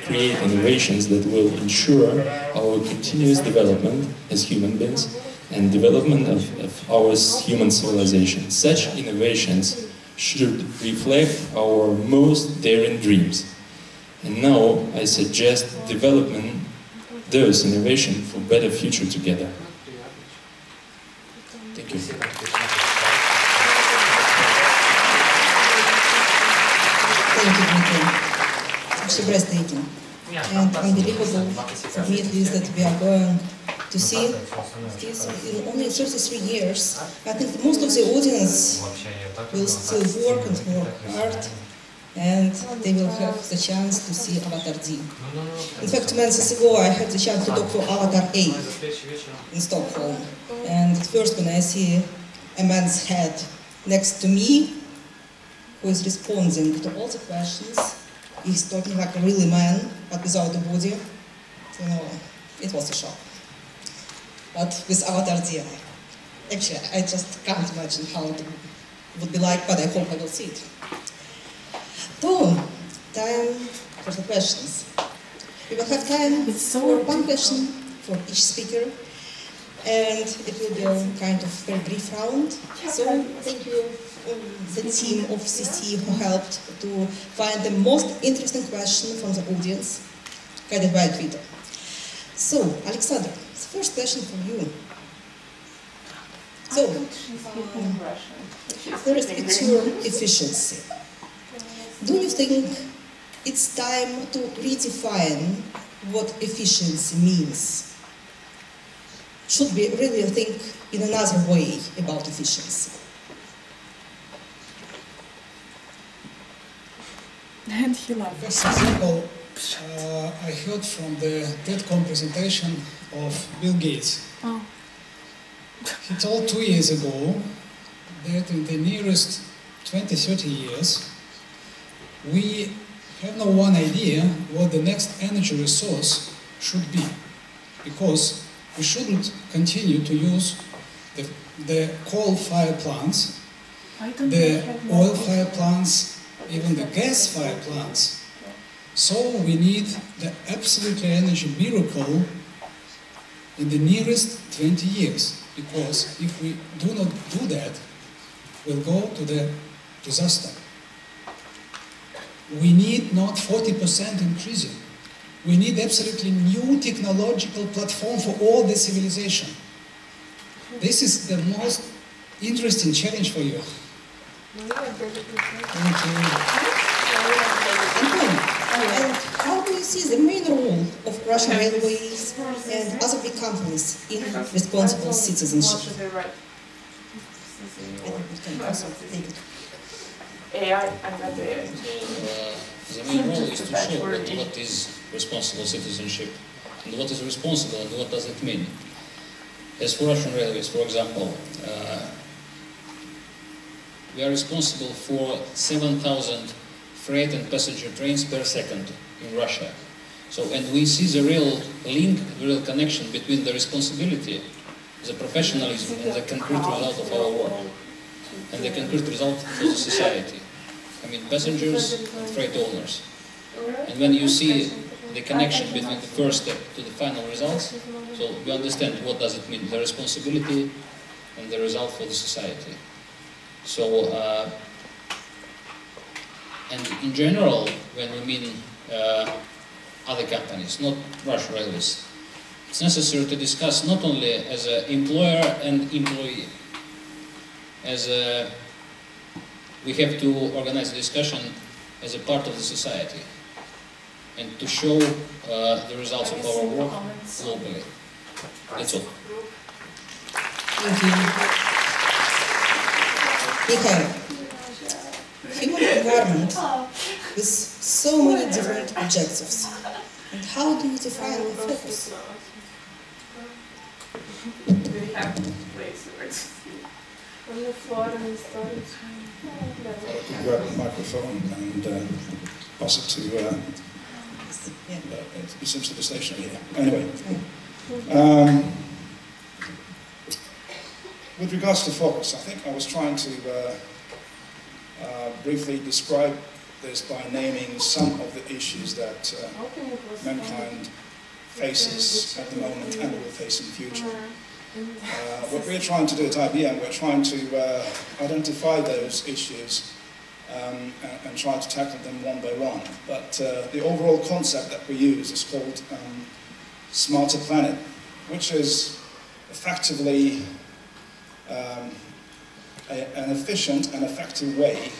create innovations that will ensure our continuous development as human beings and development of our human civilization. Such innovations should reflect our most daring dreams. And now I suggest developing those innovations for better future together. Thank you. Thank you, Dmitry. It's actually breathtaking and unbelievable for me at least that we are going to see this in only 33 years. I think most of the audience will still work and work hard, and they will have the chance to see Avatar D. In fact, 2 months ago I had the chance to talk for Avatar A in Stockholm, and at first when I see a man's head next to me who is responding to all the questions, he's talking like a real man but without a body, you know, it was a shock. But with Avatar D, Actually, I just can't imagine how it would be like, but I hope I will see it. So, time for the questions. We will have time for one question for each speaker, and it will be a kind of very brief round. So, thank you the team of CC who helped to find the most interesting question from the audience, guided by Twitter. So, Alexander, the first question for you. So, first, it's your efficiency. Do you think it's time to redefine what efficiency means? Should we really think in another way about efficiency? First example, I heard from the TEDCom presentation of Bill Gates. Oh. He told 2 years ago that in the nearest 20-30 years, we have no one idea what the next energy resource should be, because we shouldn't continue to use the coal-fired plants, the oil-fired plants, even the gas-fired plants. So we need the absolutely energy miracle in the nearest 20 years, because if we do not do that, we'll go to the disaster. We need not 40% increasing. We need absolutely new technological platform for all the civilization. This is the most interesting challenge for you. Thank you. And how do you see the main role of Russian Railways and other big companies in responsible citizenship? The main role is to show what is responsible citizenship, and what is responsible, and what does it mean. As for Russian Railways, for example, we are responsible for 7,000 freight and passenger trains per second in Russia. So, and we see the real link, the real connection between the responsibility, the professionalism, and the concrete result of our work, and the concrete result for the society. I mean, passengers and freight owners. And when you see the connection between the first step to the final results, so you understand what does it mean, the responsibility and the result for the society. So, and in general, when we mean other companies, not Russian Railways, it's necessary to discuss not only as an employer and employee, as a, we have to organize a discussion as a part of the society and to show the results of our work globally. That's all. Thank you. Mikhail, human environment with so many different objectives. And how do you define your focus? Grab the microphone and pass it to it seems to be stationary here. Anyway, with regards to focus, I think I was trying to briefly describe this by naming some of the issues that mankind faces at the moment and will face in the future. What we're trying to do at IBM, we're trying to identify those issues and try to tackle them one by one. But the overall concept that we use is called Smarter Planet, which is effectively an efficient and effective way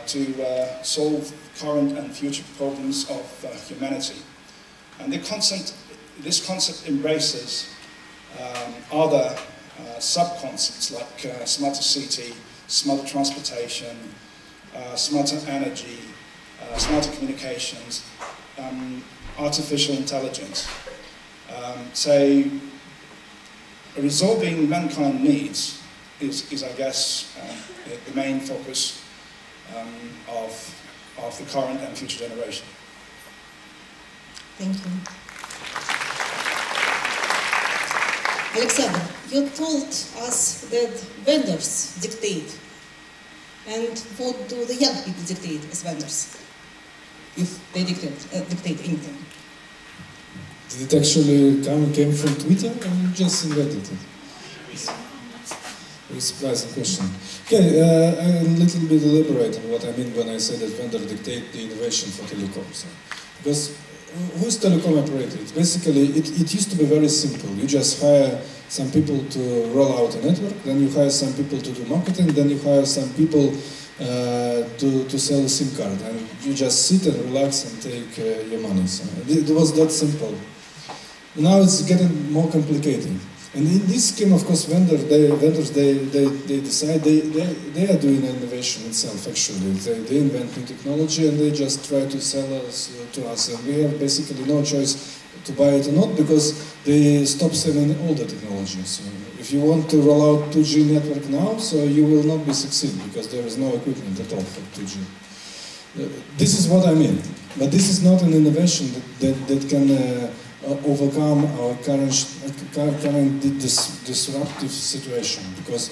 to solve current and future problems of humanity. And this concept embraces other sub-concepts like smarter city, smarter transportation, smarter energy, smarter communications, artificial intelligence. So resolving mankind needs is I guess, the main focus of the current and future generation. Thank you. Alexander, you told us that vendors dictate. And what do the young people dictate as vendors? If they dictate anything. Did it actually came from Twitter, or you just invented it? It's a surprising question. Okay, a little bit elaborate on what I mean when I say that vendor dictate the innovation for telecoms. Because who is telecom operator? It's basically, it used to be very simple. You just hire some people to roll out a network, then you hire some people to do marketing, then you hire some people to sell a SIM card, and you just sit and relax and take your money. So it was that simple. Now it's getting more complicated. And in this scheme, of course, vendors they decide they are doing innovation itself. Actually, they invent new technology and they just try to sell us to us, and we have basically no choice to buy it or not, because they stop selling older technology. So if you want to roll out 2G network now, so you will not be succeed, because there is no equipment at all for 2G. This is what I mean, but this is not an innovation that can overcome our current disruptive situation, because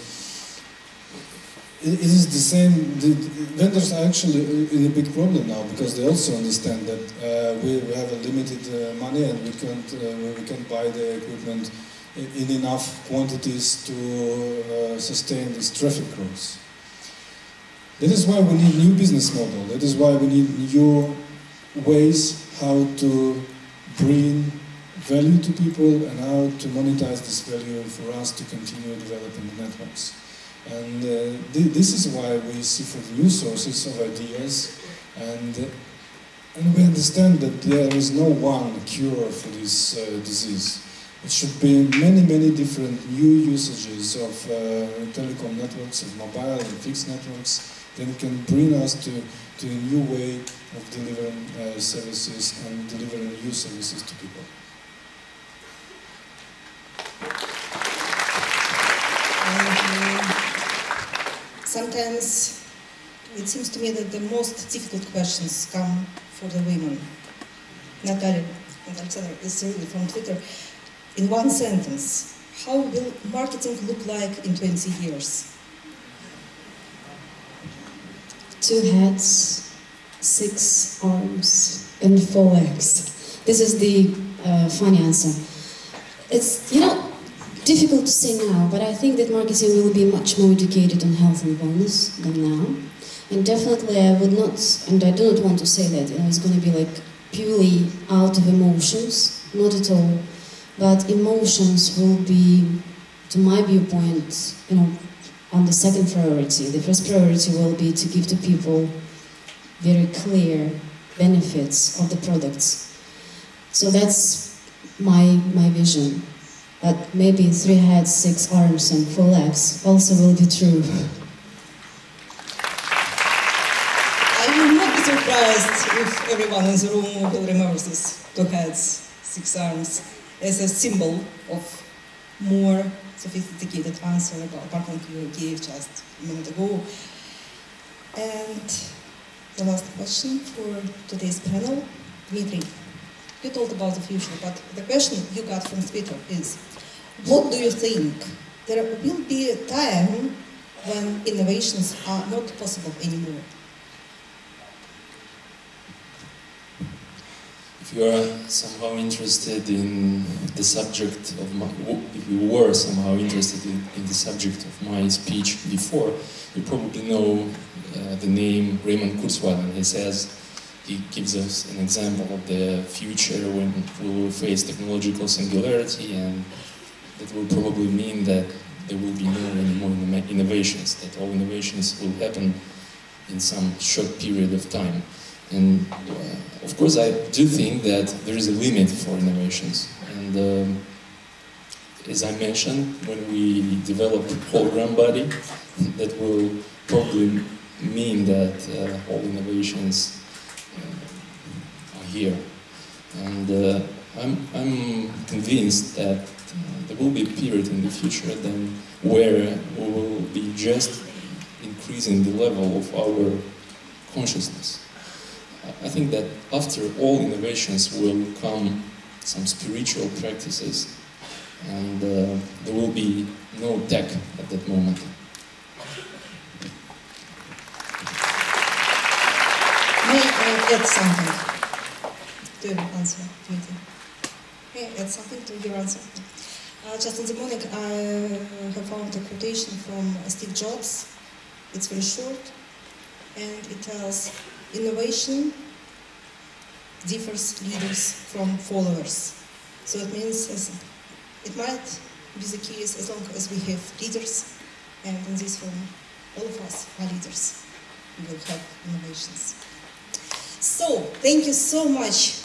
it is the same. The vendors are actually in a big problem now, because they also understand that we have a limited money and we can't buy the equipment in enough quantities to sustain this traffic growth. That is why we need new business model. That is why we need new ways how to bring value to people and how to monetize this value for us to continue developing the networks. And this is why we see for the new sources of ideas, and we understand that there is no one cure for this disease. It should be many different new usages of telecom networks, of mobile and fixed networks, that can bring us to a new way of delivering services and delivering new services to people. Sometimes it seems to me that the most difficult questions come for the women. Natalia and Alexander, this is really from Twitter. In one sentence, how will marketing look like in 20 years? 2 heads, 6 arms, and 4 legs. This is the funny answer. It's, difficult to say now, but I think that marketing will be much more educated on health and wellness than now. And definitely I would not, and I do not want to say that it's going to be like purely out of emotions, not at all. But emotions will be, to my viewpoint, on the second priority. The first priority will be to give to people very clear benefits of the products. So that's my vision. But maybe 3 heads, 6 arms and 4 legs also will be true. I will not be surprised if everyone in the room will remember this 2 heads, 6 arms as a symbol of more sophisticated answer apart from you gave just a minute ago. And the last question for today's panel, Dmitry. You told about the future, but the question you got from Twitter is, what do you think? There will be a time when innovations are not possible anymore. If you are somehow interested in the subject of if you were somehow interested in the subject of my speech before, you probably know the name Raymond Kurzweil. He gives us an example of the future when we will face technological singularity, and that will probably mean that there will be no more innovations, that all innovations will happen in some short period of time. And of course I do think that there is a limit for innovations, and as I mentioned, when we develop hologram body, that will probably mean that all innovations are here. And I'm convinced that there will be a period in the future then where we will be just increasing the level of our consciousness. I think that after all innovations will come some spiritual practices and there will be no tech at that moment. May I add something to your answer, Dmitry? May I add something to your answer? Just in the morning, I have found a quotation from Steve Jobs. It's very short, and it tells, innovation differs leaders from followers. So it means it might be the case as long as we have leaders, and in this room, all of us are leaders. We will have innovations. So, thank you so much,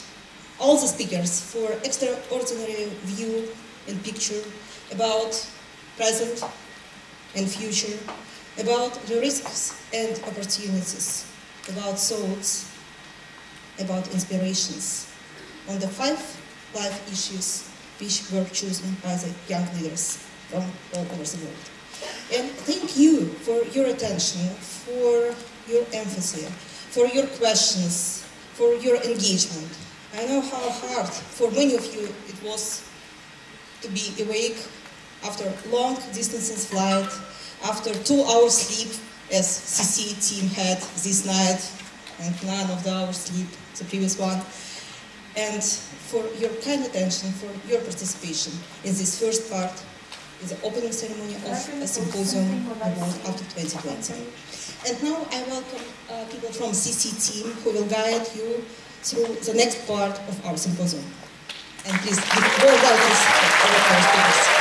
all the speakers, for extraordinary view and picture about present and future, about the risks and opportunities, about thoughts, about inspirations, on the 5 life issues which were chosen by the young leaders from all over the world. And thank you for your attention, for your empathy, for your questions, for your engagement. I know how hard for many of you it was to be awake after long distance flight, after 2 hours sleep, as CC team had this night, and none of the hours sleep, the previous one, and for your kind attention, for your participation in this first part, in the opening ceremony of a symposium about After 2020. And now I welcome people from CC team who will guide you through the next part of our symposium. And please give warm welcomes to all of our speakers.